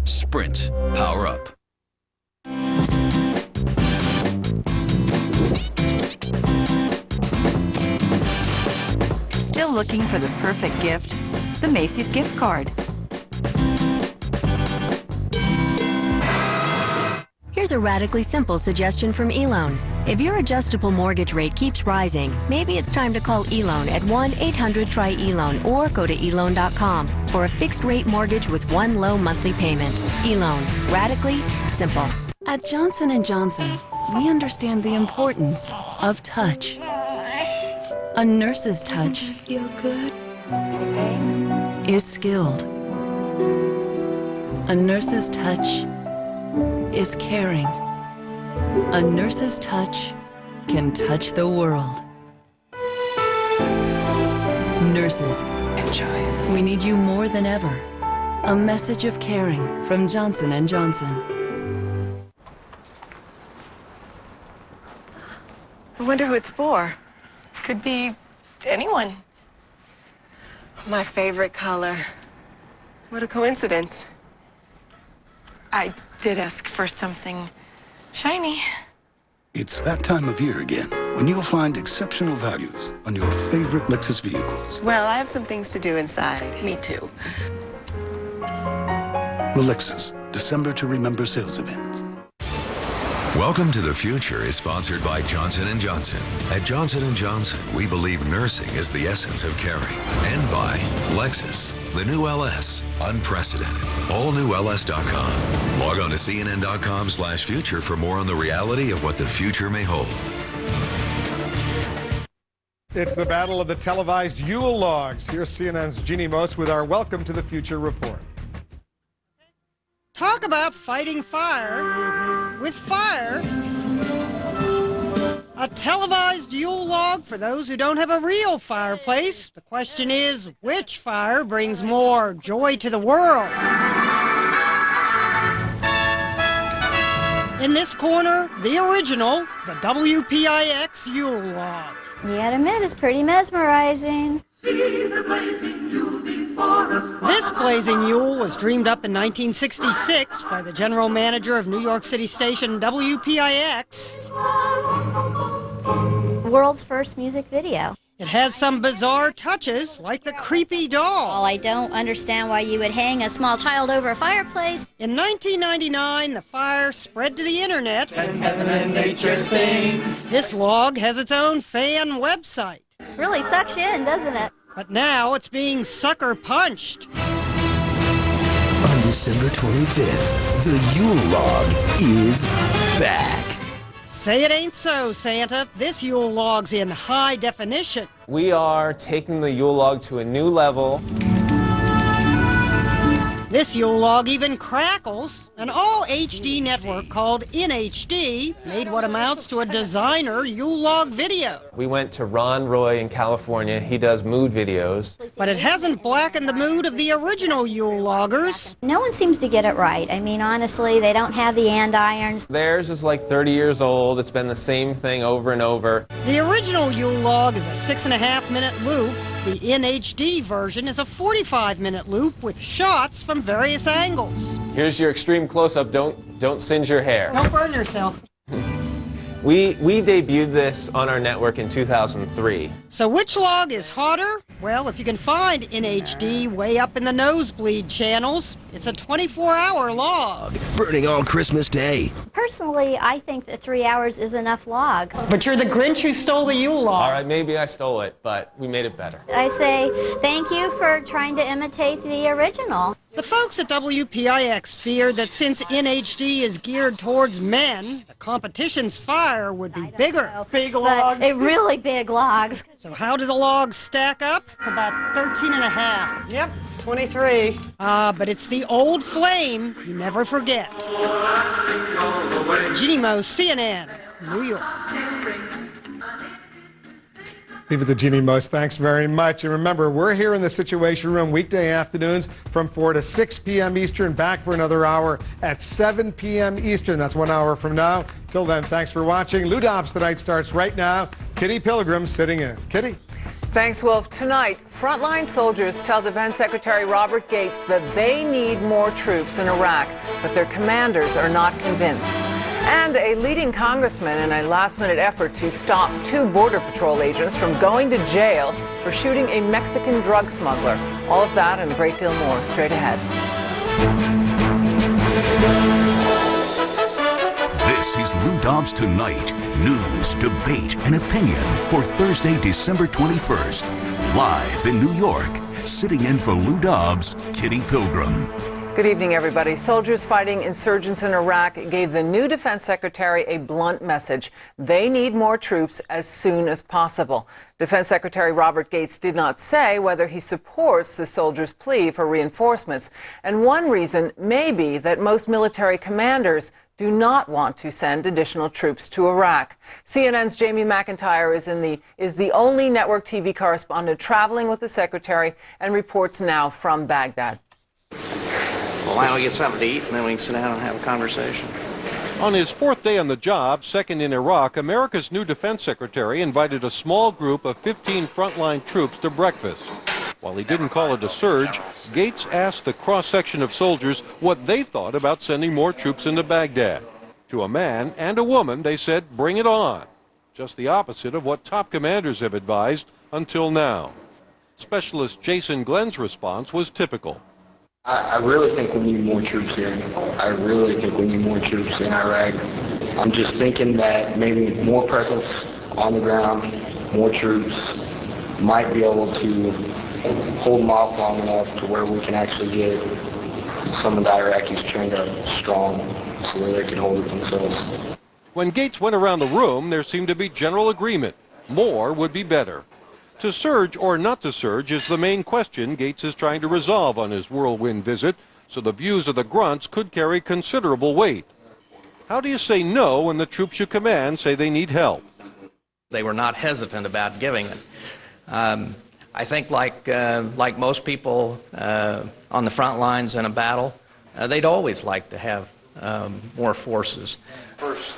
Sprint, power up. Still looking for the perfect gift? The Macy's gift card. Here's a radically simple suggestion from eLoan. If your adjustable mortgage rate keeps rising, maybe it's time to call eLoan at 1-800-TRY-eLoan or go to eLoan.com for a fixed-rate mortgage with one low monthly payment. eLoan. Radically simple. At Johnson & Johnson, we understand the importance of touch. A nurse's touch is skilled. A nurse's touch is caring. A nurse's touch can touch the world. Nurses, we need you more than ever. A message of caring from Johnson & Johnson. I wonder who it's for. Could be anyone. My favorite color. What a coincidence. I did ask for something shiny. It's that time of year again when you'll find exceptional values on your favorite Lexus vehicles. Well, I have some things to do inside. Me too. The Lexus December to Remember sales event. Welcome to the Future is sponsored by Johnson & Johnson. At Johnson & Johnson, we believe nursing is the essence of caring. And by Lexus, the new LS, unprecedented. All new LS.com. Log on to CNN.com/future for more on the reality of what the future may hold. It's the battle of the televised Yule logs. Here's CNN's Jeannie Most with our Welcome to the Future report. Talk about fighting fire with fire. A televised Yule log for those who don't have a real fireplace. The question is, which fire brings more joy to the world? In this corner, the original, the WPIX Yule log. You gotta admit, it's pretty mesmerizing. This blazing Yule was dreamed up in 1966 by the general manager of New York City station WPIX. World's first music video. It has some bizarre touches, like the creepy doll. Well, I don't understand why you would hang a small child over a fireplace. In 1999, the fire spread to the internet. And heaven and nature sing. This log has its own fan website. Really sucks you in, doesn't it? But now it's being sucker punched. On December 25th, the Yule log is back. Say it ain't so, Santa. This Yule log's in high definition. We are taking the Yule log to a new level. This Yule log even crackles. An all-HD network called NHD made what amounts to a designer Yule log video. We went to Ron Roy in California. He does mood videos. But it hasn't blackened the mood of the original Yule loggers. No one seems to get it right. I mean, honestly, they don't have the andirons. Theirs is like 30 years old. It's been the same thing over and over. The original Yule log is a 6.5-minute loop. The NHD version is a 45-minute loop with shots from various angles. Here's your extreme close-up. Don't singe your hair. Don't burn yourself. We debuted this on our network in 2003. So which log is hotter? Well, if you can find NHD way up in the nosebleed channels, it's a 24-hour log. Burning on Christmas Day. Personally, I think that 3 hours is enough log. But you're the Grinch who stole the Yule log. All right, maybe I stole it, but we made it better. I say thank you for trying to imitate the original. The folks at WPIX fear that since NHD is geared towards men, the competition's fire would be bigger. Big logs. Really big logs. So how do the logs stack up? It's about 13 and a half. Yep, 23. But it's the old flame you never forget. Jeannie Moe, CNN, New York. Leave it to Jeannie Most. Thanks very much. And remember, we're here in the Situation Room weekday afternoons from 4 to 6 p.m. Eastern, back for another hour at 7 p.m. Eastern. That's 1 hour from now. Till then, thanks for watching. Lou Dobbs Tonight starts right now. Kitty Pilgrim sitting in. Kitty. Thanks, Wolf. Tonight, frontline soldiers tell Defense Secretary Robert Gates that they need more troops in Iraq, but their commanders are not convinced. And a leading congressman in a last-minute effort to stop 2 Border Patrol agents from going to jail for shooting a Mexican drug smuggler. All of that and a great deal more straight ahead. This is Lou Dobbs Tonight. News, debate, and opinion for Thursday, December 21st. Live in New York. Sitting in for Lou Dobbs, Kitty Pilgrim. Good evening, everybody. Soldiers fighting insurgents in Iraq gave the new defense secretary a blunt message. They need more troops as soon as possible. Defense Secretary Robert Gates did not say whether he supports the soldiers' plea for reinforcements. And one reason may be that most military commanders do not want to send additional troops to Iraq. CNN's Jamie McIntyre is the only network TV correspondent traveling with the secretary and reports now from Baghdad. Well, why don't we get something to eat and then we can sit down and have a conversation. On his 4th day on the job, second in Iraq, America's new defense secretary invited a small group of 15 frontline troops to breakfast. While he didn't call it a surge, Gates asked the cross-section of soldiers what they thought about sending more troops into Baghdad. To a man and a woman, they said, bring it on. Just the opposite of what top commanders have advised until now. Specialist Jason Glenn's response was typical. I really think we need more troops here. I really think we need more troops in Iraq. I'm just thinking that maybe more presence on the ground, more troops might be able to hold them off long enough to where we can actually get some of the Iraqis trained up strong so that they can hold it themselves. When Gates went around the room, there seemed to be general agreement. More would be better. To surge or not to surge is the main question Gates is trying to resolve on his whirlwind visit, so the views of the grunts could carry considerable weight. How do you say no when the troops you command say they need help? They were not hesitant about giving it. I think like most people on the front lines in a battle, they'd always like to have more forces.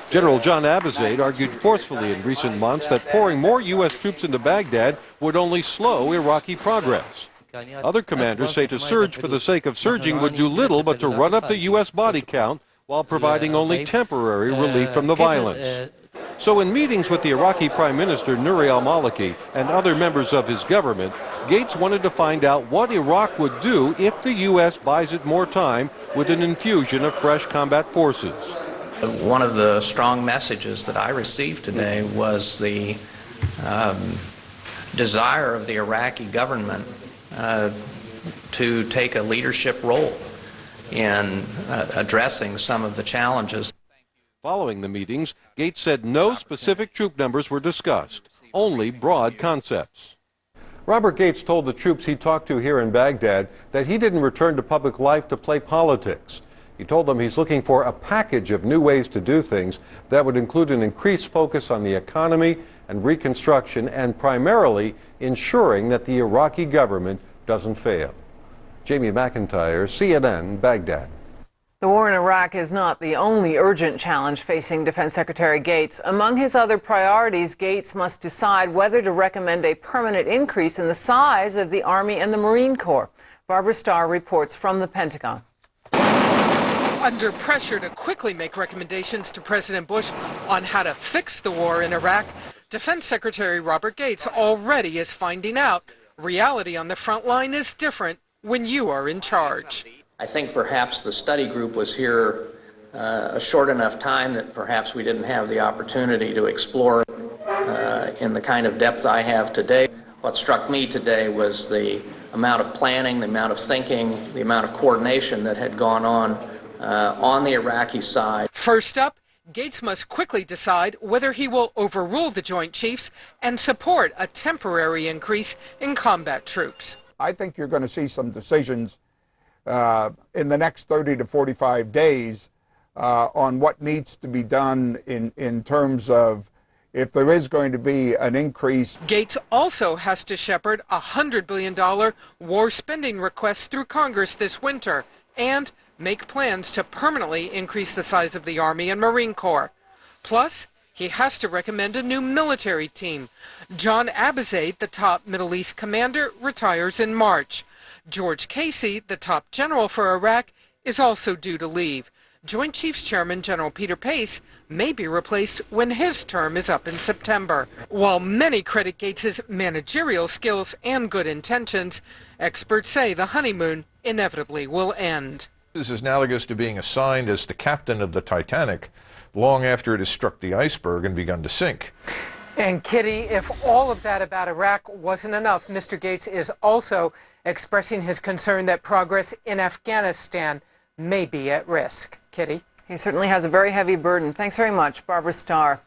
General John Abizaid argued forcefully in recent months that pouring more U.S. troops into Baghdad would only slow Iraqi progress. Other commanders say to surge for the sake of surging would do little but to run up the U.S. body count while providing only temporary relief from the violence. So in meetings with the Iraqi Prime Minister Nouri al-Maliki and other members of his government, Gates wanted to find out what Iraq would do if the U.S. buys it more time with an infusion of fresh combat forces. One of the strong messages that I received today was the desire of the Iraqi government to take a leadership role in addressing some of the challenges. Following the meetings, Gates said no specific troop numbers were discussed, only broad concepts. Robert Gates told the troops he talked to here in Baghdad that he didn't return to public life to play politics. He told them he's looking for a package of new ways to do things that would include an increased focus on the economy and reconstruction and primarily ensuring that the Iraqi government doesn't fail. Jamie McIntyre, CNN, Baghdad. The war in Iraq is not the only urgent challenge facing Defense Secretary Gates. Among his other priorities, Gates must decide whether to recommend a permanent increase in the size of the Army and the Marine Corps. Barbara Starr reports from the Pentagon. Under pressure to quickly make recommendations to President Bush on how to fix the war in Iraq, Defense Secretary Robert Gates already is finding out reality on the front line is different when you are in charge. I think perhaps the study group was here a short enough time that perhaps we didn't have the opportunity to explore in the kind of depth I have today. What struck me today was the amount of planning, the amount of thinking, the amount of coordination that had gone on the Iraqi side. First up, Gates must quickly decide whether he will overrule the Joint Chiefs and support a temporary increase in combat troops. I think you're going to see some decisions in the next 30 to 45 days on what needs to be done in terms of if there is going to be an increase. Gates also has to shepherd a $100 billion war spending request through Congress this winter and make plans to permanently increase the size of the Army and Marine Corps. Plus, he has to recommend a new military team. John Abizaid, the top Middle East commander, retires in March. George Casey, the top general for Iraq, is also due to leave. Joint Chiefs Chairman General Peter Pace may be replaced when his term is up in September. While many credit Gates' managerial skills and good intentions, experts say the honeymoon inevitably will end. This is analogous to being assigned as the captain of the Titanic long after it has struck the iceberg and begun to sink. And Kitty, if all of that about Iraq wasn't enough, Mr. Gates is also expressing his concern that progress in Afghanistan may be at risk. Kitty? He certainly has a very heavy burden. Thanks very much, Barbara Starr.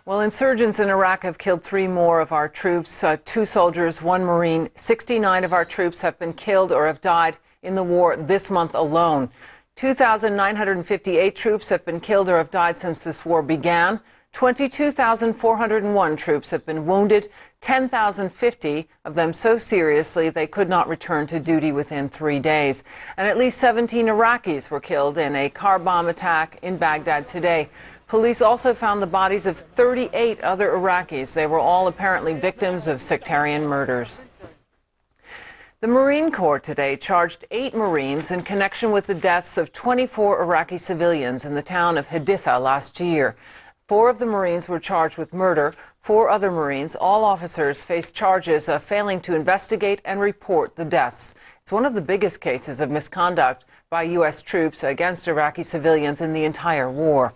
Well, insurgents in Iraq have killed 3 more of our troops, 2 soldiers, 1 Marine. 69 of our troops have been killed or have died in the war this month alone. 2,958 troops have been killed or have died since this war began. 22,401 troops have been wounded, 10,050 of them so seriously they could not return to duty within 3 days. And at least 17 Iraqis were killed in a car bomb attack in Baghdad today. Police also found the bodies of 38 other Iraqis. They were all apparently victims of sectarian murders. The Marine Corps today charged 8 Marines in connection with the deaths of 24 Iraqi civilians in the town of Haditha last year. 4 of the Marines were charged with murder. 4 other Marines, all officers, faced charges of failing to investigate and report the deaths. It's one of the biggest cases of misconduct by U.S. troops against Iraqi civilians in the entire war.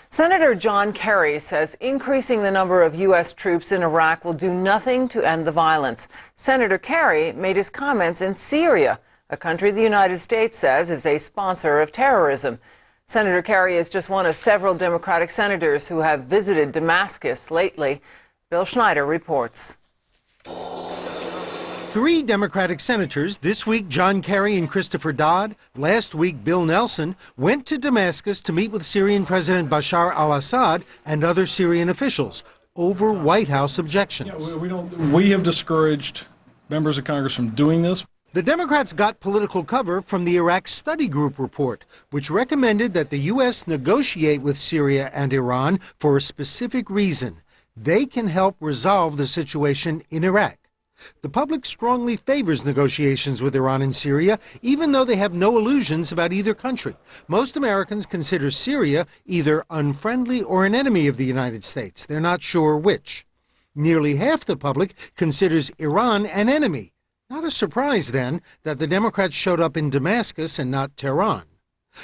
Senator John Kerry says increasing the number of U.S. troops in Iraq will do nothing to end the violence. Senator Kerry made his comments in Syria, a country the United States says is a sponsor of terrorism. Senator Kerry is just one of several Democratic senators who have visited Damascus lately. Bill Schneider reports. 3 Democratic senators, this week John Kerry and Christopher Dodd, last week Bill Nelson, went to Damascus to meet with Syrian President Bashar al-Assad and other Syrian officials over White House objections. We have discouraged members of Congress from doing this. The Democrats got political cover from the Iraq Study Group report, which recommended that the U.S. negotiate with Syria and Iran for a specific reason. They can help resolve the situation in Iraq. The public strongly favors negotiations with Iran and Syria, even though they have no illusions about either country. Most Americans consider Syria either unfriendly or an enemy of the United States. They're not sure which. Nearly half the public considers Iran an enemy. Not a surprise, then, that the Democrats showed up in Damascus and not Tehran.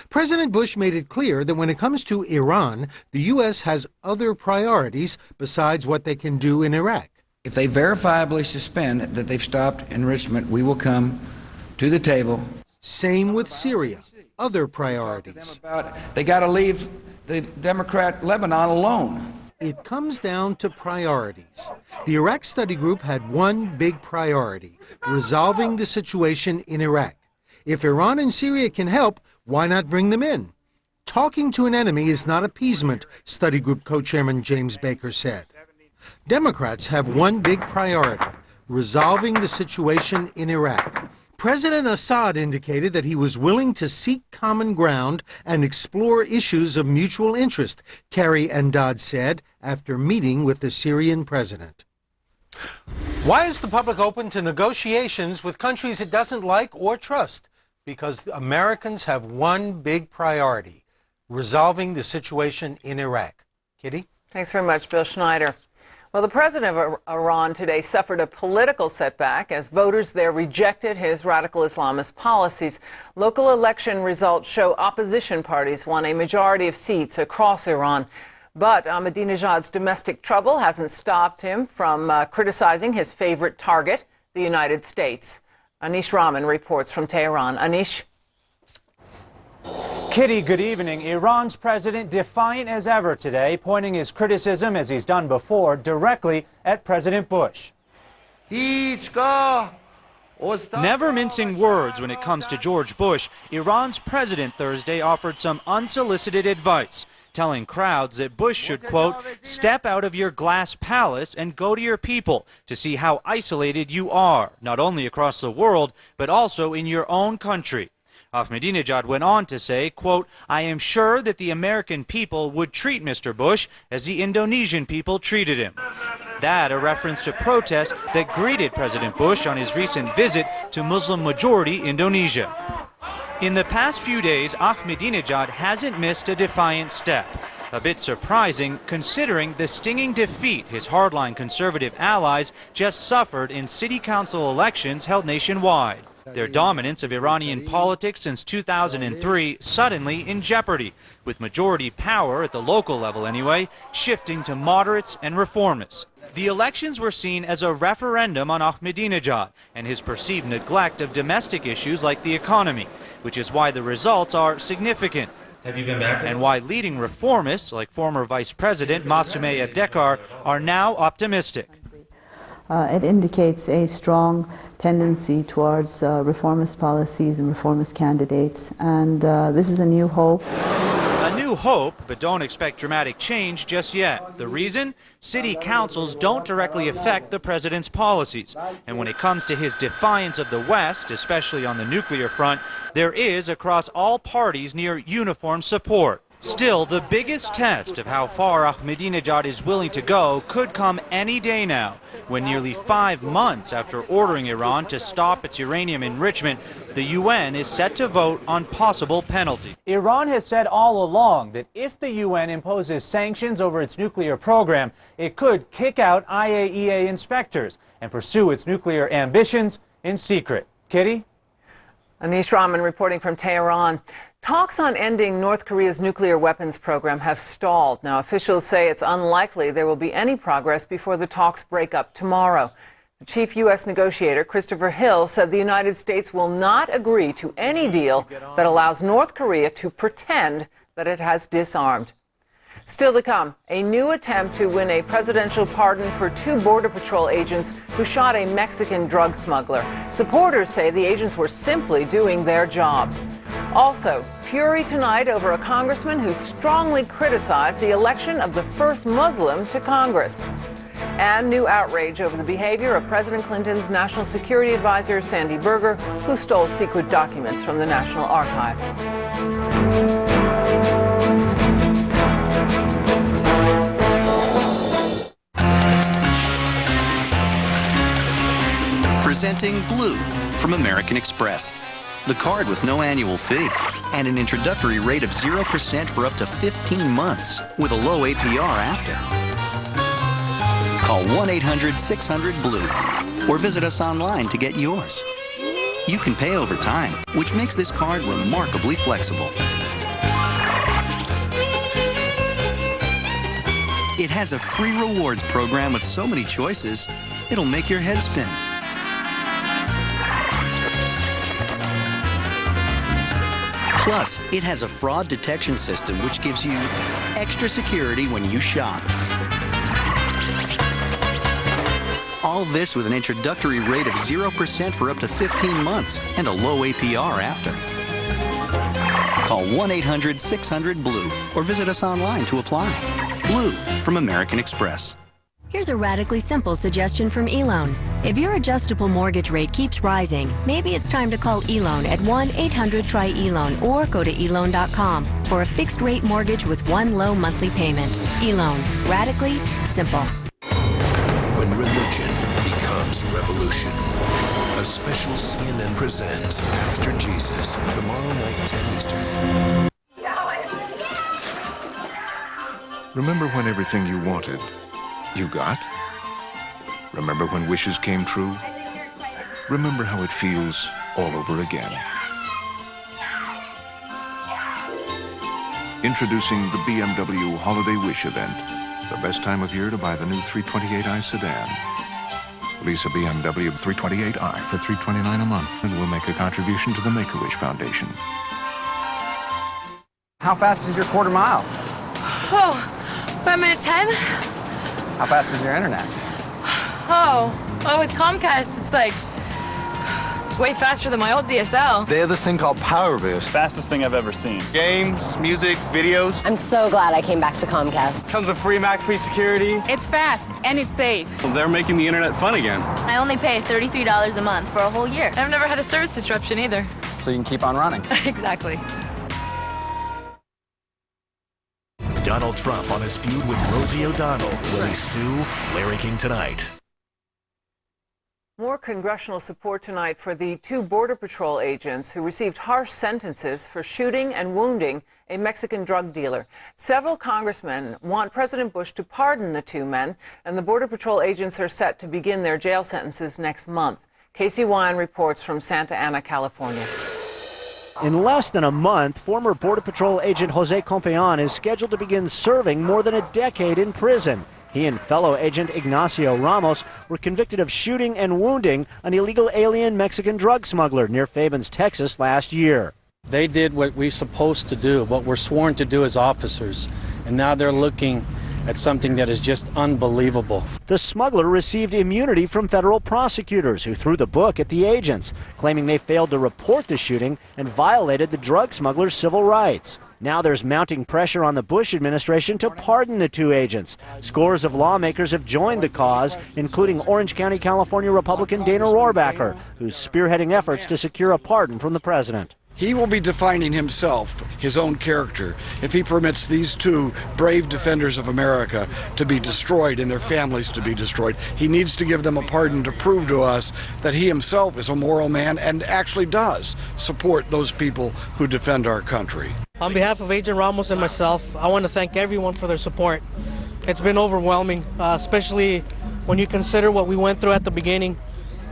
President Bush made it clear that when it comes to Iran, the U.S. has other priorities besides what they can do in Iraq. If they verifiably suspend that they've stopped enrichment, we will come to the table. Same with Syria. Other priorities. They got to leave the Democrat Lebanon alone. It comes down to priorities. The Iraq Study Group had one big priority: resolving the situation in Iraq. If Iran and Syria can help, why not bring them in? Talking to an enemy is not appeasement, Study Group co-chairman James Baker said. Democrats have one big priority: resolving the situation in Iraq. President Assad indicated that he was willing to seek common ground and explore issues of mutual interest, Kerry and Dodd said after meeting with the Syrian president. Why is the public open to negotiations with countries it doesn't like or trust? Because Americans have one big priority: resolving the situation in Iraq. Kitty? Thanks very much, Bill Schneider. Well, the president of Iran today suffered a political setback as voters there rejected his radical Islamist policies. Local election results show opposition parties won a majority of seats across Iran. But Ahmadinejad's domestic trouble hasn't stopped him from criticizing his favorite target, the United States. Anish Rahman reports from Tehran. Anish? Kitty, good evening. Iran's president defiant as ever today, pointing his criticism, as he's done before, directly at President Bush. Never mincing words when it comes to George Bush, Iran's president Thursday offered some unsolicited advice, telling crowds that Bush should, quote, step out of your glass palace and go to your people to see how isolated you are, not only across the world, but also in your own country. Ahmadinejad went on to say, quote, I am sure that the American people would treat Mr. Bush as the Indonesian people treated him. That a reference to protests that greeted President Bush on his recent visit to Muslim-majority Indonesia. In the past few days, Ahmadinejad hasn't missed a defiant step. A bit surprising considering the stinging defeat his hardline conservative allies just suffered in city council elections held nationwide. Their dominance of Iranian politics since 2003 suddenly in jeopardy, with majority power at the local level anyway, shifting to moderates and reformists. The elections were seen as a referendum on Ahmadinejad and his perceived neglect of domestic issues like the economy, which is why the results are significant. Have you been back? And why leading reformists like former Vice President Masumeh Ebtekar are now optimistic. It indicates a strong tendency towards reformist policies and reformist candidates, and this is a new hope. A new hope, but don't expect dramatic change just yet. The reason? City councils don't directly affect the president's policies. And when it comes to his defiance of the West, especially on the nuclear front, there is, across all parties, near uniform support. Still, the biggest test of how far Ahmadinejad is willing to go could come any day now, when nearly 5 months after ordering Iran to stop its uranium enrichment, the UN is set to vote on possible penalties. Iran has said all along that if the UN imposes sanctions over its nuclear program, it could kick out IAEA inspectors and pursue its nuclear ambitions in secret. Kitty? Anish Rahman reporting from Tehran. Talks on ending North Korea's nuclear weapons program have stalled. Now, officials say it's unlikely there will be any progress before the talks break up tomorrow. The chief U.S. negotiator, Christopher Hill, said the United States will not agree to any deal that allows North Korea to pretend that it has disarmed. Still to come, a new attempt to win a presidential pardon for 2 Border Patrol agents who shot a Mexican drug smuggler. Supporters say the agents were simply doing their job. Also, fury tonight over a congressman who strongly criticized the election of the first Muslim to Congress. And new outrage over the behavior of President Clinton's National Security Advisor, Sandy Berger, who stole secret documents from the National Archive. Presenting Blue from American Express. The card with no annual fee and an introductory rate of 0% for up to 15 months with a low APR after. Call 1-800-600-BLUE or visit us online to get yours. You can pay over time, which makes this card remarkably flexible. It has a free rewards program with so many choices, it'll make your head spin. Plus, it has a fraud detection system which gives you extra security when you shop. All this with an introductory rate of 0% for up to 15 months and a low APR after. Call 1-800-600-BLUE or visit us online to apply. Blue from American Express. Here's a radically simple suggestion from eLoan. If your adjustable mortgage rate keeps rising, maybe it's time to call eLoan at 1-800-TRY-eLoan or go to eLoan.com for a fixed rate mortgage with one low monthly payment. eLoan. Radically simple. When religion becomes revolution. A special CNN presents After Jesus, tomorrow night, 10 Eastern. Remember when everything you wanted, you got? Remember when wishes came true? Remember how it feels all over again. Introducing the BMW Holiday Wish Event, the best time of year to buy the new 328i sedan. Lease a BMW 328i for $329 a month, and we'll make a contribution to the Make-A-Wish Foundation. How fast is your quarter mile? Oh, 5 minutes 10? How fast is your internet? Oh, with Comcast, it's way faster than my old DSL. They have this thing called Power Boost. Fastest thing I've ever seen. Games, music, videos. I'm so glad I came back to Comcast. Comes with free McAfee security. It's fast and it's safe. Well, they're making the internet fun again. I only pay $33 a month for a whole year. I've never had a service disruption either. So you can keep on running. Exactly. Donald Trump on his feud with Rosie O'Donnell. Will he sue Larry King tonight? More congressional support tonight for the 2 Border Patrol agents who received harsh sentences for shooting and wounding a Mexican drug dealer. Several congressmen want President Bush to pardon the 2 men, and the Border Patrol agents are set to begin their jail sentences next month. Casey Wyan reports from Santa Ana, California. In less than a month, former Border Patrol agent Jose Compean is scheduled to begin serving more than a decade in prison. He and fellow agent Ignacio Ramos were convicted of shooting and wounding an illegal alien Mexican drug smuggler near Fabens, Texas last year. They did what we're supposed to do, what we're sworn to do as officers, and now they're looking at something that is just unbelievable. The smuggler received immunity from federal prosecutors who threw the book at the agents, claiming they failed to report the shooting and violated the drug smuggler's civil rights. Now there's mounting pressure on the Bush administration to pardon the 2 agents. Scores of lawmakers have joined the cause, including Orange County, California Republican Dana Rohrabacher, who's spearheading efforts to secure a pardon from the president. He will be defining himself, his own character, if he permits these 2 brave defenders of America to be destroyed and their families to be destroyed. He needs to give them a pardon to prove to us that he himself is a moral man and actually does support those people who defend our country. On behalf of Agent Ramos and myself, I want to thank everyone for their support. It's been overwhelming, especially when you consider what we went through at the beginning,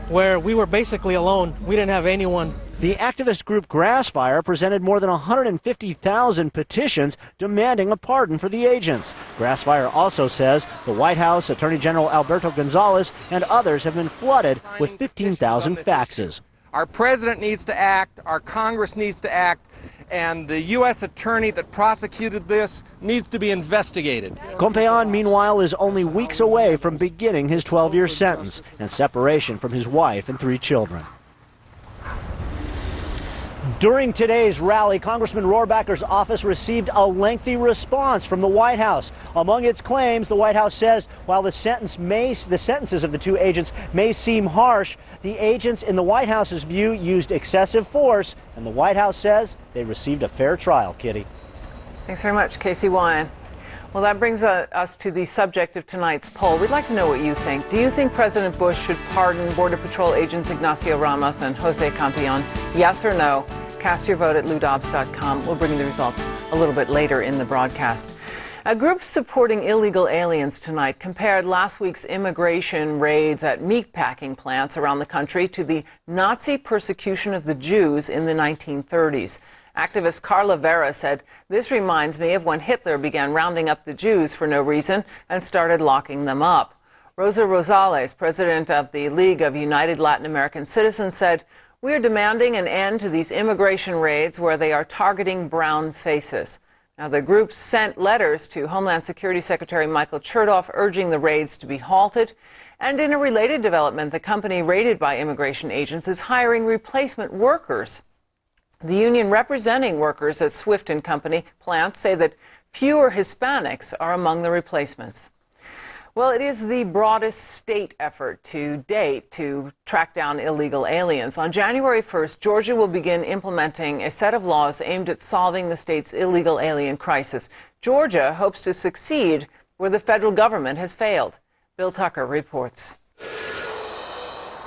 where we were basically alone. We didn't have anyone. The activist group Grassfire presented more than 150,000 petitions demanding a pardon for the agents. Grassfire also says the White House, Attorney General Alberto Gonzales, and others have been flooded with 15,000 faxes. Our president needs to act, our Congress needs to act, and the U.S. attorney that prosecuted this needs to be investigated. Compean, meanwhile, is only weeks away from beginning his 12-year sentence and separation from his wife and 3 children. During today's rally, Congressman Rohrabacher's office received a lengthy response from the White House. Among its claims, the White House says while the sentences of the 2 agents may seem harsh, the agents in the White House's view used excessive force, and the White House says they received a fair trial. Kitty. Thanks very much, Casey Wyan. Well, that brings us to the subject of tonight's poll. We'd like to know what you think. Do you think President Bush should pardon Border Patrol agents Ignacio Ramos and Jose Compean? Yes or no? Cast your vote at LouDobbs.com. We'll bring you the results a little bit later in the broadcast. A group supporting illegal aliens tonight compared last week's immigration raids at meatpacking plants around the country to the Nazi persecution of the Jews in the 1930s. Activist Carla Vera said, "This reminds me of when Hitler began rounding up the Jews for no reason and started locking them up." Rosa Rosales, president of the League of United Latin American Citizens, said, "We are demanding an end to these immigration raids where they are targeting brown faces." Now, the group sent letters to Homeland Security Secretary Michael Chertoff urging the raids to be halted. And in a related development, the company raided by immigration agents is hiring replacement workers. The union representing workers at Swift & Company plants say that fewer Hispanics are among the replacements. Well, it is the broadest state effort to date to track down illegal aliens. On January 1st, Georgia will begin implementing a set of laws aimed at solving the state's illegal alien crisis. Georgia hopes to succeed where the federal government has failed. Bill Tucker reports.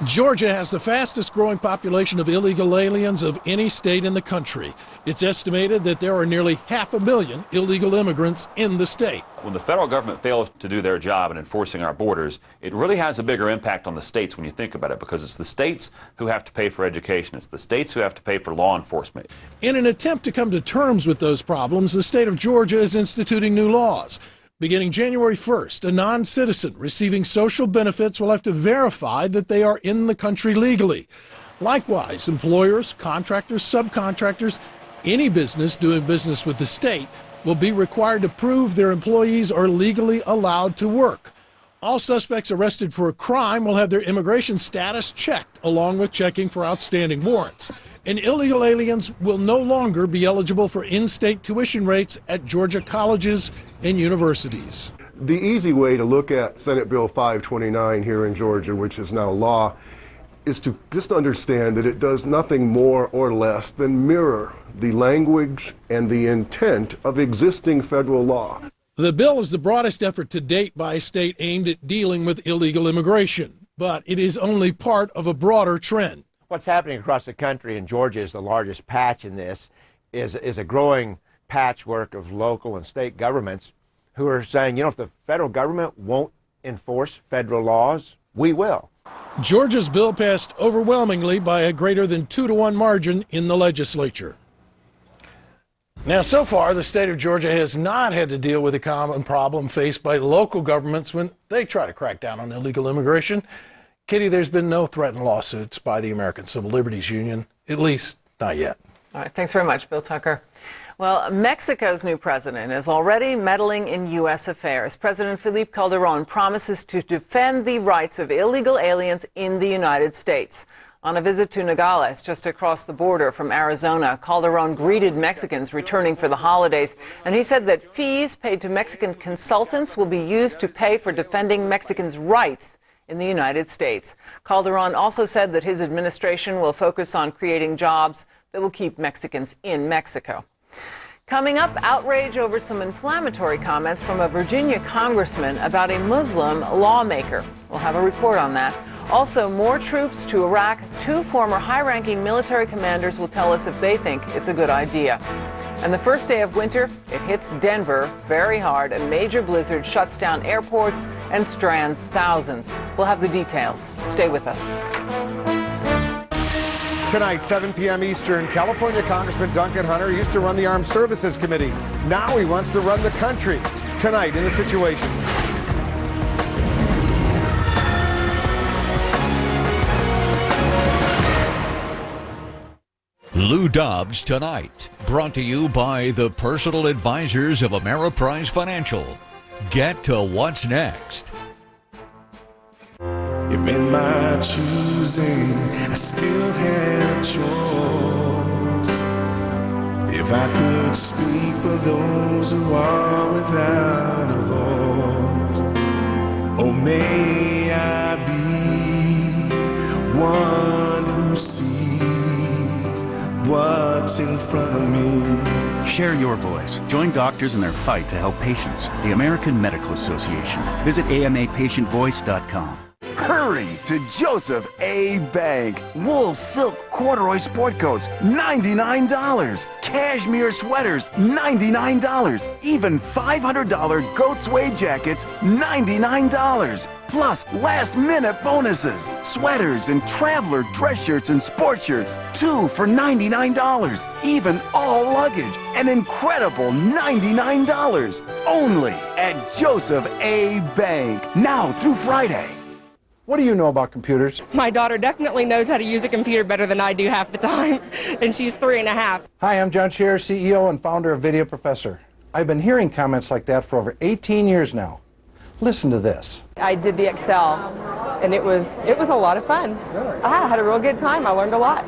Georgia has the fastest growing population of illegal aliens of any state in the country. It's estimated that there are nearly 500,000 illegal immigrants in the state. When the federal government fails to do their job in enforcing our borders, it really has a bigger impact on the states when you think about it, because it's the states who have to pay for education. It's the states who have to pay for law enforcement. In an attempt to come to terms with those problems, the state of Georgia is instituting new laws. Beginning January 1st, a non-citizen receiving social benefits will have to verify that they are in the country legally. Likewise, employers, contractors, subcontractors, any business doing business with the state will be required to prove their employees are legally allowed to work. All suspects arrested for a crime will have their immigration status checked, along with checking for outstanding warrants. And illegal aliens will no longer be eligible for in-state tuition rates at Georgia colleges and universities. The easy way to look at Senate Bill 529 here in Georgia, which is now law, is to just understand that it does nothing more or less than mirror the language and the intent of existing federal law. The bill is the broadest effort to date by a state aimed at dealing with illegal immigration, but it is only part of a broader trend. What's happening across the country, and Georgia is the largest patch in this, is a growing patchwork of local and state governments who are saying, you know, if the federal government won't enforce federal laws, we will. Georgia's bill passed overwhelmingly by a greater than 2-to-1 margin in the legislature. Now, so far, the state of Georgia has not had to deal with a common problem faced by local governments when they try to crack down on illegal immigration. Kitty, there's been no threatened lawsuits by the American Civil Liberties Union, at least not yet. All right, thanks very much, Bill Tucker. Well, Mexico's new president is already meddling in U.S. affairs. President Felipe Calderón promises to defend the rights of illegal aliens in the United States. On a visit to Nogales, just across the border from Arizona, Calderón greeted Mexicans returning for the holidays, and he said that fees paid to Mexican consultants will be used to pay for defending Mexicans' rights in the United States. Calderón also said that his administration will focus on creating jobs that will keep Mexicans in Mexico. Coming up, outrage over some inflammatory comments from a Virginia congressman about a Muslim lawmaker. We'll have a report on that. Also, more troops to Iraq. 2 former high-ranking military commanders will tell us if they think it's a good idea. And the first day of winter, it hits Denver very hard. A major blizzard shuts down airports and strands thousands. We'll have the details. Stay with us. Tonight, 7 p.m. Eastern, California Congressman Duncan Hunter used to run the Armed Services Committee. Now he wants to run the country. Tonight in The Situation. Lou Dobbs Tonight, brought to you by the personal advisors of Ameriprise Financial. Get to what's next. If in my choosing I still had a choice, if I could speak for those who are without a voice, oh may I be one who sees what's in front of me. Share your voice. Join doctors in their fight to help patients. The American Medical Association. Visit amapatientvoice.com. Hurry to Joseph A. Bank. Wool, silk, corduroy sport coats, $99. Cashmere sweaters, $99. Even $500 goat suede jackets, $99. Plus last-minute bonuses. Sweaters and traveler dress shirts and sports shirts, 2 for $99. Even all luggage, an incredible $99. Only at Joseph A. Bank. Now through Friday. What do you know about computers? My daughter definitely knows how to use a computer better than I do half the time, and she's 3.5. Hi, I'm John Scherer, CEO and founder of Video Professor. I've been hearing comments like that for over 18 years now. Listen to this. I did the Excel, and it was a lot of fun. I had a real good time. I learned a lot.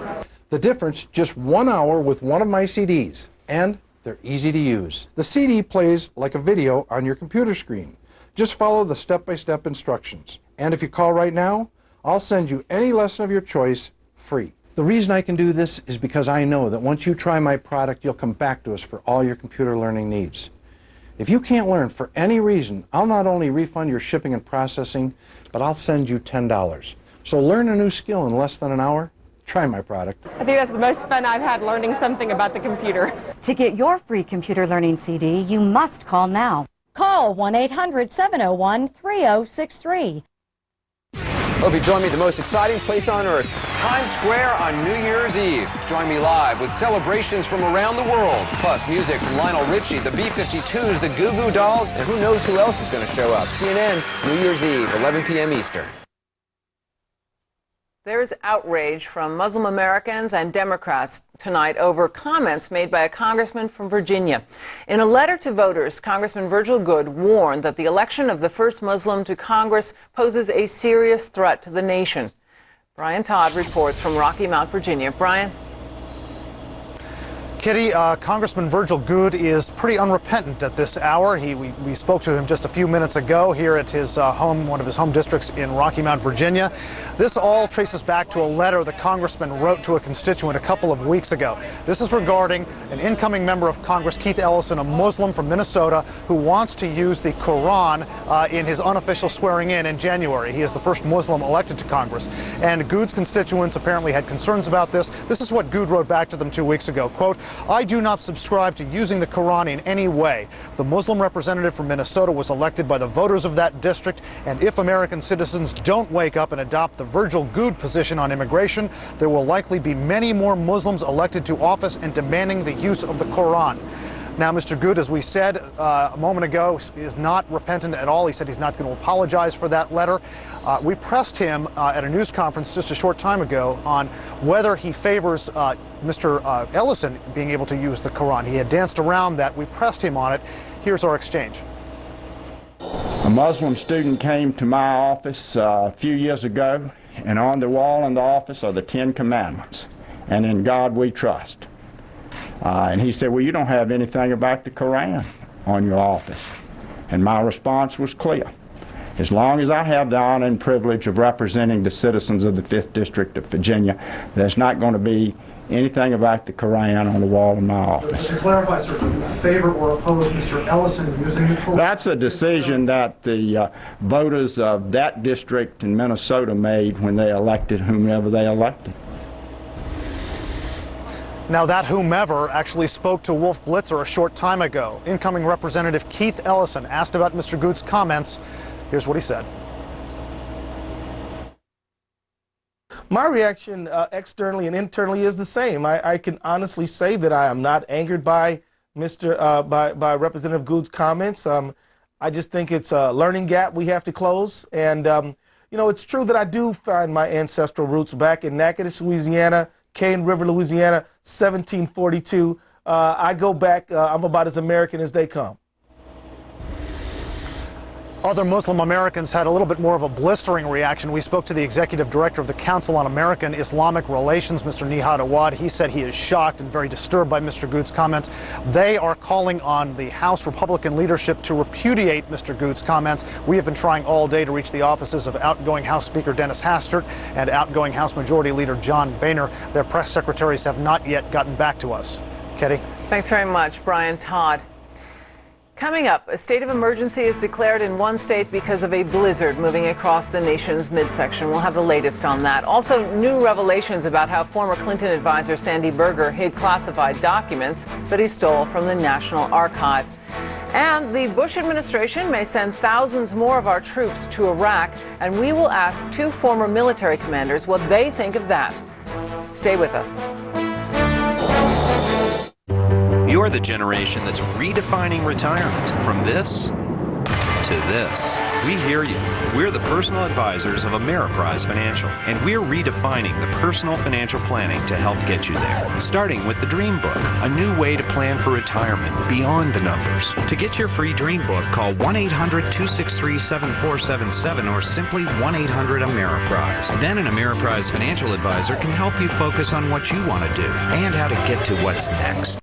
The difference, just 1 hour with one of my CDs, and they're easy to use. The CD plays like a video on your computer screen. Just follow the step-by-step instructions. And if you call right now, I'll send you any lesson of your choice free. The reason I can do this is because I know that once you try my product, you'll come back to us for all your computer learning needs. If you can't learn for any reason, I'll not only refund your shipping and processing, but I'll send you $10. So learn a new skill in less than an hour. Try my product. I think that's the most fun I've had learning something about the computer. To get your free computer learning CD, you must call now. Call 1-800-701-3063. Hope you join me at the most exciting place on earth, Times Square on New Year's Eve. Join me live with celebrations from around the world, plus music from Lionel Richie, the B-52s, the Goo Goo Dolls, and who knows who else is going to show up. CNN, New Year's Eve, 11 p.m. Eastern. There's outrage from Muslim Americans and Democrats tonight over comments made by a congressman from Virginia. In a letter to voters, Congressman Virgil Goode warned that the election of the first Muslim to Congress poses a serious threat to the nation. Brian Todd reports from Rocky Mount, Virginia. Brian? Kitty, Congressman Virgil Goode is pretty unrepentant at this hour. We spoke to him just a few minutes ago here at his home, one of his home districts in Rocky Mount, Virginia. This all traces back to a letter the congressman wrote to a constituent a couple of weeks ago. This is regarding an incoming member of Congress, Keith Ellison, a Muslim from Minnesota, who wants to use the Quran in his unofficial swearing in January. He is the first Muslim elected to Congress. And Goode's constituents apparently had concerns about this. This is what Goode wrote back to them 2 weeks ago. Quote, I do not subscribe to using the Quran in any way. The Muslim representative from Minnesota was elected by the voters of that district, and if American citizens don't wake up and adopt the Virgil Goode position on immigration, there will likely be many more Muslims elected to office and demanding the use of the Quran. Now, Mr. Goode, as we said a moment ago, is not repentant at all. He said he's not going to apologize for that letter. We pressed him at a news conference just a short time ago on whether he favors Mr. Ellison being able to use the Quran. He had danced around that. We pressed him on it. Here's our exchange. A Muslim student came to my office a few years ago, and on the wall in the office are the 10 Commandments, and in God we trust. And he said, well, you don't have anything about the Quran on your office. And my response was clear. As long as I have the honor and privilege of representing the citizens of the 5th District of Virginia, there's not going to be anything about the Quran on the wall in my office. To clarify, sir, do you favor or oppose Mr. Ellison using the Quran? That's a decision that the voters of that district in Minnesota made when they elected whomever they elected. Now, that whomever actually spoke to Wolf Blitzer a short time ago. Incoming Representative Keith Ellison asked about Mr. Goode's comments. Here's what he said. My reaction externally and internally is the same. I can honestly say that I am not angered by by Representative Goode's comments. I just think it's a learning gap we have to close. And, you know, it's true that I do find my ancestral roots back in Natchitoches, Louisiana, Cane River, Louisiana, 1742. I go back, I'm about as American as they come. Other Muslim Americans had a little bit more of a blistering reaction. We spoke to the executive director of the Council on American Islamic Relations, Mr. Nihad Awad. He said he is shocked and very disturbed by Mr. Goode's comments. They are calling on the House Republican leadership to repudiate Mr. Goode's comments. We have been trying all day to reach the offices of outgoing House Speaker Dennis Hastert and outgoing House Majority Leader John Boehner. Their press secretaries have not yet gotten back to us. Ketty? Thanks very much, Brian Todd. Coming up, a state of emergency is declared in one state because of a blizzard moving across the nation's midsection. We'll have the latest on that. Also, new revelations about how former Clinton advisor Sandy Berger hid classified documents that he stole from the National Archive. And the Bush administration may send thousands more of our troops to Iraq, and we will ask two former military commanders what they think of that. Stay with us. You're the generation that's redefining retirement from this to this. We hear you. We're the personal advisors of Ameriprise Financial, and we're redefining the personal financial planning to help get you there. Starting with the Dream Book, a new way to plan for retirement beyond the numbers. To get your free Dream Book, call 1-800-263-7477 or simply 1-800-AMERIPRISE. Then an Ameriprise Financial advisor can help you focus on what you want to do and how to get to what's next.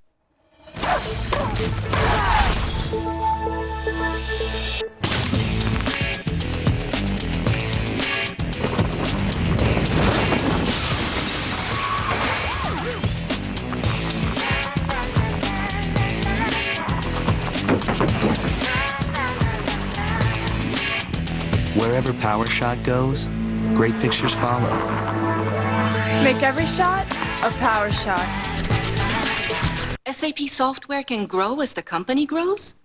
power shot goes, great pictures follow. Make every shot a power shot. SAP software can grow as the company grows?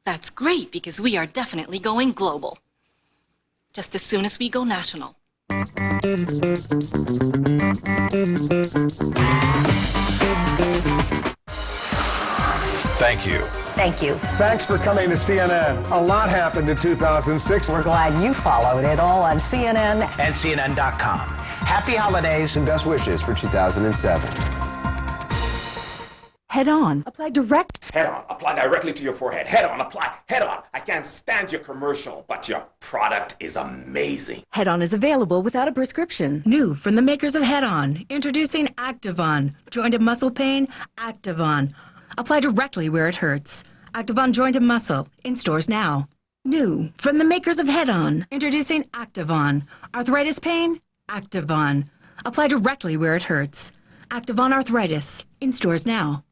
That's great because we are definitely going global. Just as soon as we go national. Thank you. Thank you. Thanks for coming to CNN. A lot happened in 2006. We're glad you followed it all on CNN and CNN.com. Happy holidays and best wishes for 2007. Head on. Apply direct. Head on. Apply directly to your forehead. Head on. Apply. Head on. I can't stand your commercial, but your product is amazing. Head on is available without a prescription. New from the makers of Head On. Introducing Activon. Joint and muscle pain? Activon. Apply directly where it hurts. Activon Joint and Muscle. In stores now. New from the makers of Head On. Introducing Activon. Arthritis pain? Activon. Apply directly where it hurts. Activon Arthritis. In stores now.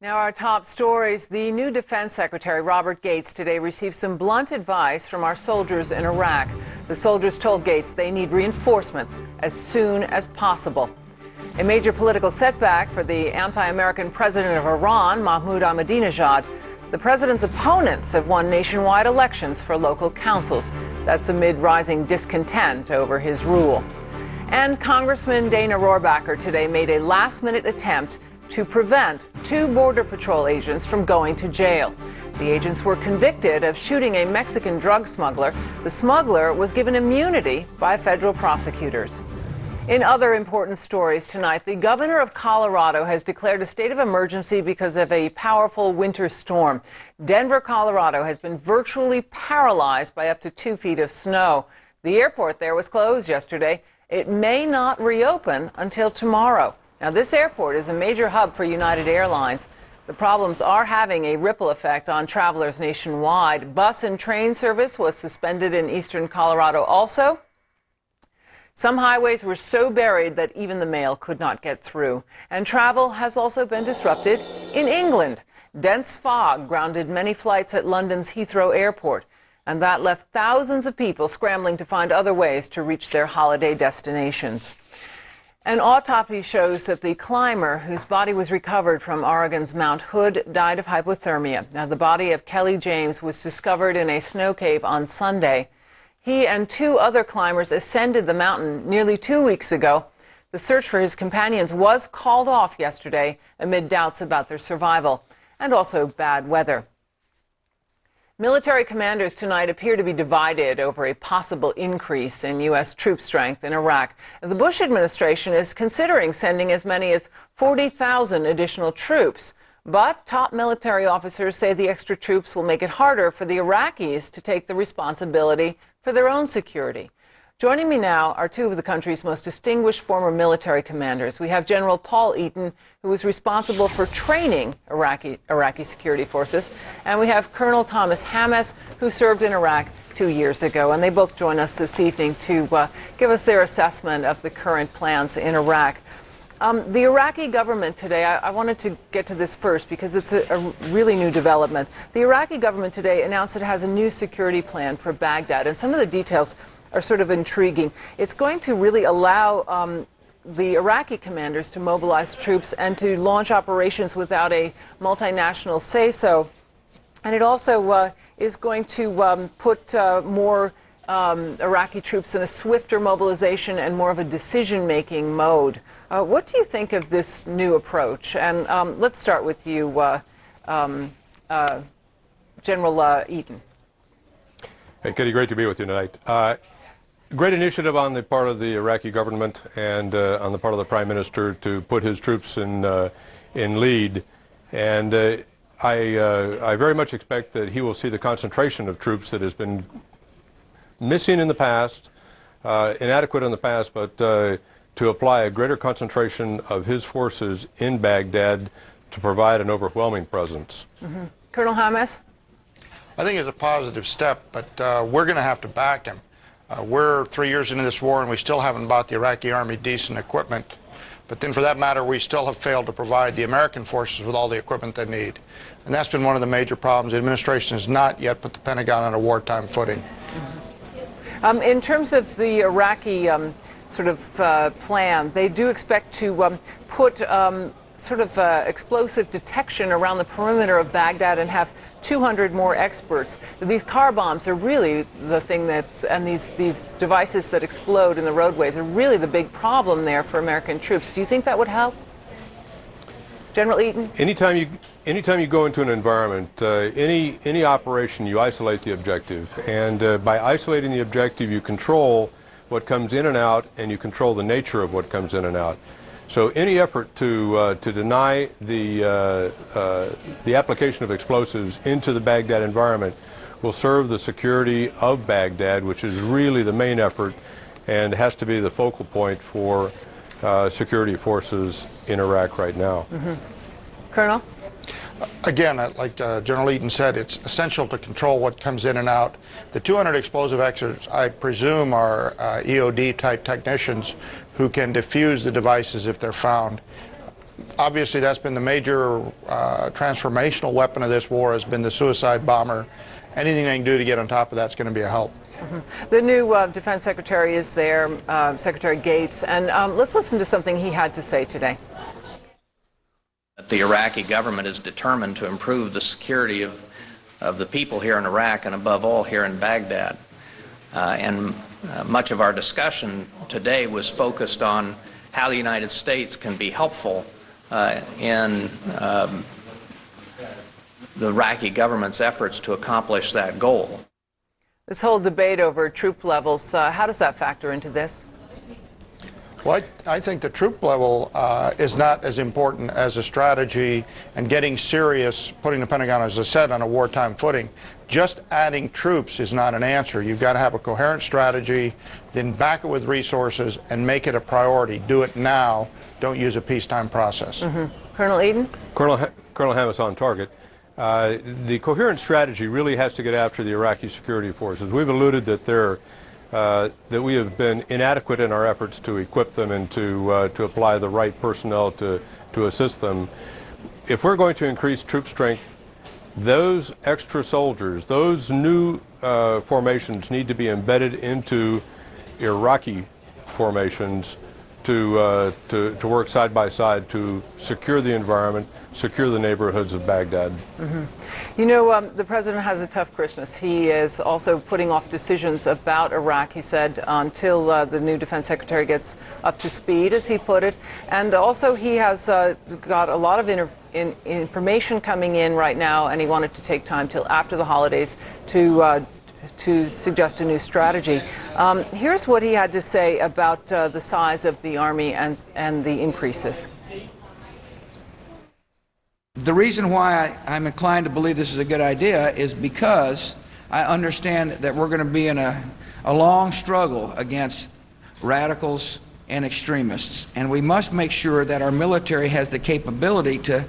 Now our top stories. The new Defense Secretary, Robert Gates, today received some blunt advice from our soldiers in Iraq. The soldiers told Gates they need reinforcements as soon as possible. A major political setback for the anti-American president of Iran, Mahmoud Ahmadinejad. The president's opponents have won nationwide elections for local councils. That's amid rising discontent over his rule. And Congressman Dana Rohrabacher today made a last-minute attempt to prevent 2 Border Patrol agents from going to jail. The agents were convicted of shooting a Mexican drug smuggler. The smuggler was given immunity by federal prosecutors. In other important stories tonight, the governor of Colorado has declared a state of emergency because of a powerful winter storm. Denver, Colorado has been virtually paralyzed by up to 2 feet of snow. The airport there was closed yesterday. It may not reopen until tomorrow. Now, this airport is a major hub for United Airlines. The problems are having a ripple effect on travelers nationwide. Bus and train service was suspended in eastern Colorado also. Some highways were so buried that even the mail could not get through. And travel has also been disrupted in England. Dense fog grounded many flights at London's Heathrow Airport, and that left thousands of people scrambling to find other ways to reach their holiday destinations. An autopsy shows that the climber, whose body was recovered from Oregon's Mount Hood, died of hypothermia. Now, the body of Kelly James was discovered in a snow cave on Sunday. He and 2 other climbers ascended the mountain nearly 2 weeks ago. The search for his companions was called off yesterday amid doubts about their survival and also bad weather. Military commanders tonight appear to be divided over a possible increase in U.S. troop strength in Iraq. The Bush administration is considering sending as many as 40,000 additional troops. But top military officers say the extra troops will make it harder for the Iraqis to take the responsibility for their own security. Joining me now are 2 of the country's most distinguished former military commanders. We have General Paul Eaton, who was responsible for training Iraqi security forces, and we have Colonel Thomas Hammes, who served in Iraq 2 years ago. And they both join us this evening to give us their assessment of the current plans in Iraq. The Iraqi government today, I wanted to get to this first because it's a really new development. The Iraqi government today announced it has a new security plan for Baghdad, and some of the details are sort of intriguing. It's going to really allow the Iraqi commanders to mobilize troops and to launch operations without a multinational say-so. And it also is going to put more Iraqi troops in a swifter mobilization and more of a decision-making mode. What do you think of this new approach? And let's start with you, General Eaton. Hey, Kitty, great to be with you tonight. Great initiative on the part of the Iraqi government and on the part of the Prime Minister to put his troops in lead. And I very much expect that he will see the concentration of troops that has been missing in the past, inadequate in the past, but to apply a greater concentration of his forces in Baghdad to provide an overwhelming presence. Mm-hmm. Colonel Hammes? I think it's a positive step, but we're going to have to back him. We're 3 years into this war, and we still haven't bought the Iraqi army decent equipment. But then for that matter, we still have failed to provide the American forces with all the equipment they need. And that's been one of the major problems. The administration has not yet put the Pentagon on a wartime footing. In terms of the Iraqi plan, they do expect to put explosive detection around the perimeter of Baghdad and have 200 more experts. These car bombs are really the thing and these devices that explode in the roadways are really the big problem there for American troops. Do you think that would help? General Eaton? Anytime you go into an environment, any operation, you isolate the objective. And by isolating the objective, you control what comes in and out, and you control the nature of what comes in and out. So any effort to deny the application of explosives into the Baghdad environment will serve the security of Baghdad, which is really the main effort and has to be the focal point for security forces in Iraq right now. Colonel? Again, like General Eaton said, it's essential to control what comes in and out. The 200 explosive experts, I presume, are EOD-type technicians who can defuse the devices if they're found. Obviously, that's been the major transformational weapon of this war has been the suicide bomber. Anything they can do to get on top of that's going to be a help. The new Defense Secretary is there, Secretary Gates, and let's listen to something he had to say today. The Iraqi government is determined to improve the security of the people here in Iraq and above all here in Baghdad. Much of our discussion today was focused on how the United States can be helpful in the Iraqi government's efforts to accomplish that goal. This whole debate over troop levels, how does that factor into this? Well, I think the troop level is not as important as a strategy and getting serious, putting the Pentagon, as I said, on a wartime footing. Just adding troops is not an answer. You've got to have a coherent strategy, then back it with resources and make it a priority. Do it now. Don't use a peacetime process. Colonel Eden? Colonel Hammis on target. The coherent strategy really has to get after the Iraqi security forces. We've alluded that that we have been inadequate in our efforts to equip them and to apply the right personnel to assist them. If we're going to increase troop strength, those extra soldiers, those new formations need to be embedded into Iraqi formations to work side by side to secure the environment, secure the neighborhoods of Baghdad. You know, the president has a tough Christmas. He is also putting off decisions about Iraq, he said, until the new defense secretary gets up to speed, as he put it. And also he has got a lot of information coming in right now, and he wanted to take time till after the holidays to suggest a new strategy. Here's what he had to say about the size of the Army and the increases. The reason why I'm inclined to believe this is a good idea is because I understand that we're going to be in a long struggle against radicals and extremists, and we must make sure that our military has the capability to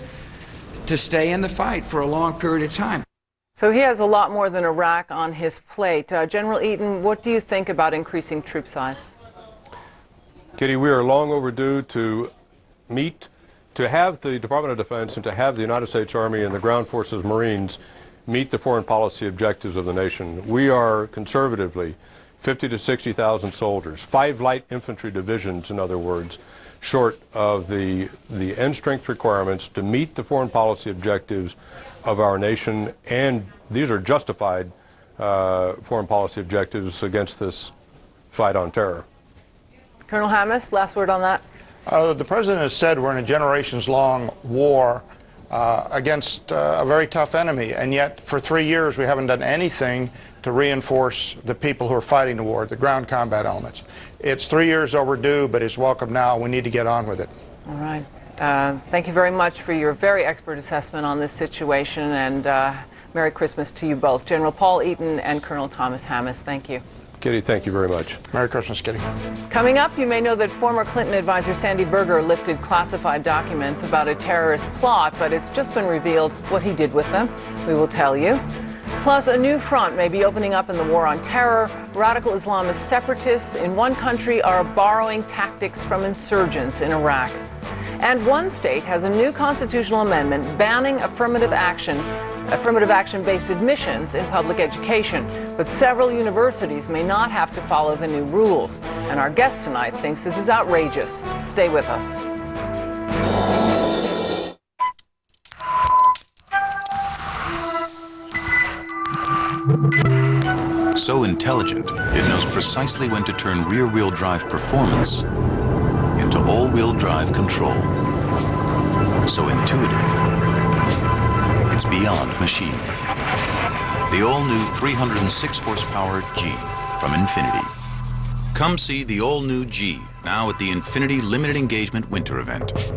stay in the fight for a long period of time. So he has a lot more than Iraq on his plate. General Eaton, what do you think about increasing troop size? Kitty, we are long overdue to have the Department of Defense and to have the United States Army and the Ground Forces Marines meet the foreign policy objectives of the nation. We are conservatively 50 to 60,000 soldiers, 5 light infantry divisions, in other words, short of the end strength requirements to meet the foreign policy objectives of our nation, and these are justified foreign policy objectives against this fight on terror. Colonel Hammis, last word on that. The president has said we're in a generations-long war against a very tough enemy, and yet for 3 years we haven't done anything to reinforce the people who are fighting the war, the ground combat elements. It's 3 years overdue, but it's welcome now. We need to get on with it. All right. Thank you very much for your very expert assessment on this situation, and Merry Christmas to you both. General Paul Eaton and Colonel Thomas Hammis, thank you. Kitty, thank you very much. Merry Christmas, Kitty. Coming up, you may know that former Clinton advisor Sandy Berger lifted classified documents about a terrorist plot, but it's just been revealed what he did with them. We will tell you. Plus, a new front may be opening up in the war on terror. Radical Islamist separatists in one country are borrowing tactics from insurgents in Iraq. And one state has a new constitutional amendment banning affirmative action-based admissions in public education. But several universities may not have to follow the new rules. And our guest tonight thinks this is outrageous. Stay with us. So intelligent, it knows precisely when to turn rear-wheel drive performance into all-wheel drive control. So intuitive, it's beyond machine. The all-new 306 horsepower G from Infiniti. Come see the all-new G now at the Infiniti Limited Engagement Winter Event.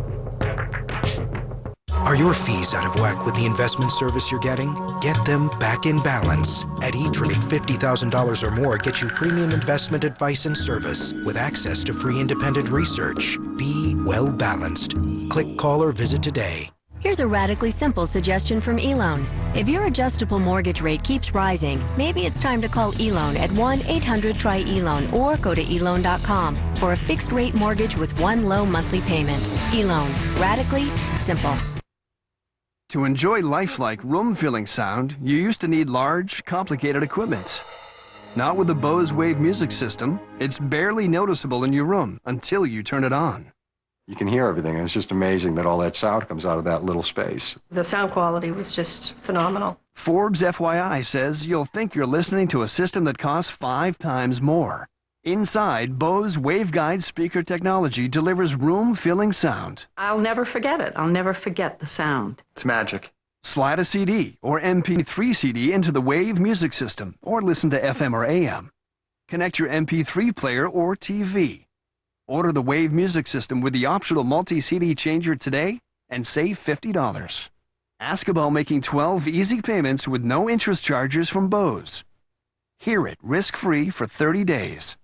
Are your fees out of whack with the investment service you're getting? Get them back in balance. At E-Trade, $50,000 or more gets you premium investment advice and service with access to free independent research. Be well balanced. Click, call, or visit today. Here's a radically simple suggestion from eLoan. If your adjustable mortgage rate keeps rising, maybe it's time to call eLoan at 1-800-TRY-eLoan or go to eLoan.com for a fixed-rate mortgage with one low monthly payment. eLoan. Radically simple. To enjoy lifelike, room-filling sound, you used to need large, complicated equipment. Not with the Bose Wave music system. It's barely noticeable in your room until you turn it on. You can hear everything, and it's just amazing that all that sound comes out of that little space. The sound quality was just phenomenal. Forbes FYI says you'll think you're listening to a system that costs 5 times more. Inside, Bose waveguide speaker technology delivers room-filling sound. I'll never forget it. I'll never forget the sound. It's magic. Slide a CD or MP3 CD into the Wave music system or listen to FM or AM. Connect your MP3 player or TV. Order the Wave music system with the optional multi-CD changer today and save $50. Ask about making 12 easy payments with no interest charges from Bose. Hear it risk-free for 30 days.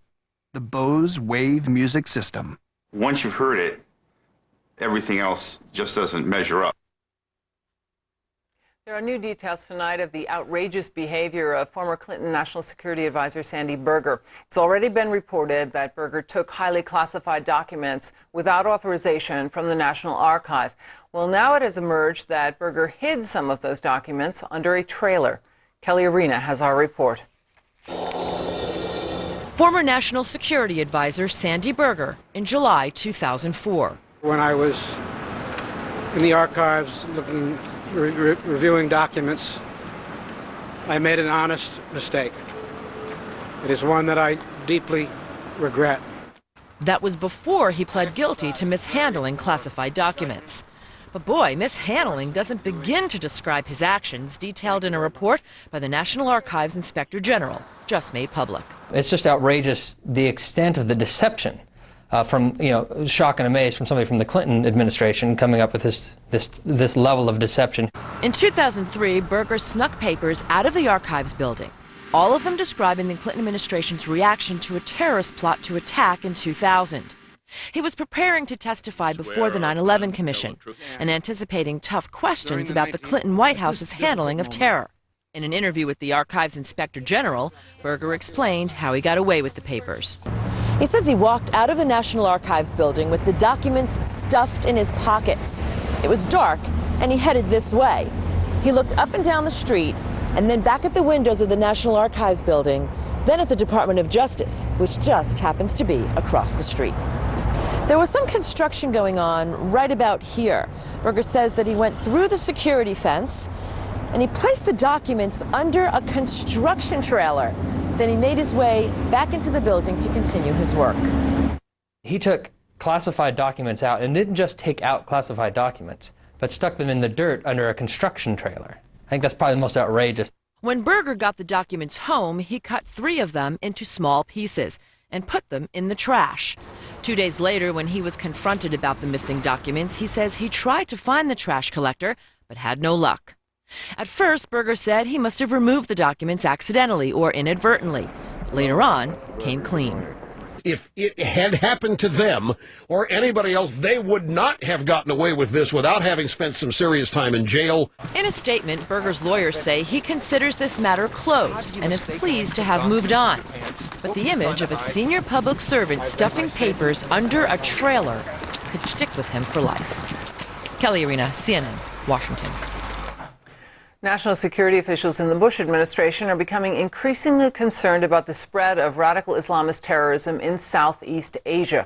The Bose Wave music system. Once you've heard it, everything else just doesn't measure up. There are new details tonight of the outrageous behavior of former Clinton National Security Advisor Sandy Berger. It's already been reported that Berger took highly classified documents without authorization from the National Archive. Well, now it has emerged that Berger hid some of those documents under a trailer. Kelly Arena has our report. Former National Security Advisor Sandy Berger in July 2004. When I was in the archives reviewing documents, I made an honest mistake. It is one that I deeply regret. That was before he pled guilty to mishandling classified documents. But boy, mishandling doesn't begin to describe his actions detailed in a report by the National Archives Inspector General, just made public. It's just outrageous the extent of the deception from, shock and amaze from somebody from the Clinton administration coming up with this level of deception. In 2003, Berger snuck papers out of the archives building, all of them describing the Clinton administration's reaction to a terrorist plot to attack in 2000. He was preparing to testify before the 9/11 Commission and anticipating tough questions about the Clinton White House's handling of terror. In an interview with the Archives Inspector General, Berger explained how he got away with the papers. He says he walked out of the National Archives building with the documents stuffed in his pockets. It was dark, and he headed this way. He looked up and down the street, and then back at the windows of the National Archives building, then at the Department of Justice, which just happens to be across the street. There was some construction going on right about here. Berger says that he went through the security fence and he placed the documents under a construction trailer. Then he made his way back into the building to continue his work. He took classified documents out and didn't just take out classified documents, but stuck them in the dirt under a construction trailer. I think that's probably the most outrageous. When Berger got the documents home, he cut 3 of them into small pieces and put them in the trash. 2 days later, when he was confronted about the missing documents, he says he tried to find the trash collector, but had no luck. At first, Berger said he must have removed the documents accidentally or inadvertently. Later on, came clean. If it had happened to them or anybody else, they would not have gotten away with this without having spent some serious time in jail. In a statement, Berger's lawyers say he considers this matter closed and is pleased to have moved on. But the image of a senior public servant stuffing papers under a trailer could stick with him for life. Kelly Arena, CNN, Washington. National security officials in the Bush administration are becoming increasingly concerned about the spread of radical Islamist terrorism in Southeast Asia.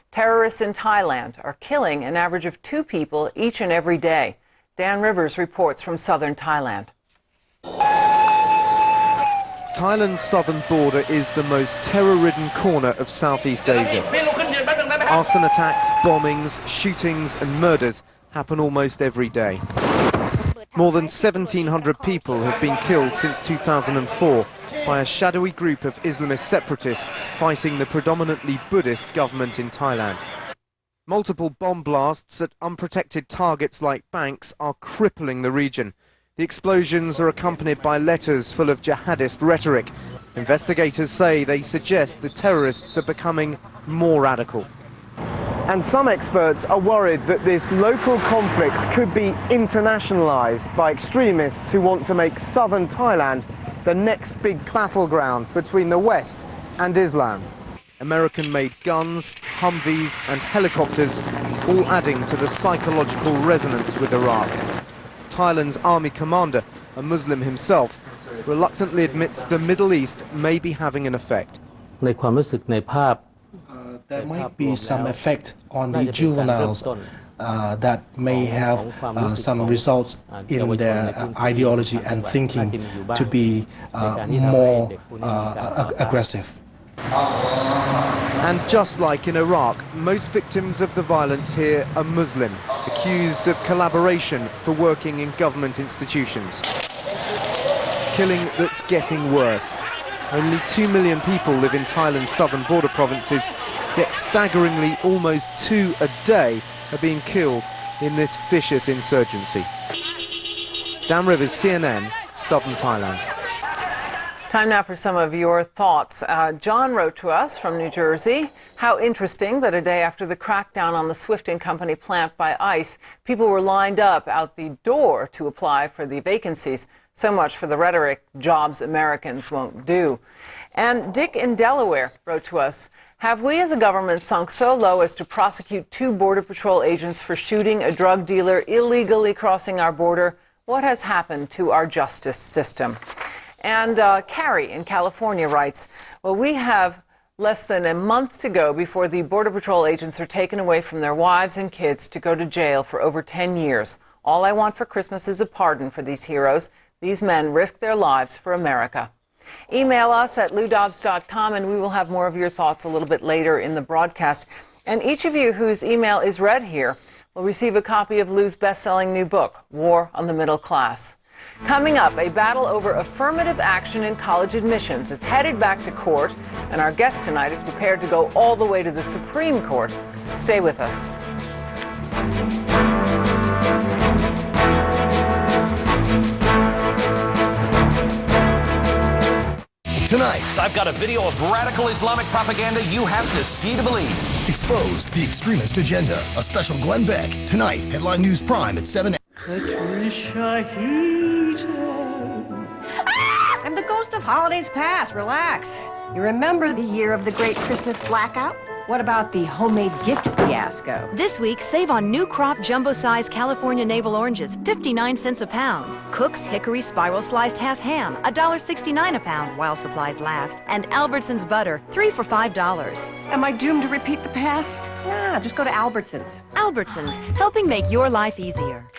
Terrorists in Thailand are killing an average of 2 people each and every day. Dan Rivers reports from southern Thailand. Thailand's southern border is the most terror-ridden corner of Southeast Asia. Arson attacks, bombings, shootings and murders happen almost every day. More than 1,700 people have been killed since 2004 by a shadowy group of Islamist separatists fighting the predominantly Buddhist government in Thailand. Multiple bomb blasts at unprotected targets like banks are crippling the region. The explosions are accompanied by letters full of jihadist rhetoric. Investigators say they suggest the terrorists are becoming more radical. And some experts are worried that this local conflict could be internationalized by extremists who want to make southern Thailand the next big battleground between the West and Islam. American-made guns, Humvees and helicopters, all adding to the psychological resonance with Iraq. Thailand's army commander, a Muslim himself, reluctantly admits the Middle East may be having an effect. There might be some effect on the juveniles that may have some results in their ideology and thinking to be more aggressive. And just like in Iraq, most victims of the violence here are Muslim, accused of collaboration for working in government institutions. Killing that's getting worse. Only 2 million people live in Thailand's southern border provinces, yet staggeringly almost 2 a day are being killed in this vicious insurgency. Dan Rivers, CNN, southern Thailand. Time now for some of your thoughts. John wrote to us from New Jersey. How interesting that a day after the crackdown on the Swift & Company plant by ICE, people were lined up out the door to apply for the vacancies. So much for the rhetoric, jobs Americans won't do. And Dick in Delaware wrote to us, have we as a government sunk so low as to prosecute 2 Border Patrol agents for shooting a drug dealer illegally crossing our border? What has happened to our justice system? And Carrie in California writes, well, we have less than a month to go before the Border Patrol agents are taken away from their wives and kids to go to jail for over 10 years. All I want for Christmas is a pardon for these heroes. These men risk their lives for America. Email us at loudobbs.com and we will have more of your thoughts a little bit later in the broadcast. And each of you whose email is read here will receive a copy of Lou's best-selling new book, War on the Middle Class. Coming up, a battle over affirmative action in college admissions. It's headed back to court, and our guest tonight is prepared to go all the way to the Supreme Court. Stay with us. Tonight, I've got a video of radical Islamic propaganda you have to see to believe. Exposed the extremist agenda. A special Glenn Beck. Tonight, Headline News Prime at 7. Patricia Heaton. I'm the ghost of holidays past. Relax. You remember the year of the great Christmas blackout? What about the homemade gift fiasco? This week, save on new crop jumbo-size California navel oranges, 59 cents a pound. Cook's Hickory Spiral Sliced Half Ham, $1.69 a pound while supplies last. And Albertsons butter, 3 for $5. Am I doomed to repeat the past? Nah, just go to Albertsons. Albertsons, helping make your life easier.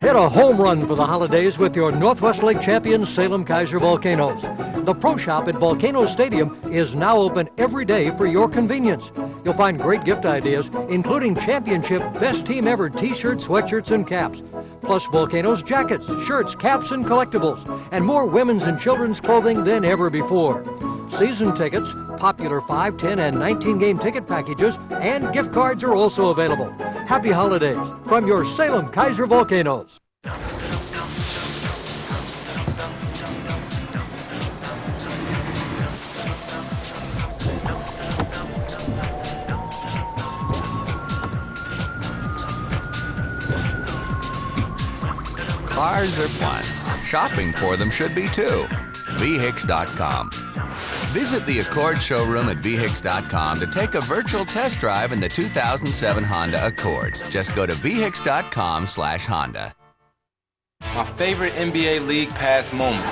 Hit a home run for the holidays with your Northwest Lake champions, Salem Kaiser Volcanoes. The Pro Shop at Volcanoes Stadium is now open every day for your convenience. You'll find great gift ideas, including championship best team ever t-shirts, sweatshirts, and caps. Plus Volcanoes jackets, shirts, caps, and collectibles, and more women's and children's clothing than ever before. Season tickets, popular 5, 10, and 19-game ticket packages, and gift cards are also available. Happy holidays from your Salem Kaiser Volcanoes. Cars are fun. Shopping for them should be too. VHICS.com. Visit the Accord showroom at VHICS.com to take a virtual test drive in the 2007 Honda Accord. Just go to VHICS.com/Honda. My favorite NBA League Pass moment.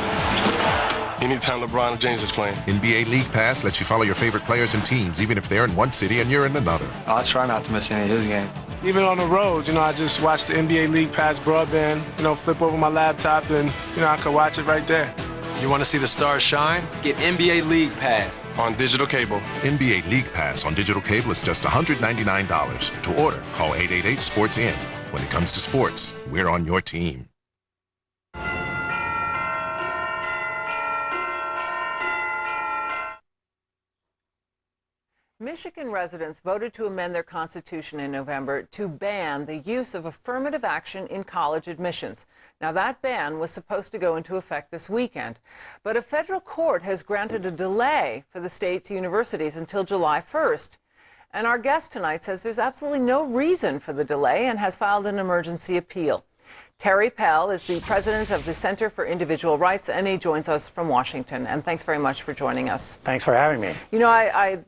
Anytime LeBron James is playing. NBA League Pass lets you follow your favorite players and teams, even if they're in one city and you're in another. I try not to miss any of his games. Even on the road, I just watch the NBA League Pass broadband, flip over my laptop and, I can watch it right there. You want to see the stars shine? Get NBA League Pass on digital cable. NBA League Pass on digital cable is just $199. To order, call 888-SPORTS-IN. When it comes to sports, we're on your team. Michigan residents voted to amend their constitution in November to ban the use of affirmative action in college admissions. Now, that ban was supposed to go into effect this weekend, but a federal court has granted a delay for the state's universities until July 1st. And our guest tonight says there's absolutely no reason for the delay and has filed an emergency appeal. Terry Pell is the president of the Center for Individual Rights, and he joins us from Washington. And thanks very much for joining us. Thanks for having me.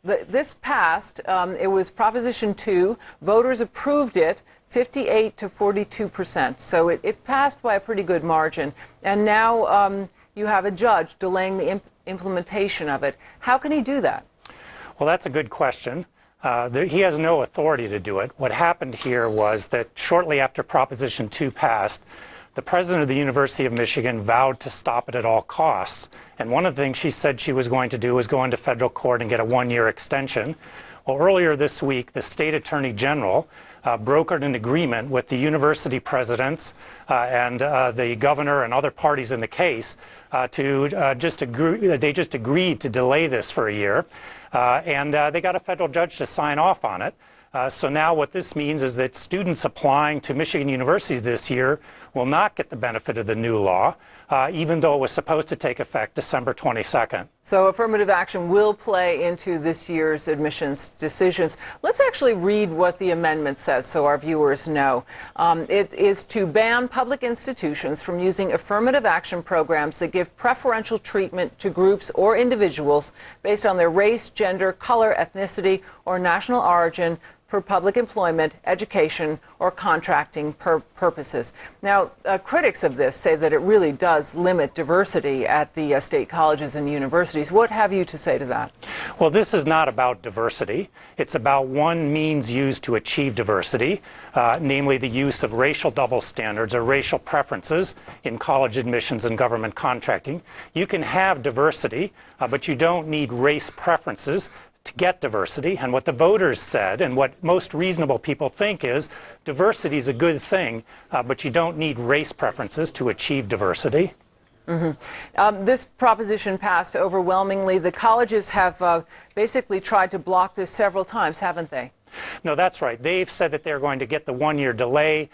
This passed. It was Proposition 2. Voters approved it, 58 to 42%. So it passed by a pretty good margin. And now you have a judge delaying the implementation of it. How can he do that? Well, that's a good question. He has no authority to do it. What happened here was that shortly after Proposition 2 passed, the president of the University of Michigan vowed to stop it at all costs. And one of the things she said she was going to do was go into federal court and get a one-year extension. Well, earlier this week, the state attorney general brokered an agreement with the university presidents and the governor and other parties in the case they just agreed to delay this for a year. And they got a federal judge to sign off on it. So now what this means is that students applying to Michigan University this year will not get the benefit of the new law, even though it was supposed to take effect December 22nd. So affirmative action will play into this year's admissions decisions. Let's actually read what the amendment says so our viewers know. It is to ban public institutions from using affirmative action programs that give preferential treatment to groups or individuals based on their race, gender, color, ethnicity, or national origin for public employment, education, or contracting purposes. Now, critics of this say that it really does limit diversity at the state colleges and universities. What have you to say to that? Well, this is not about diversity. It's about one means used to achieve diversity, namely the use of racial double standards or racial preferences in college admissions and government contracting. You can have diversity, but you don't need race preferences to get diversity. And what the voters said and what most reasonable people think is diversity is a good thing, but you don't need race preferences to achieve diversity. Mm-hmm. This proposition passed overwhelmingly. The colleges have basically tried to block this several times, haven't they? No, that's right. They've said that they're going to get the one-year delay.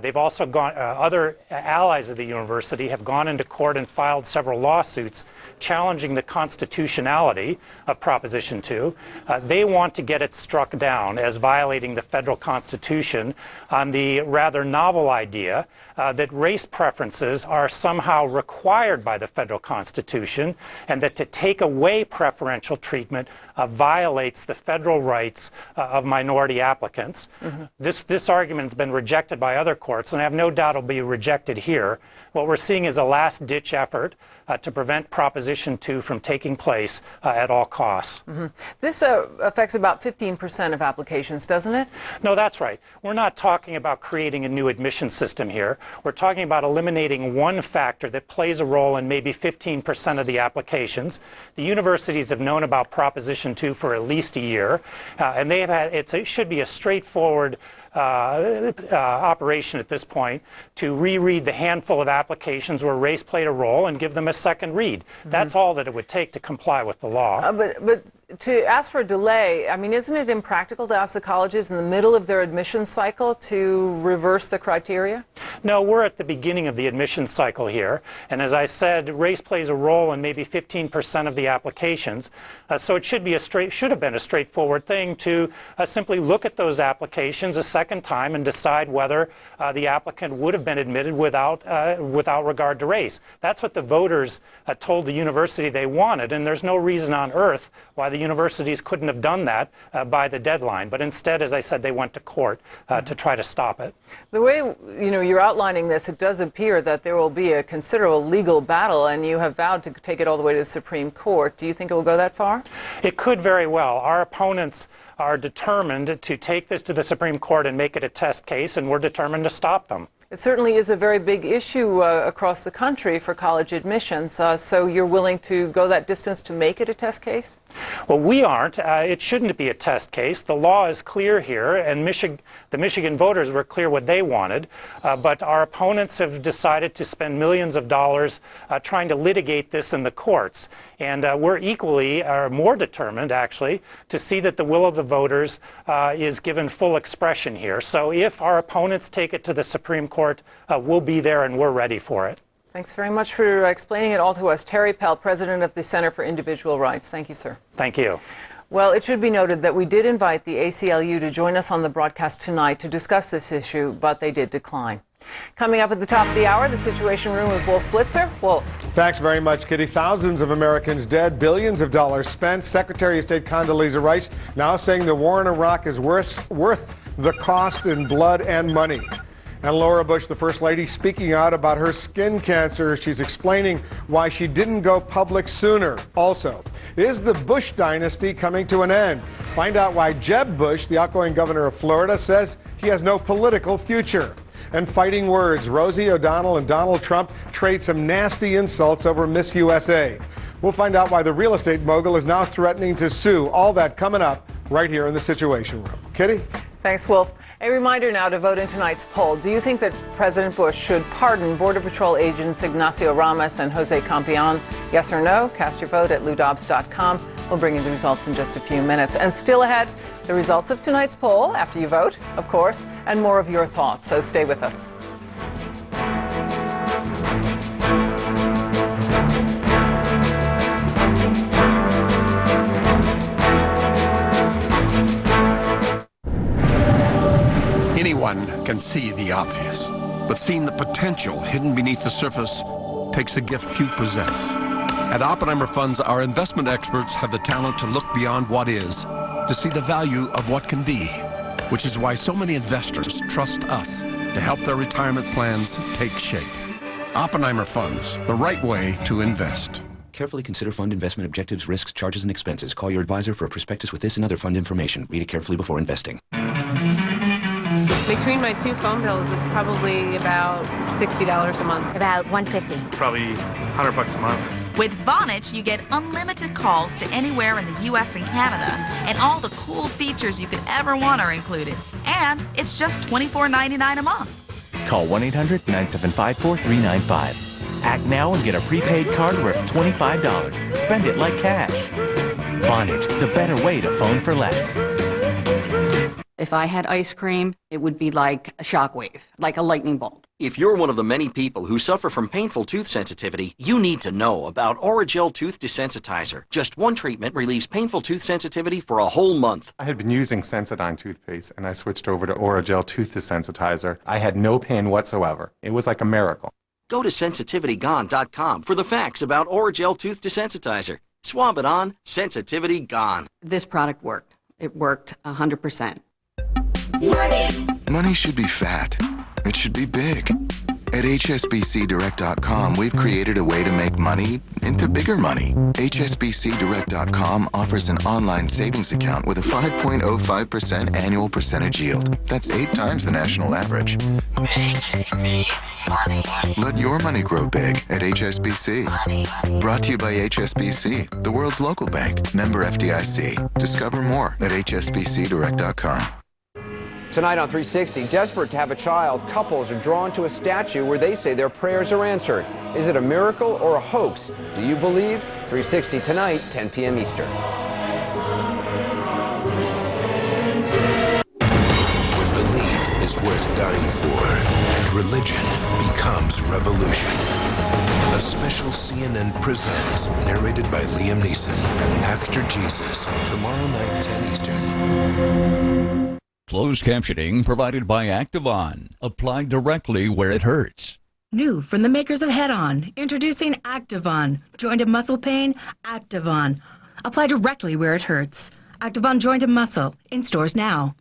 They've also gone, other allies of the university have gone into court and filed several lawsuits challenging the constitutionality of Proposition 2. They want to get it struck down as violating the federal constitution on the rather novel idea that race preferences are somehow required by the federal constitution and that to take away preferential treatment violates the federal rights of minority applicants. Mm-hmm. This argument has been rejected by other courts, and I have no doubt it'll be rejected here. What we're seeing is a last-ditch effort to prevent Proposition 2 from taking place at all costs. Mm-hmm. This affects about 15% of applications, doesn't it? No, that's right. We're not talking about creating a new admission system here. We're talking about eliminating one factor that plays a role in maybe 15% of the applications. The universities have known about Proposition 2 for at least a year, and they have had, it should be a straightforward operation at this point to reread the handful of applications where race played a role and give them a second read. Mm-hmm. That's all that it would take to comply with the law. But to ask for a delay, I mean, isn't it impractical to ask the colleges in the middle of their admissions cycle to reverse the criteria? No, we're at the beginning of the admissions cycle here. And as I said, race plays a role in maybe 15% of the applications. So it should have been a straightforward thing to simply look at those applications a second time and decide whether the applicant would have been admitted without regard to race. That's what the voters told the university they wanted, and there's no reason on earth why the universities couldn't have done that by the deadline. But instead, as I said, they went to court to try to stop it. The way you're outlining this, it does appear that there will be a considerable legal battle, and you have vowed to take it all the way to the Supreme Court. Do you think it will go that far? It could very well. Our opponents are determined to take this to the Supreme Court and make it a test case, and we're determined to stop them. It certainly is a very big issue across the country for college admissions. So you're willing to go that distance to make it a test case? Well, we aren't. It shouldn't be a test case. The law is clear here, and the Michigan voters were clear what they wanted. But our opponents have decided to spend millions of dollars trying to litigate this in the courts. And we're equally, or more determined, actually, to see that the will of the voters is given full expression here. So if our opponents take it to the Supreme Court, we'll be there and we're ready for it. Thanks very much for explaining it all to us. Terry Pell, president of the Center for Individual Rights. Thank you, sir. Thank you. Well, it should be noted that we did invite the ACLU to join us on the broadcast tonight to discuss this issue, but they did decline. Coming up at the top of the hour, the Situation Room with Wolf Blitzer. Wolf. Thanks very much, Kitty. Thousands of Americans dead, billions of dollars spent. Secretary of State Condoleezza Rice now saying the war in Iraq is worth the cost in blood and money. And Laura Bush, the First Lady, speaking out about her skin cancer. She's explaining why she didn't go public sooner. Also, is the Bush dynasty coming to an end? Find out why Jeb Bush, the outgoing governor of Florida, says he has no political future. And fighting words, Rosie O'Donnell and Donald Trump trade some nasty insults over Miss USA. We'll find out why the real estate mogul is now threatening to sue. All that coming up right here in the Situation Room. Kitty? Thanks, Wolf. A reminder now to vote in tonight's poll. Do you think that President Bush should pardon Border Patrol agents Ignacio Ramos and Jose Campion? Yes or no? Cast your vote at LouDobbs.com. We'll bring you the results in just a few minutes. And still ahead, the results of tonight's poll after you vote, of course, and more of your thoughts. So stay with us. Anyone can see the obvious, but seeing the potential hidden beneath the surface takes a gift few possess. At Oppenheimer Funds, our investment experts have the talent to look beyond what is, to see the value of what can be, which is why so many investors trust us to help their retirement plans take shape. Oppenheimer Funds, the right way to invest. Carefully consider fund investment objectives, risks, charges, and expenses. Call your advisor for a prospectus with this and other fund information. Read it carefully before investing. Between my two phone bills, it's probably about $60 a month. About $150. Probably $100 a month. With Vonage, you get unlimited calls to anywhere in the U.S. and Canada, and all the cool features you could ever want are included. And it's just $24.99 a month. Call 1-800-975-4395. Act now and get a prepaid card worth $25. Spend it like cash. Vonage, the better way to phone for less. If I had ice cream, it would be like a shockwave, like a lightning bolt. If you're one of the many people who suffer from painful tooth sensitivity, you need to know about Orajel Tooth Desensitizer. Just one treatment relieves painful tooth sensitivity for a whole month. I had been using Sensodyne toothpaste, and I switched over to Orajel Tooth Desensitizer. I had no pain whatsoever. It was like a miracle. Go to sensitivitygone.com for the facts about Orajel Tooth Desensitizer. Swab it on, sensitivity gone. This product worked. It worked 100%. Money should be fat. It should be big. At HSBCDirect.com, we've created a way to make money into bigger money. HSBCDirect.com offers an online savings account with a 5.05% annual percentage yield. That's 8 times the national average. Making me money. Let your money grow big at HSBC. Brought to you by HSBC, the world's local bank. Member FDIC. Discover more at HSBCDirect.com. Tonight on 360, desperate to have a child, couples are drawn to a statue where they say their prayers are answered. Is it a miracle or a hoax? Do you believe? 360 tonight, 10 p.m. Eastern. When belief is worth dying for, and religion becomes revolution. A special CNN presents, narrated by Liam Neeson, After Jesus, tomorrow night, 10 Eastern. Closed captioning provided by Activon. Applied directly where it hurts. New from the makers of Head On, introducing Activon. Joint and muscle pain? Activon. Apply directly where it hurts. Activon Joint and Muscle, in stores now.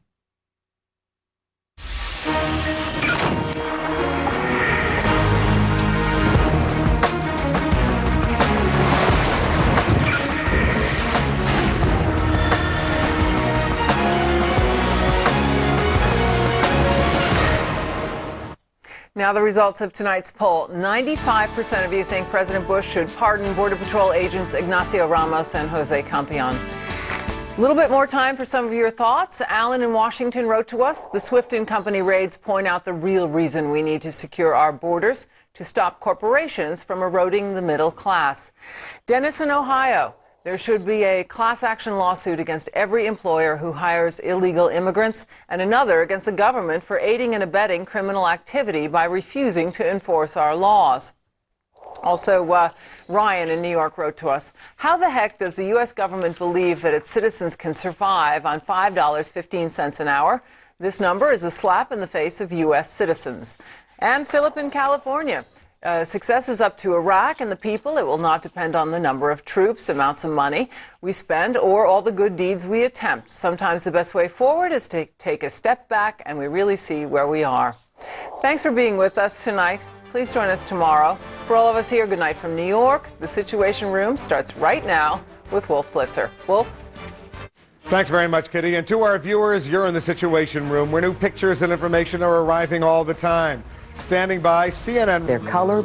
Now the results of tonight's poll. 95% of you think President Bush should pardon Border Patrol agents Ignacio Ramos and Jose Campion. A little bit more time for some of your thoughts. Alan in Washington wrote to us, the Swift & Company raids point out the real reason we need to secure our borders, to stop corporations from eroding the middle class. Dennis in Ohio, there should be a class action lawsuit against every employer who hires illegal immigrants and another against the government for aiding and abetting criminal activity by refusing to enforce our laws. Also, Ryan in New York wrote to us, how the heck does the U.S. government believe that its citizens can survive on $5.15 an hour? This number is a slap in the face of U.S. citizens. And Philip in California. Success is up to Iraq and the people. It will not depend on the number of troops, amounts of money we spend, or all the good deeds we attempt. Sometimes the best way forward is to take a step back and we really see where we are. Thanks for being with us tonight. Please join us tomorrow. For all of us here, good night from New York. The Situation Room starts right now with Wolf Blitzer. Wolf? Thanks very much, Kitty. And to our viewers, you're in the Situation Room, where new pictures and information are arriving all the time. Standing by, CNN. Their color.